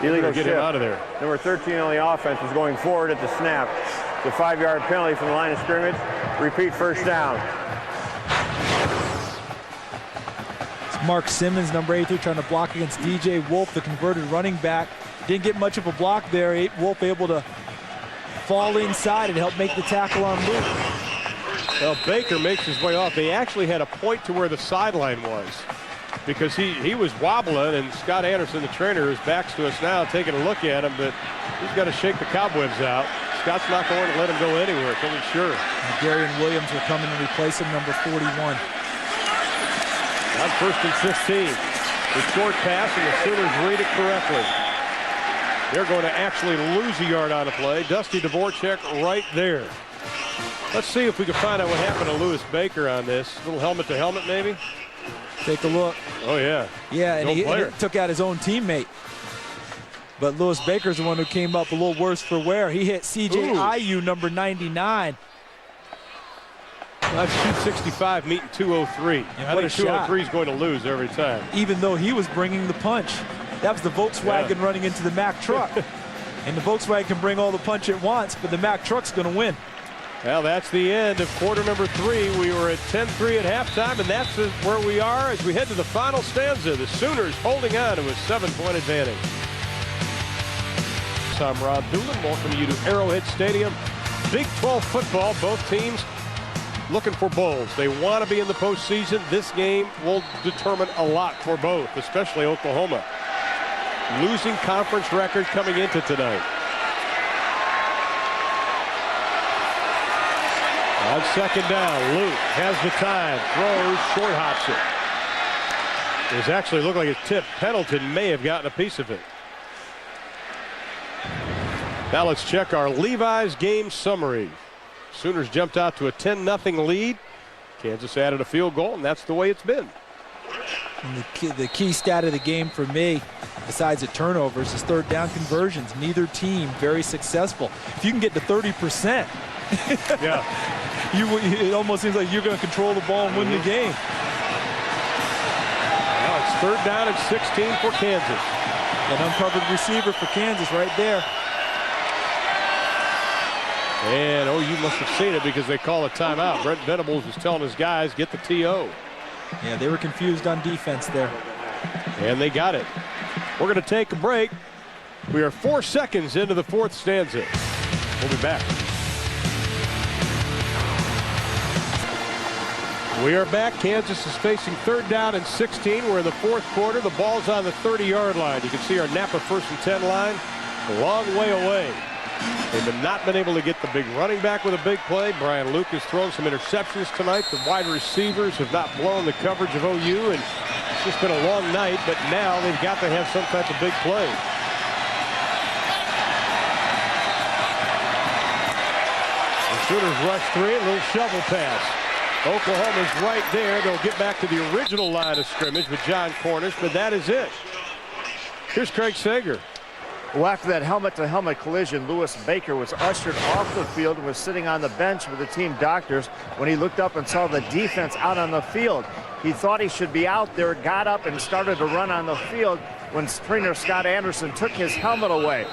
Illegal get shift. him out of there. Number 13 on the offense is going forward at the snap. The 5-yard penalty from the line of scrimmage. Repeat first down. It's Mark Simmons, number 83, trying to block against DJ Wolf, the converted running back. Didn't get much of a block there. Wolf able to fall inside and help make the tackle on Luke. Well, Baker makes his way off. They actually had a point to where the sideline was because he was wobbling, and Scott Anderson, the trainer, whose back's to us now, taking a look at him, but he's got to shake the cobwebs out. Scott's not going to let him go anywhere, to be sure. Darian Williams will come in and replace him, number 41. On 1st and 15. The short pass, and the Sooners read it correctly. They're going to actually lose a yard on the play. Dusty Dvorak right there. Let's see if we can find out what happened to Lewis Baker on this. A little helmet to helmet, maybe? Take a look. Oh, yeah. Yeah, and he took out his own teammate. But Lewis Baker's the one who came up a little worse for wear. He hit C.J. Ayu, number 99. That's 265 meeting 203. I think 203 is going to lose every time. Even though he was bringing the punch. That was the Volkswagen running into the Mack truck. And the Volkswagen can bring all the punch it wants, but the Mack truck's going to win. Well, that's the end of quarter number 3. We were at 10-3 at halftime, and that's where we are as we head to the final stanza. The Sooners holding on to a 7-point advantage. I'm Rod Doolin, welcoming you to Arrowhead Stadium. Big 12 football, both teams looking for bowls. They want to be in the postseason. This game will determine a lot for both, especially Oklahoma. Losing conference record coming into tonight. On second down, Luke has the time, throws, short hops it. It actually looked like a tip. Pendleton may have gotten a piece of it. Now let's check our Levi's game summary. Sooners jumped out to a 10-0 lead. Kansas added a field goal, and that's the way it's been. And the key stat of the game for me, besides the turnovers, is third down conversions. Neither team very successful. If you can get to 30%, yeah, it almost seems like you're going to control the ball and win the game. Now it's third down and 16 for Kansas. An uncovered receiver for Kansas right there. And you must have seen it because they call a timeout. Brent Venables was telling his guys, get the TO. Yeah, they were confused on defense there. And they got it. We're going to take a break. We are 4 seconds into the fourth stanza. We'll be back. We are back. Kansas is facing third down and 16. We're in the fourth quarter. The ball's on the 30-yard line. You can see our Napa 1st and 10 line a long way away. They've not been able to get the big running back with a big play. Brian Luke has thrown some interceptions tonight. The wide receivers have not blown the coverage of OU, and It's just been a long night, but now they've got to have some type of big play. The Sooners rush 3, a little shovel pass. Oklahoma's right there. They'll get back to the original line of scrimmage with John Cornish, but that is it. Here's Craig Sager. Well, after that helmet-to-helmet collision, Lewis Baker was ushered off the field and was sitting on the bench with the team doctors when he looked up and saw the defense out on the field. He thought he should be out there, got up and started to run on the field when trainer Scott Anderson took his helmet away.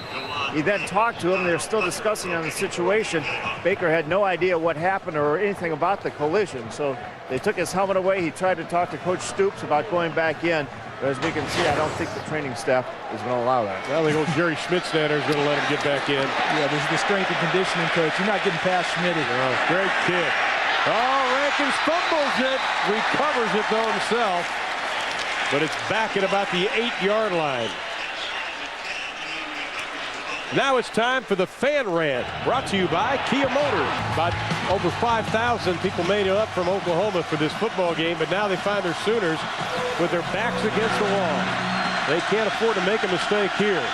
He then talked to him. They're still discussing on the situation. Baker had no idea what happened or anything about the collision, so they took his helmet away. He tried to talk to Coach Stoops about going back in. But as we can see, I don't think the training staff is going to allow that. Well, the old Jerry Schmidtstander is going to let him get back in. Yeah, this is the strength and conditioning coach. You're not getting past Schmidt. Oh, great kick. Oh, Rankins fumbles it. Recovers it, though, himself. But it's back at about the 8-yard line. Now it's time for the Fan Rant, brought to you by Kia Motors. About over 5,000 people made it up from Oklahoma for this football game, but now they find their Sooners with their backs against the wall. They can't afford to make a mistake here.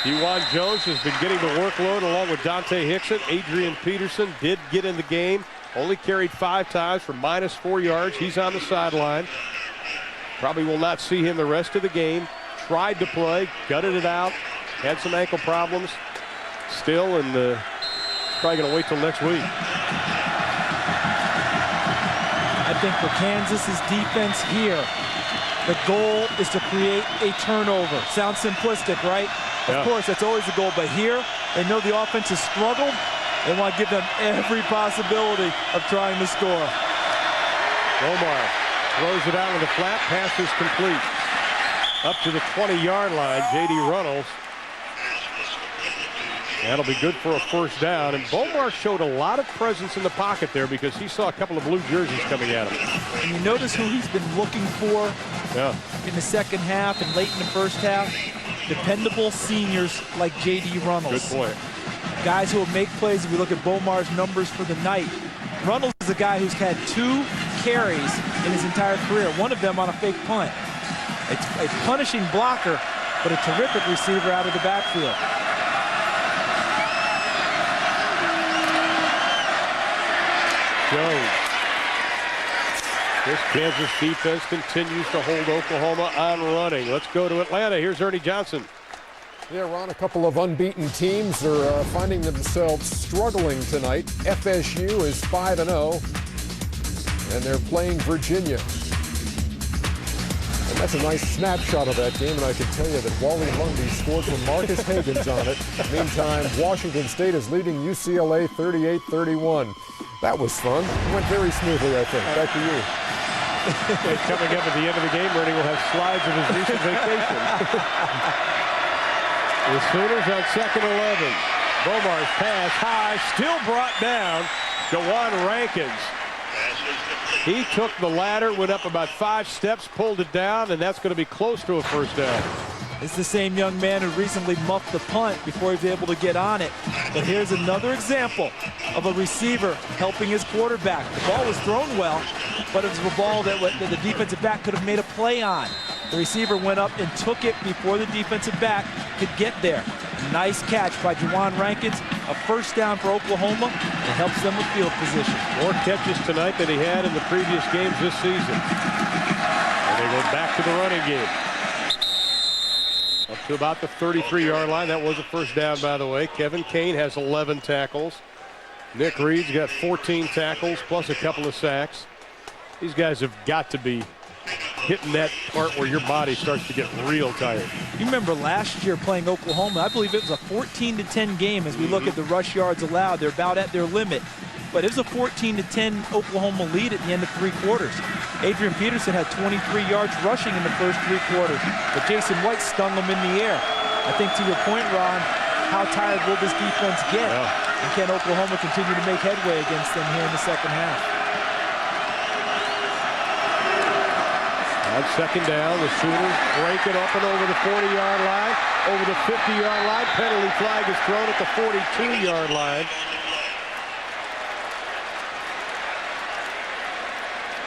Dewan Jones has been getting the workload along with Dante Hickson. Adrian Peterson did get in the game, only carried 5 times for -4 yards. He's on the sideline. Probably will not see him the rest of the game. Tried to play, gutted it out, had some ankle problems still, and probably going to wait till next week. I think for Kansas's defense here, the goal is to create a turnover. Sounds simplistic, right? Yeah. Of course, that's always the goal, but here, they know the offense has struggled. They want to give them every possibility of trying to score. Bomar throws it out with a flat, pass is complete. Up to the 20-yard line, J.D. Runnels. That'll be good for a first down. And Bomar showed a lot of presence in the pocket there because he saw a couple of blue jerseys coming at him. And you notice who he's been looking for in the second half and late in the first half? Dependable seniors like J.D. Runnels. Good point. Guys who will make plays. If we look at Bomar's numbers for the night, Runnels is a guy who's had 2 carries in his entire career, one of them on a fake punt. It's a punishing blocker, but a terrific receiver out of the backfield. Jones. This Kansas defense continues to hold Oklahoma on running. Let's go to Atlanta. Here's Ernie Johnson. Yeah, Ron, a couple of unbeaten teams are finding themselves struggling tonight. FSU is 5-0, and they're playing Virginia. And that's a nice snapshot of that game, and I can tell you that Wally Lundy scored from Marcus Higgins on it. Meantime, Washington State is leading UCLA 38-31. That was fun. It went very smoothly, I think. Back to you. Coming up at the end of the game, Ernie will have slides of his recent vacation. The Sooners on 2nd 11. Bomar's pass high, still brought down. Jawan Rankins. He took the ladder, went up about 5 steps, pulled it down, and that's going to be close to a first down. It's the same young man who recently muffed the punt before he was able to get on it. But here's another example of a receiver helping his quarterback. The ball was thrown well, but it was a ball that the defensive back could have made a play on. The receiver went up and took it before the defensive back could get there. Nice catch by Jawan Rankins. A first down for Oklahoma. It helps them with field position. More catches tonight than he had in the previous games this season. And they go back to the running game. Up to about the 33-yard line. That was a first down, by the way. Kevin Kane has 11 tackles. Nick Reed's got 14 tackles plus a couple of sacks. These guys have got to be hitting that part where your body starts to get real tired. You remember last year playing Oklahoma, I believe it was a 14-10 game as we look at the rush yards allowed. They're about at their limit. But it was a 14-10 Oklahoma lead at the end of 3 quarters. Adrian Peterson had 23 yards rushing in the first 3 quarters, but Jason White stung him in the air. I think to your point, Ron, how tired will this defense get? And can Oklahoma continue to make headway against them here in the second half? On 2nd down, the Sooners break it up and over the 40-yard line, over the 50-yard line. Penalty flag is thrown at the 42-yard line.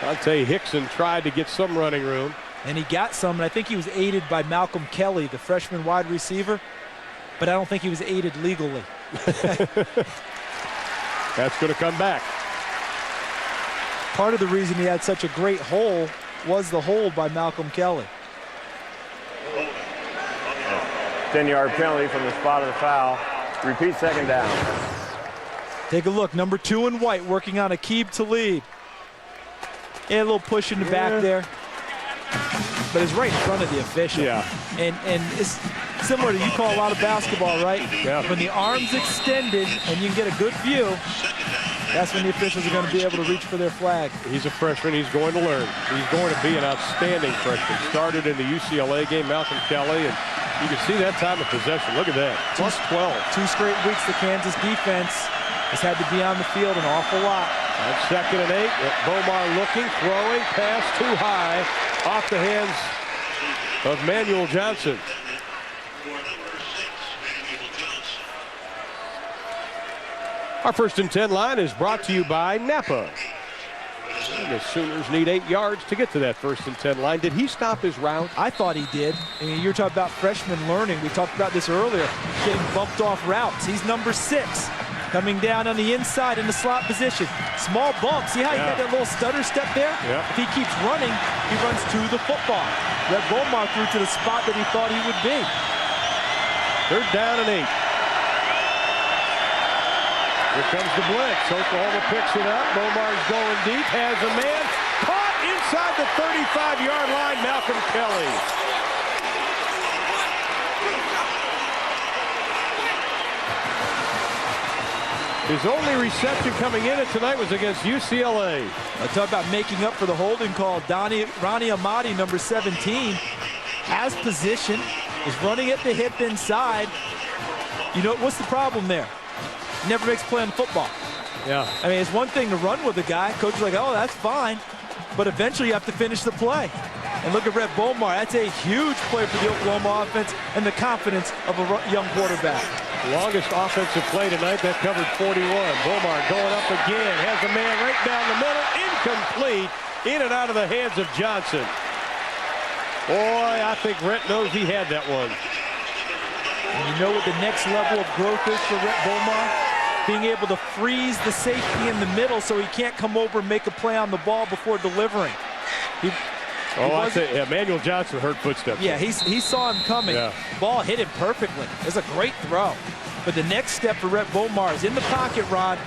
Dante Hickson tried to get some running room. And he got some, and I think he was aided by Malcolm Kelly, the freshman wide receiver. But I don't think he was aided legally. That's going to come back. Part of the reason he had such a great hole was the hold by Malcolm Kelly. 10-yard penalty from the spot of the foul. Repeat second down. Take a look. Number 2 in white working on Aqib Talib. And a little push in the back there. But it's right in front of the official. Yeah. And it's similar to, you call a lot of basketball, right? Yeah. When the arm's extended and you can get a good view, that's when the officials are going to be able to reach for their flag. He's a freshman. He's going to learn. He's going to be an outstanding freshman. Started in the UCLA game, Malcolm Kelly, and you can see that time of possession. Look at that. Plus 12. 2 straight weeks the Kansas defense has had to be on the field an awful lot. That's 2nd and 8. Bomar looking, throwing, pass too high, off the hands of Manuel Johnson. Our 1st and 10 line is brought to you by Napa. And the Sooners need 8 yards to get to that 1st and 10 line. Did he stop his route? I thought he did. I mean, you're talking about freshman learning. We talked about this earlier, getting bumped off routes. He's number 6, coming down on the inside in the slot position. Small bump. See how he got that little stutter step there? Yeah. If he keeps running, he runs to the football. Rhett Bomar threw to the spot that he thought he would be. 3rd down and 8. Here comes the blitz. Oklahoma picks it up. Bomar's going deep. Has a man. Caught inside the 35-yard line. Malcolm Kelly. His only reception coming in tonight was against UCLA. I talk about making up for the holding call. Ronnie Amadi, number 17, has position, is running at the hip inside. You know, what's the problem there? Never makes a play on football. Yeah. I mean, it's one thing to run with a guy. Coach is like, oh, that's fine. But eventually you have to finish the play. And look at Rhett Bomar. That's a huge play for the Oklahoma offense and the confidence of a young quarterback. Longest offensive play tonight, that covered 41. Bomar going up again. Has a man right down the middle. Incomplete. In and out of the hands of Johnson. Boy, I think Rhett knows he had that one. And you know what the next level of growth is for Rhett Bomar? Being able to freeze the safety in the middle so he can't come over and make a play on the ball before delivering. I say, Manuel Johnson heard footsteps. Yeah, he saw him coming. Yeah. Ball hit him perfectly. It's a great throw. But the next step for Rhett Bomar is in the pocket, Ron.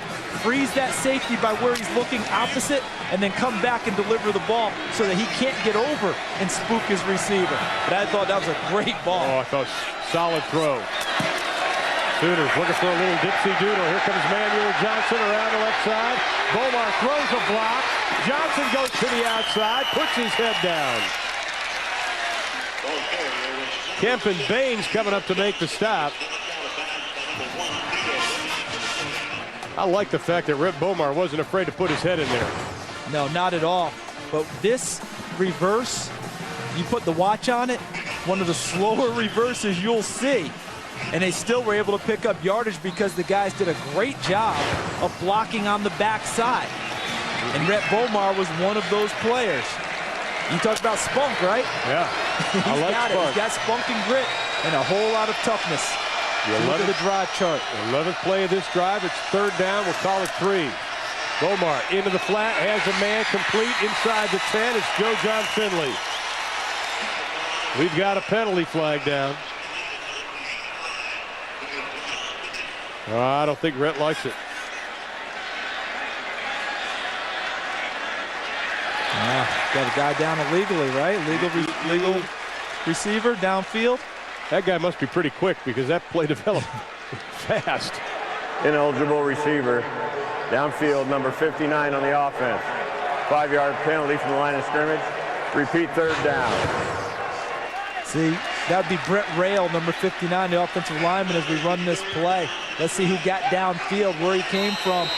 Freeze that safety by where he's looking opposite, and then come back and deliver the ball so that he can't get over and spook his receiver. But I thought that was a great ball. Oh, I thought solid throw. Sooners looking for a little dipsy-doodle. Here comes Manuel Johnson around the left side. Bomar throws a block. Johnson goes to the outside, puts his head down. Kemp and Baines coming up to make the stop. I like the fact that Rhett Bomar wasn't afraid to put his head in there. No, not at all. But this reverse, you put the watch on it, one of the slower reverses you'll see. And they still were able to pick up yardage because the guys did a great job of blocking on the backside. And Rhett Bomar was one of those players. You talked about spunk, right? Yeah, I like spunk. He's got spunk and grit and a whole lot of toughness. Look at the drive chart. 11th play of this drive. It's 3rd down. We'll call it 3. Bomar into the flat. Has a man complete inside the 10. It's Joe John Finley. We've got a penalty flag down. I don't think Rhett likes it. Got a guy down illegally, right? Legal receiver downfield. That guy must be pretty quick because that play developed fast. Ineligible receiver. Downfield, number 59 on the offense. 5-yard penalty from the line of scrimmage. Repeat 3rd down. See, that would be Brett Rail, number 59, the offensive lineman, as we run this play. Let's see who got downfield, where he came from.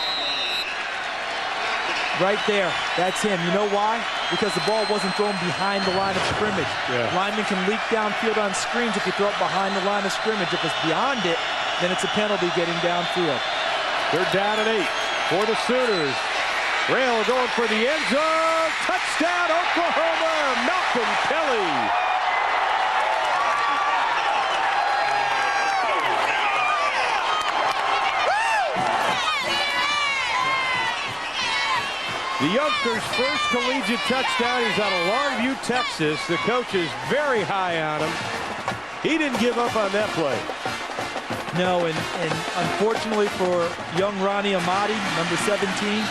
Right there, that's him. You know why? Because the ball wasn't thrown behind the line of scrimmage. Yeah. Linemen can leak downfield on screens if you throw it behind the line of scrimmage. If it's beyond it, then it's a penalty getting downfield. 3rd down and 8 for the Sooners. Rail going for the end zone. Touchdown, Oklahoma, Malcolm Kelly. The youngster's first collegiate touchdown. He's out of Longview, Texas. The coach is very high on him. He didn't give up on that play. No, and unfortunately for young Ronnie Amati, number 17,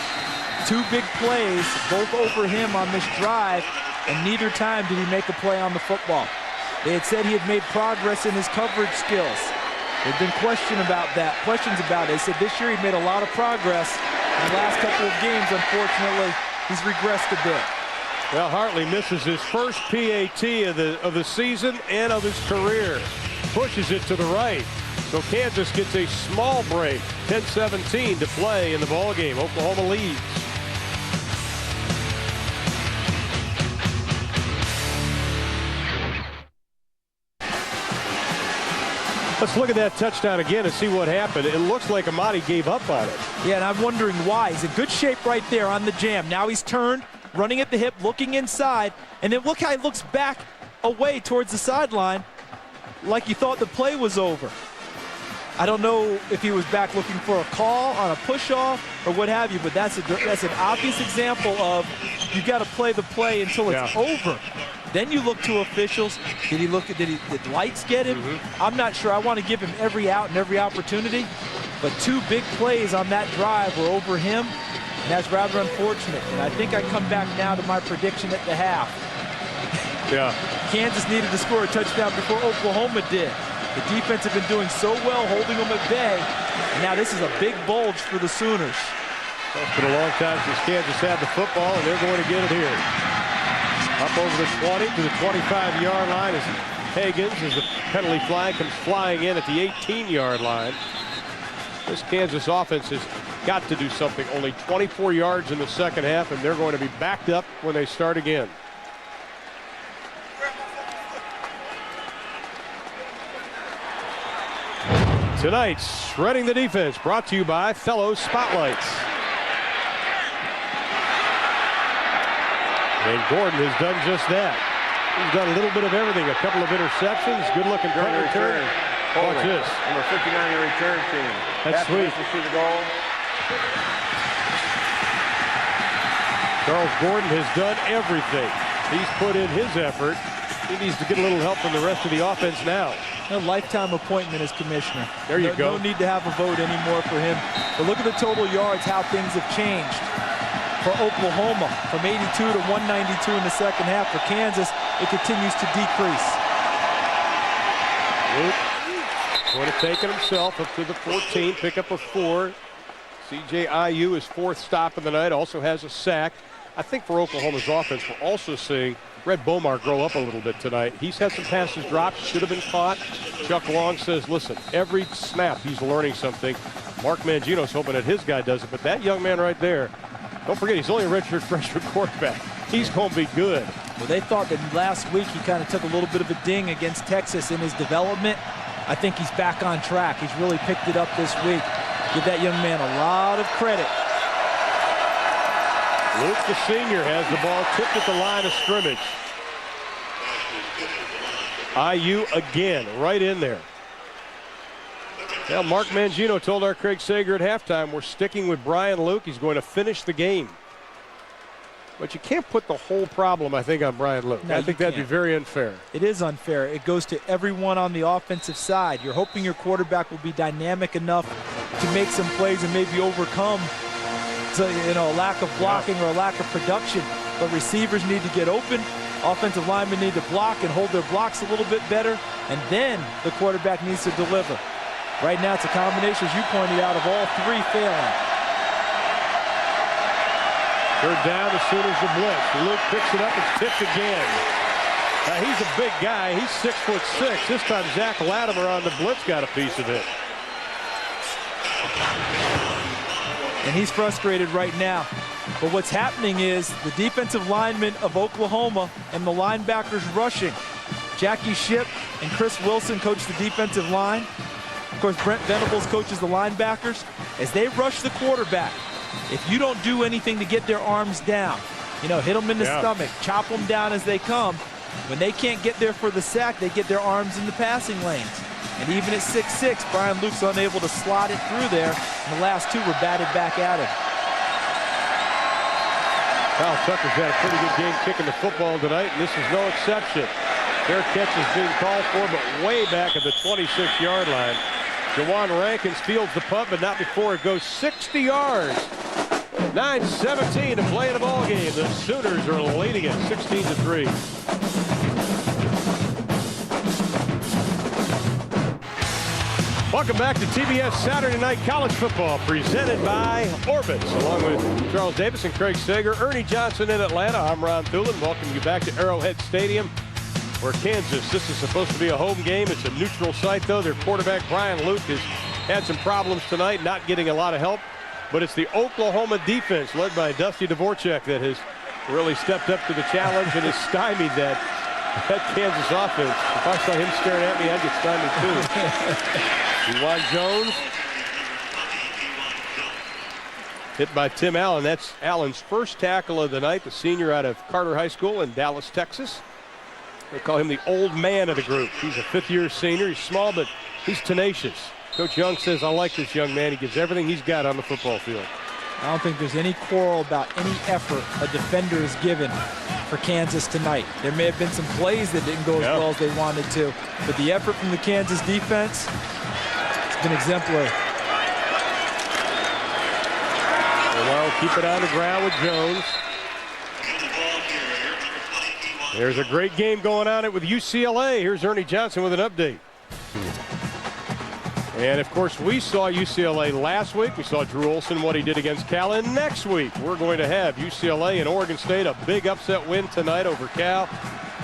two big plays, both over him on this drive, and neither time did he make a play on the football. They had said he had made progress in his coverage skills. There'd been questions about it. They said this year he made a lot of progress. In the last couple of games, unfortunately, he's regressed a bit. Well, Hartley misses his first PAT of the season and of his career. Pushes it to the right. So Kansas gets a small break. 10-17 to play in the ballgame. Oklahoma leads. Let's look at that touchdown again and see what happened. It looks like Amati gave up on it. Yeah, and I'm wondering why. He's in good shape right there on the jam. Now he's turned, running at the hip, looking inside, and then look how he looks back away towards the sideline like he thought the play was over. I don't know if he was back looking for a call on a push-off or what have you, but that's an obvious example of you got to play the play until it's over. Then you look to officials. Did lights get him? I'm not sure. I want to give him every out and every opportunity, but two big plays on that drive were over him, and that's rather unfortunate. And I think I come back now to my prediction at the half. Yeah. Kansas needed to score a touchdown before Oklahoma did. The defense had been doing so well holding them at bay, and now this is a big bulge for the Sooners. It's been a long time since Kansas had the football, and they're going to get it here. Up over the 20 to the 25-yard line as Higgins, as the penalty flag comes flying in at the 18-yard line. This Kansas offense has got to do something. Only 24 yards in the second half, and they're going to be backed up when they start again. Tonight's Shredding the Defense brought to you by Fellow Spotlights. And Gordon has done just that. He's done a little bit of everything. A couple of interceptions, good-looking return. Watch this. Number 59 in the return team. That's sweet. To see the goal. Charles Gordon has done everything. He's put in his effort. He needs to get a little help from the rest of the offense now. A lifetime appointment as commissioner. There you go. No need to have a vote anymore for him. But look at the total yards, how things have changed. For Oklahoma, from 82 to 192 in the second half. For Kansas, it continues to decrease. Luke would have taken himself up to the 14, pick up a 4. C.J. Ayu, his fourth stop of the night, also has a sack. I think for Oklahoma's offense, we're also seeing Rhett Bomar grow up a little bit tonight. He's had some passes dropped, should have been caught. Chuck Long says, listen, every snap he's learning something. Mark Mangino's hoping that his guy does it, but that young man right there, don't forget, he's only a redshirt freshman quarterback. He's going to be good. Well, they thought that last week he kind of took a little bit of a ding against Texas in his development. I think he's back on track. He's really picked it up this week. Give that young man a lot of credit. Luke, the senior, has the ball tipped at the line of scrimmage. Ayu again, right in there. Now, Mark Mangino told our Craig Sager at halftime, we're sticking with Brian Luke. He's going to finish the game. But you can't put the whole problem, I think, on Brian Luke. No, I think that'd be very unfair. It is unfair. It goes to everyone on the offensive side. You're hoping your quarterback will be dynamic enough to make some plays and maybe overcome a lack of blocking or a lack of production. But receivers need to get open. Offensive linemen need to block and hold their blocks a little bit better. And then the quarterback needs to deliver. Right now, it's a combination, as you pointed out, of all three failing. Third down, the Sooners are blitz. Luke picks it up, it's tipped again. Now, he's a big guy. He's 6'6". This time, Zach Latimer on the blitz got a piece of it. And he's frustrated right now. But what's happening is the defensive linemen of Oklahoma and the linebackers rushing. Jackie Shipp and Chris Wilson coach the defensive line. Of course, Brent Venables coaches the linebackers. As they rush the quarterback, if you don't do anything to get their arms down, You know, hit them in the stomach, chop them down as they come. When they can't get there for the sack, they get their arms in the passing lanes. And even at 6'6", Brian Luke's unable to slot it through there. And the last two were batted back at him. Kyle Tucker's had a pretty good game kicking the football tonight, and this is no exception. Fair catch is being called for, but way back at the 26-yard line. Jawan Rankins fields the punt, but not before it goes 60 yards. 9:17 to play in the ball game. The Sooners are leading it 16-3. Welcome back to TBS Saturday Night College Football, presented by Orbitz, along with Charles Davis and Craig Sager, Ernie Johnson in Atlanta. I'm Ron Thulin. Welcome you back to Arrowhead Stadium, where Kansas, this is supposed to be a home game. It's a neutral site, though. Their quarterback, Brian Luke, has had some problems tonight, not getting a lot of help. But it's the Oklahoma defense, led by Dusty Dvorak, that has really stepped up to the challenge and has stymied that Kansas offense. If I saw him staring at me, I'd get stymied, too. Juwan Jones hit by Tim Allen. That's Allen's first tackle of the night, the senior out of Carter High School in Dallas, Texas. They call him the old man of the group. He's a fifth-year senior. He's small, but he's tenacious. Coach Young says, I like this young man. He gives everything he's got on the football field. I don't think there's any quarrel about any effort a defender is given for Kansas tonight. There may have been some plays that didn't go as well as they wanted to, but the effort from the Kansas defense, it's been exemplary. Well, keep it on the ground with Jones. There's a great game going on with UCLA. Here's Ernie Johnson with an update. And, of course, we saw UCLA last week. We saw Drew Olson, what he did against Cal. And next week, we're going to have UCLA and Oregon State, a big upset win tonight over Cal.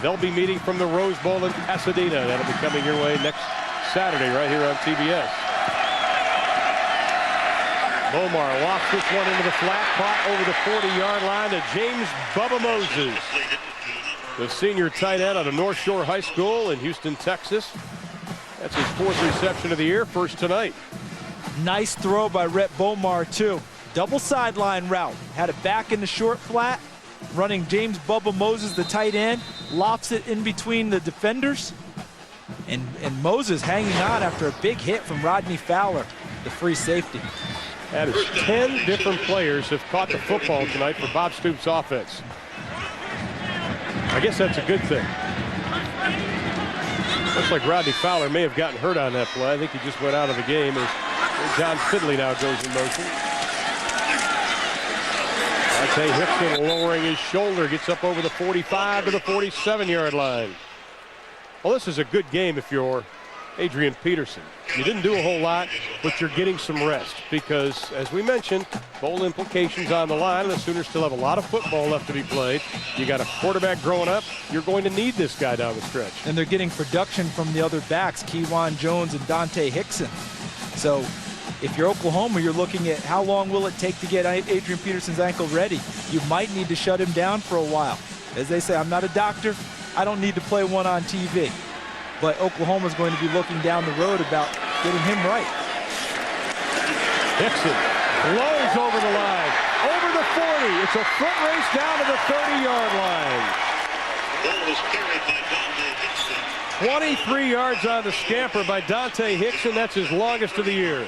They'll be meeting from the Rose Bowl in Pasadena. That'll be coming your way next Saturday right here on TBS. Bomar lofts this one into the flat, caught over the 40-yard line to James Bubba Moses, the senior tight end out of North Shore High School in Houston, Texas. That's his fourth reception of the year, first tonight. Nice throw by Rhett Bomar, too. Double sideline route. Had it back in the short flat, running James Bubba Moses, the tight end, lofts it in between the defenders. And Moses hanging on after a big hit from Rodney Fowler, the free safety. That is 10 different players have caught the football tonight for Bob Stoops' offense. I guess that's a good thing. Looks like Rodney Fowler may have gotten hurt on that play. I think he just went out of the game as John Fidley now goes in motion. Dante Hickson lowering his shoulder, gets up over the 45 to the 47-yard line. Well, this is a good game if you're Adrian Peterson. You didn't do a whole lot, but you're getting some rest because, as we mentioned, bowl implications on the line. The Sooners still have a lot of football left to be played. You got a quarterback growing up. You're going to need this guy down the stretch. And they're getting production from the other backs, Kewan Jones and Dante Hickson. So if you're Oklahoma, you're looking at how long will it take to get Adrian Peterson's ankle ready. You might need to shut him down for a while. As they say, I'm not a doctor. I don't need to play one on TV. But Oklahoma's going to be looking down the road about getting him right. Hickson blows over the line, over the 40. It's a foot race down to the 30-yard line. Ball was carried by Dante Hickson. 23 yards on the scamper by Dante Hickson. That's his longest of the year.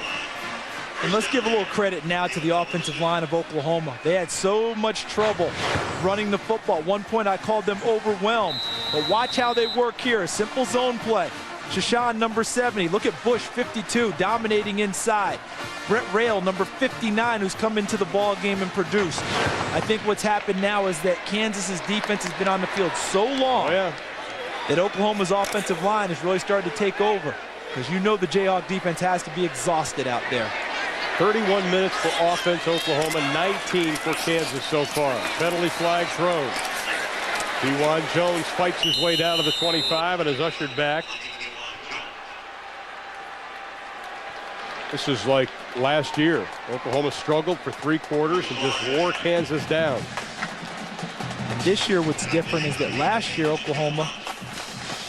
And let's give a little credit now to the offensive line of Oklahoma. They had so much trouble running the football. At one point, I called them overwhelmed. But watch how they work here. A simple zone play. Shashan, number 70. Look at Bush, 52, dominating inside. Brett Rail, number 59, who's come into the ball game and produced. I think what's happened now is that Kansas's defense has been on the field so long that Oklahoma's offensive line has really started to take over. Because you know the Jayhawk defense has to be exhausted out there. 31 minutes for offense, Oklahoma, 19 for Kansas so far. Penalty flag thrown. Kewan Jones fights his way down to the 25 and is ushered back. This is like last year. Oklahoma struggled for 3 quarters and just wore Kansas down. And this year what's different is that last year Oklahoma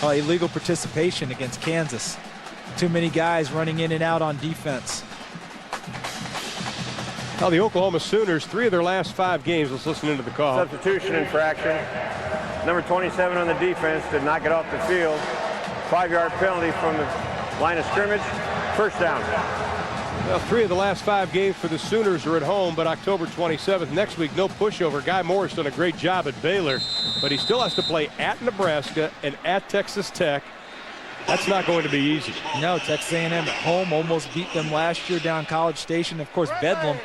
illegal participation against Kansas. Too many guys running in and out on defense. Now the Oklahoma Sooners, 3 of their last 5 games. Let's listen into the call. Substitution infraction. Number 27 on the defense did not get off the field. 5-yard penalty from the line of scrimmage. First down. Well, 3 of the last 5 games for the Sooners are at home, but October 27th, next week, no pushover. Guy Moore's done a great job at Baylor, but he still has to play at Nebraska and at Texas Tech. That's not going to be easy. No, Texas A&M at home almost beat them last year down College Station. Of course, Bedlam.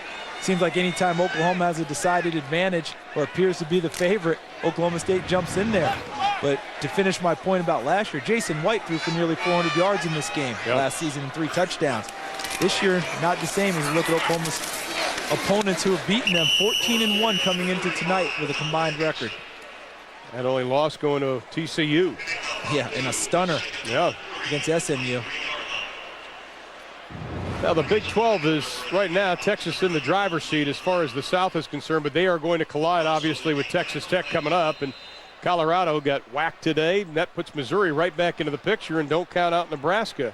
Seems like anytime Oklahoma has a decided advantage or appears to be the favorite, Oklahoma State jumps in there. But to finish my point about last year, Jason White threw for nearly 400 yards in this game last season and 3 touchdowns. This year, not the same as you look at Oklahoma's opponents who have beaten them 14-1 coming into tonight with a combined record. That only loss going to TCU. Yeah, in a stunner against SMU. Now the Big 12 is right now Texas in the driver's seat as far as the South is concerned, but they are going to collide obviously with Texas Tech coming up, and Colorado got whacked today. That puts Missouri right back into the picture, and don't count out Nebraska.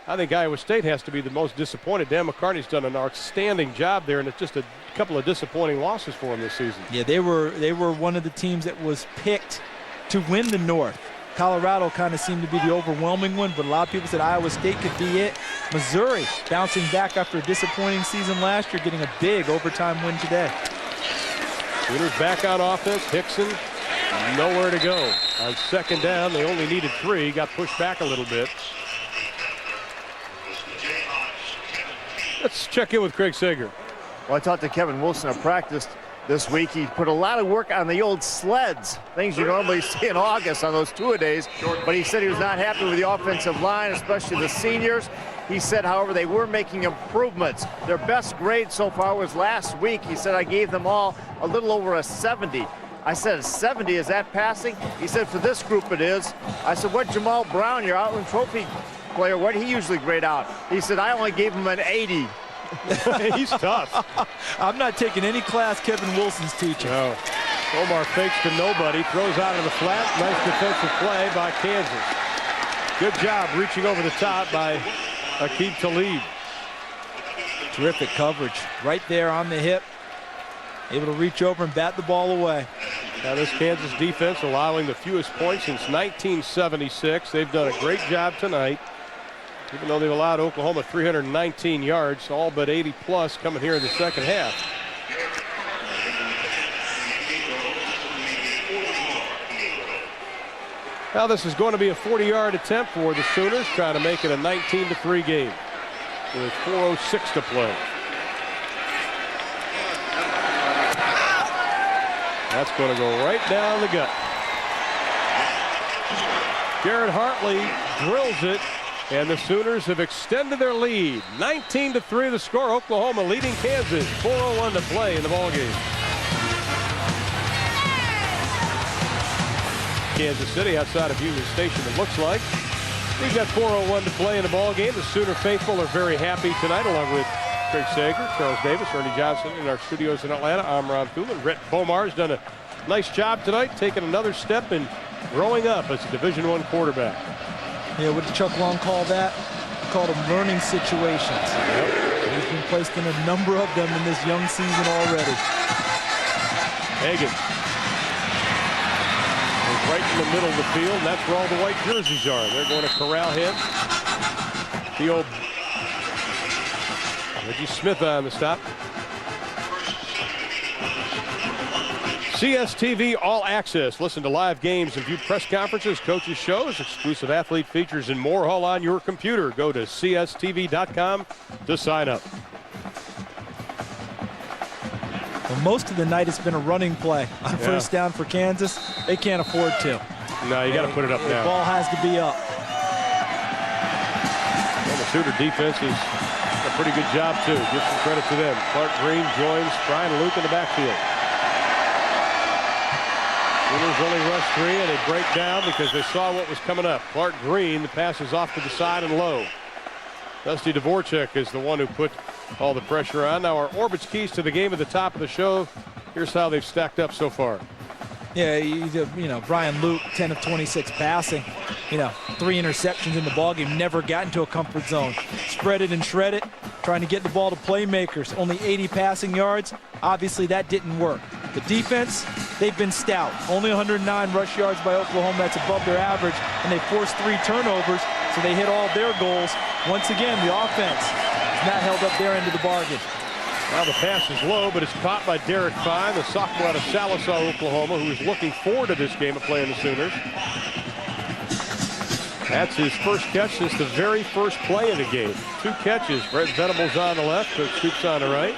I think Iowa State has to be the most disappointed. Dan McCartney's done an outstanding job there, and it's just a couple of disappointing losses for him this season. Yeah, they were one of the teams that was picked to win the North. Colorado kind of seemed to be the overwhelming one, but a lot of people said Iowa State could be it. Missouri bouncing back after a disappointing season last year, getting a big overtime win today. Sooners back on offense. Hickson nowhere to go. On second down, they only needed 3. Got pushed back a little bit. Let's check in with Craig Sager. Well, I talked to Kevin Wilson at practice this week. He put a lot of work on the old sleds, things you normally see in August on those two-a-days, but he said he was not happy with the offensive line, especially the seniors. He said, however, they were making improvements. Their best grade so far was last week. He said, I gave them all a little over a 70. I said, a 70, is that passing? He said, for this group it is. I said, what Jamal Brown, your Outland Trophy player, what did he usually grade out? He said, I only gave him an 80. He's tough. I'm not taking any class Kevin Wilson's teaching. No. Bomar fakes to nobody, throws out of the flat. Nice defensive play by Kansas. Good job reaching over the top by Aqib Talib. Terrific coverage right there on the hip. Able to reach over and bat the ball away. Now this Kansas defense allowing the fewest points since 1976. They've done a great job tonight. Even though they've allowed Oklahoma 319 yards, all but 80 plus coming here in the second half. Now this is going to be a 40-yard attempt for the Sooners, trying to make it a 19-3 game with 4:06 to play. That's going to go right down the gut. Garrett Hartley drills it, and the Sooners have extended their lead. 19-3 the score. Oklahoma leading Kansas. 4:01 to play in the ballgame. Kansas City outside of Union Station, it looks like. We've got 4:01 to play in the ballgame. The Sooner faithful are very happy tonight, along with Craig Sager, Charles Davis, Ernie Johnson in our studios in Atlanta. I'm Ron Thuman. Rhett Bomar has done a nice job tonight, taking another step in growing up as a Division I quarterback. Yeah, what did Chuck Long call that? He called them learning situations. He's been placed in a number of them in this young season already. Hagan is right in the middle of the field, and that's where all the white jerseys are. They're going to corral him. The old Reggie Smith on the stop. CSTV All Access. Listen to live games and view press conferences, coaches' shows, exclusive athlete features, and more, all on your computer. Go to CSTV.com to sign up. Well, most of the night it's been a running play on first down for Kansas. They can't afford to. No, you got to put it up now. The ball has to be up. Well, the Sooner defense is a pretty good job, too. Give some credit to them. Clark Green joins Brian Luke in the backfield. Sooners only rush 3, and they break down because they saw what was coming up. Clark Green, the pass is off to the side and low. Dusty Dvorak is the one who put all the pressure on. Now our Orbit's keys to the game at the top of the show. Here's how they've stacked up so far. Yeah, you know, Brian Luke, 10 of 26 passing. 3 interceptions in the ballgame. Never got into a comfort zone. Spread it and shred it. Try trying to get the ball to playmakers. Only 80 passing yards. Obviously, that didn't work. The defense, they've been stout. Only 109 rush yards by Oklahoma. That's above their average. And they forced 3 turnovers, so they hit all their goals. Once again, the offense has not held up their end of the bargain. Well, the pass is low, but it's caught by Derek Fine, the sophomore out of Sallisaw, Oklahoma, who is looking forward to this game of playing the Sooners. That's his first catch since the very first play of the game. 2 catches. Brett Venables on the left, Coach Stoops on the right.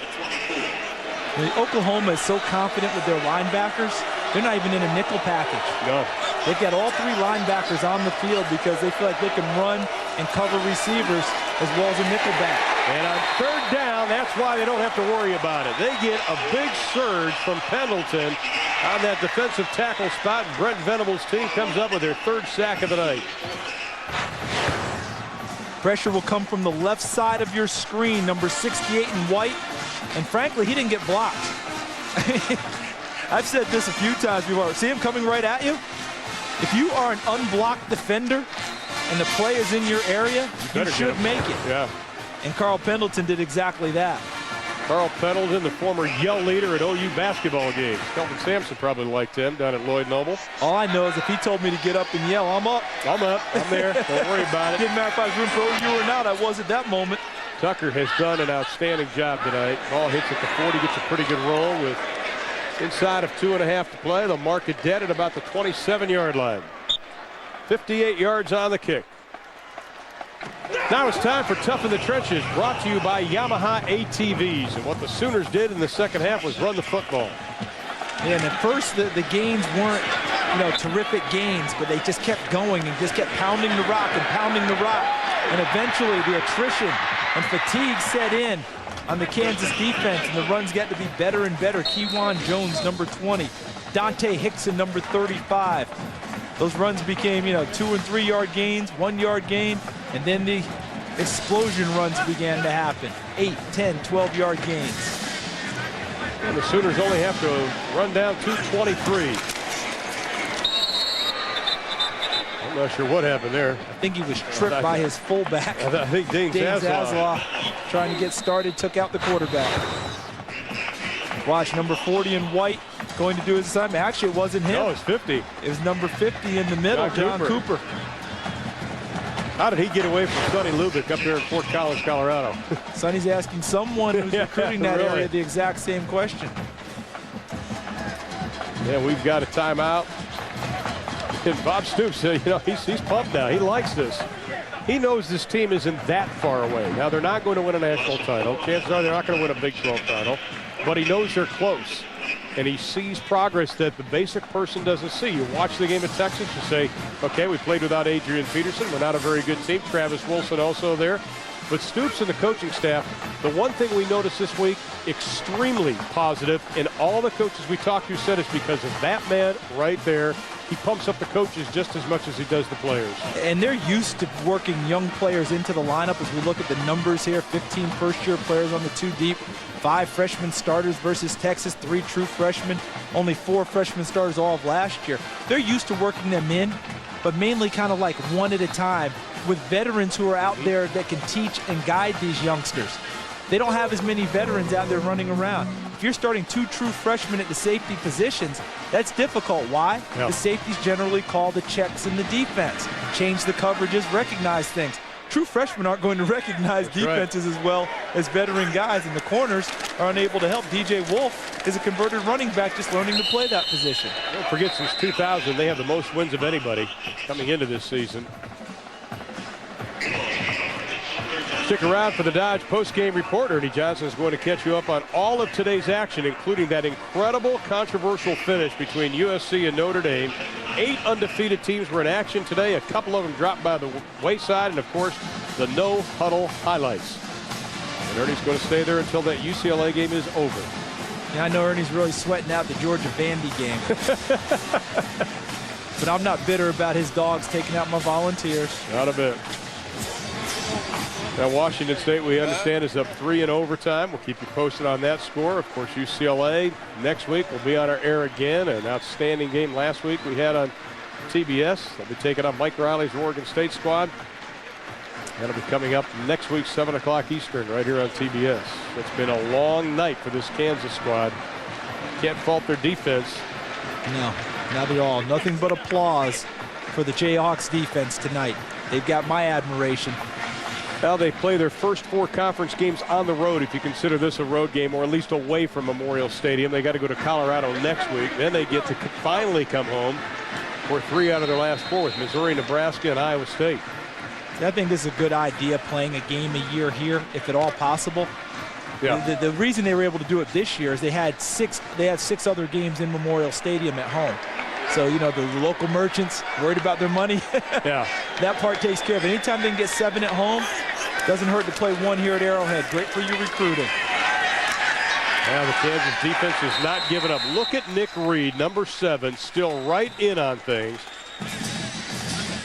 Oklahoma is so confident with their linebackers, they're not even in a nickel package. No. They've got all 3 linebackers on the field because they feel like they can run and cover receivers as well as a nickel back. And on 3rd down, that's why they don't have to worry about it. They get a big surge from Pendleton on that defensive tackle spot. Brent Venables' team comes up with their 3rd sack of the night. Pressure will come from the left side of your screen, number 68 in white. And frankly, he didn't get blocked. I've said this a few times before. See him coming right at you? If you are an unblocked defender and the play is in your area, you should make it. Yeah. And Carl Pendleton did exactly that. Carl Pendleton, the former yell leader at OU basketball games. Kelvin Sampson probably liked him down at Lloyd Noble. All I know is if he told me to get up and yell, I'm up. I'm up. I'm there. Don't worry about it. Didn't matter if I was room for OU or not. I was at that moment. Tucker has done an outstanding job tonight. Ball hits at the 40, gets a pretty good roll with inside of 2.5 to play. They'll mark it dead at about the 27-yard line. 58 yards on the kick. Now it's time for Tough in the Trenches, brought to you by Yamaha ATVs. And what the Sooners did in the second half was run the football. Yeah, and at first the gains weren't, terrific gains, but they just kept going and just kept pounding the rock and pounding the rock. And eventually the attrition and fatigue set in on the Kansas defense, and the runs got to be better and better. Kewan Jones, number 20. Dante Hickson, number 35. Those runs became, 2- and 3-yard gains, 1-yard gain, and then the explosion runs began to happen. 8, 10, 12-yard gains. And the Sooners only have to run down 2:23. I'm not sure what happened there. I think he was tripped by his fullback. I think Dane Zaslow trying to get started, took out the quarterback. Watch, number 40 in white going to do his assignment. Actually, it wasn't him. No, it's 50. It was number 50 in the middle, John Cooper. How did he get away from Sonny Lubick up there in Fort Collins, Colorado? Sonny's asking someone who's recruiting that area the exact same question. Yeah, we've got a timeout. And Bob Stoops, he's pumped now. He likes this. He knows this team isn't that far away. Now, they're not going to win a national title. Chances are they're not going to win a Big 12 title. But he knows they're close. And he sees progress that the basic person doesn't see. You watch the game at Texas, you say, okay, we played without Adrian Peterson. We're not a very good team. Travis Wilson also there. But Stoops and the coaching staff, the one thing we noticed this week, extremely positive, and all the coaches we talked to said it's because of that man right there. He pumps up the coaches just as much as he does the players. And they're used to working young players into the lineup. As we look at the numbers here, 15 first-year players on the 2 deep, 5 freshman starters versus Texas, 3 true freshmen, only 4 freshman starters all of last year. They're used to working them in, but mainly kind of like one at a time with veterans who are out there that can teach and guide these youngsters. They don't have as many veterans out there running around. If you're starting 2 true freshmen at the safety positions, that's difficult. Why? Yep. The safeties generally call the checks in the defense, change the coverages, recognize things. True freshmen aren't going to recognize defenses as well as veteran guys, and the corners are unable to help. DJ Wolf is a converted running back just learning to play that position. Don't forget, since 2000, they have the most wins of anybody coming into this season. Stick around for the Dodge post-game report. Ernie Johnson is going to catch you up on all of today's action, including that incredible controversial finish between USC and Notre Dame. 8 undefeated teams were in action today. A couple of them dropped by the wayside, and of course, the no-huddle highlights. And Ernie's going to stay there until that UCLA game is over. Yeah, I know Ernie's really sweating out the Georgia Vandy game. But I'm not bitter about his dogs taking out my Volunteers. Not a bit. Now, Washington State, we understand, is up 3 in overtime. We'll keep you posted on that score. Of course, UCLA next week will be on our air again. An outstanding game last week we had on TBS. They'll be taking on Mike Riley's Oregon State squad. That'll be coming up next week, 7 o'clock Eastern, right here on TBS. It's been a long night for this Kansas squad. Can't fault their defense. No, not at all. Nothing but applause for the Jayhawks defense tonight. They've got my admiration. Now they play their first 4 conference games on the road, if you consider this a road game, or at least away from Memorial Stadium. They got to go to Colorado next week. Then they get to finally come home for 3 out of their last 4 with Missouri, Nebraska, and Iowa State. I think this is a good idea, playing a game a year here, if at all possible. Yeah. The reason they were able to do it this year is they had 6 other games in Memorial Stadium at home. So, you know, the local merchants worried about their money. Yeah. That part takes care of it. Anytime they can get 7 at home, doesn't hurt to play 1 here at Arrowhead. Great for your recruiting. Now the Kansas defense is not giving up. Look at Nick Reed, number 7, still right in on things.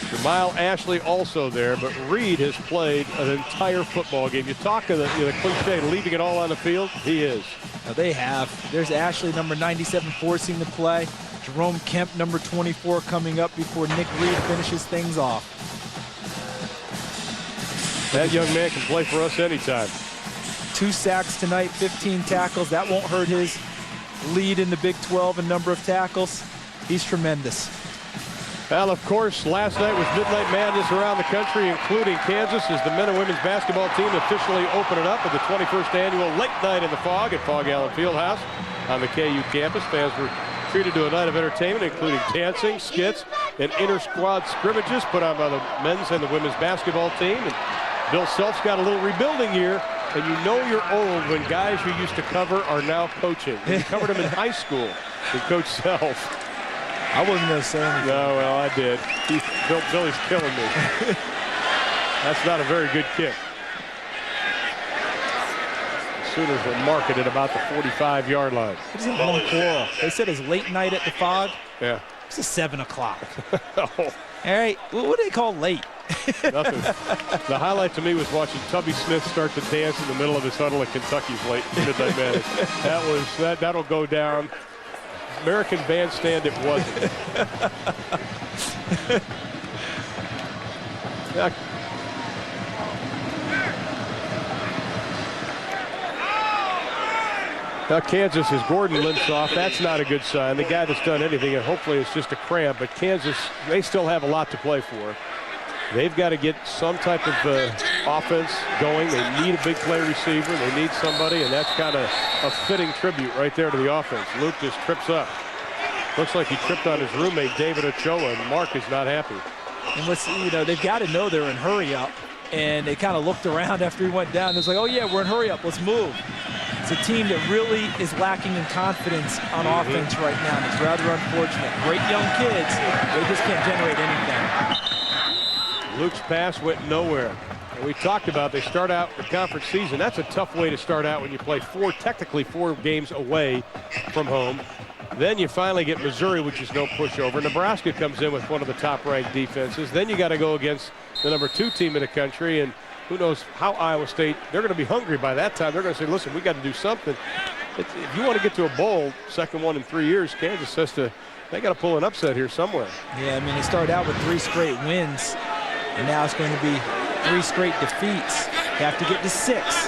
Jamal Ashley also there, but Reed has played an entire football game. You talk of the cliche, leaving it all on the field. He is. Now they have. There's Ashley, number 97, forcing the play. Jerome Kemp, number 24, coming up before Nick Reed finishes things off. That young man can play for us anytime. 2 sacks tonight, 15 tackles. That won't hurt his lead in the Big 12 in number of tackles. He's tremendous. Well, of course, last night was Midnight Madness around the country, including Kansas, as the men and women's basketball team officially open it up with the 21st annual Late Night in the Fog at Fog Allen Fieldhouse on the KU campus. Fans were treated to a night of entertainment, including dancing, skits, and inter-squad scrimmages put on by the men's and the women's basketball team. And Bill Self's got a little rebuilding year, and you know you're old when guys you used to cover are now coaching. You covered him in high school with Coach Self. I wasn't going to say anything. No, well, I did. Billy's killing me. That's not a very good kick. The Sooners will mark it at about the 45-yard line. What is it, long quarrel? They said it's late night at the Fog. Yeah. It's 7 o'clock. Oh. All right. What do they call late? Nothing. The highlight to me was watching Tubby Smith start to dance in the middle of his huddle at Kentucky's late Midnight Madness. That'll go down. American Bandstand, it wasn't. Now Kansas, as Gordon limps off, that's not a good sign. The guy that's done anything, and hopefully it's just a cramp, but Kansas, they still have a lot to play for. They've got to get some type of offense going. They need a big play receiver. They need somebody, and that's kind of a fitting tribute right there to the offense. Luke just trips up. Looks like he tripped on his roommate, David Ochoa, and Mark is not happy. And let's, they've got to know they're in hurry up. And they kind of looked around after he went down. It's like, oh, yeah, we're in hurry up. Let's move. It's a team that really is lacking in confidence on offense right now. And it's rather unfortunate. Great young kids. They just can't generate anything. Luke's pass went nowhere. And we talked about they start out the conference season. That's a tough way to start out when you play technically four games away from home. Then you finally get Missouri, which is no pushover. Nebraska comes in with one of the top-ranked defenses. Then you got to go against the number 2 team in the country, and who knows how Iowa State, they're going to be hungry by that time. They're going to say, listen, we got to do something. If you want to get to a bowl, second one in 3 years, Kansas has to, they got to pull an upset here somewhere. Yeah, I mean, they started out with 3 straight wins, and now it's going to be 3 straight defeats. They have to get to 6,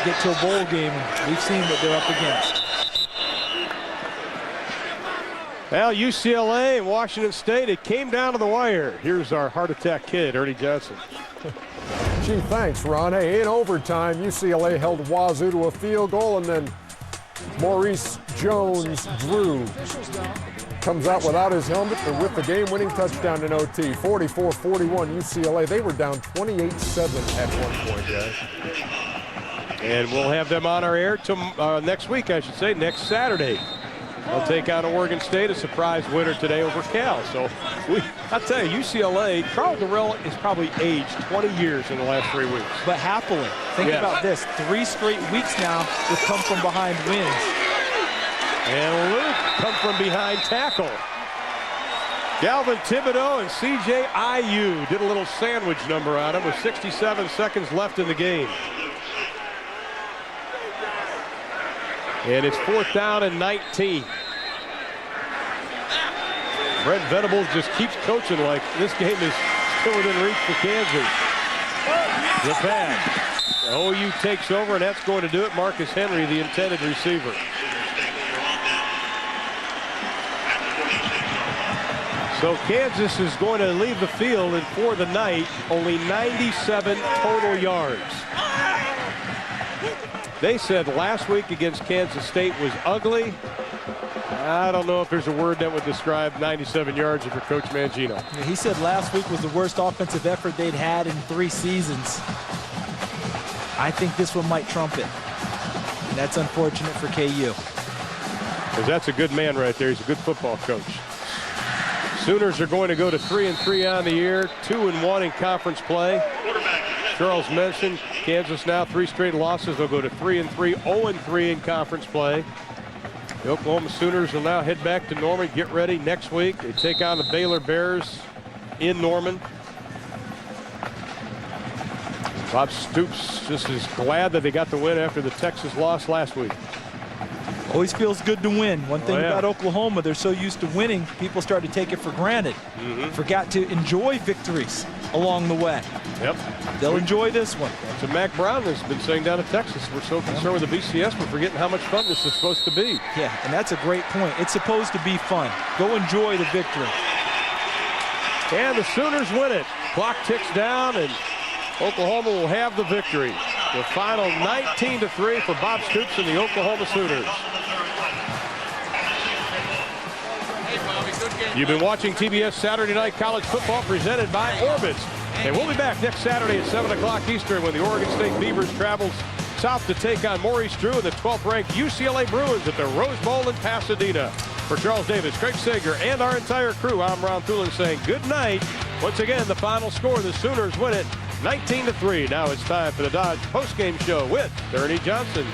get to a bowl game, and we've seen what they're up against. Well, UCLA and Washington State, it came down to the wire. Here's our heart attack kid, Ernie Johnson. Gee, thanks, Ron. Hey, in overtime, UCLA held Wazoo to a field goal, and then Maurice Jones-Drew comes out without his helmet and with the game-winning touchdown in OT. 44-41 UCLA. They were down 28-7 at one point, guys. And we'll have them on our air next week, I should say, next Saturday. They'll take out Oregon State, a surprise winner today over Cal. So I'll tell you, UCLA, Carl Durrell is probably aged 20 years in the last 3 weeks. But happily, think about this, 3 straight weeks now with come from behind wins. And Luke come from behind tackle. Galvin Thibodeau and C.J. Ayu did a little sandwich number on him with 67 seconds left in the game. And it's 4th down and 19. Brent Venables just keeps coaching like this game is still within reach for Kansas. The pass. OU takes over, and that's going to do it. Marcus Henry, the intended receiver. So Kansas is going to leave the field, and for the night, only 97 total yards. They said last week against Kansas State was ugly. I don't know if there's a word that would describe 97 yards if you're Coach Mangino. Yeah, he said last week was the worst offensive effort they'd had in 3 seasons. I think this one might trump it. And that's unfortunate for KU. Because that's a good man right there. He's a good football coach. Sooners are going to go to 3-3 on the year, 2-1 in conference play. Charles mentioned Kansas now 3 straight losses. They'll go to 3-3, 0-3 in conference play. The Oklahoma Sooners will now head back to Norman, get ready next week. They take on the Baylor Bears in Norman. Bob Stoops just is glad that they got the win after the Texas loss last week. Always feels good to win. One thing about Oklahoma, they're so used to winning, people start to take it for granted. Forgot to enjoy victories along the way. Yep. They'll enjoy this one. So Mac Brown has been saying down at Texas, we're so concerned with the BCS, we're forgetting how much fun this is supposed to be. Yeah, and that's a great point. It's supposed to be fun. Go enjoy the victory. And the Sooners win it. Clock ticks down, and Oklahoma will have the victory. The final 19-3 for Bob Stoops and the Oklahoma Sooners. You've been watching TBS Saturday Night College Football presented by Orbitz. And we'll be back next Saturday at 7 o'clock Eastern when the Oregon State Beavers travels south to take on Maurice Drew and the 12th-ranked UCLA Bruins at the Rose Bowl in Pasadena. For Charles Davis, Craig Sager, and our entire crew, I'm Ron Thulin saying good night. Once again, the final score, the Sooners win it 19-3. Now it's time for the Dodge postgame show with Ernie Johnson.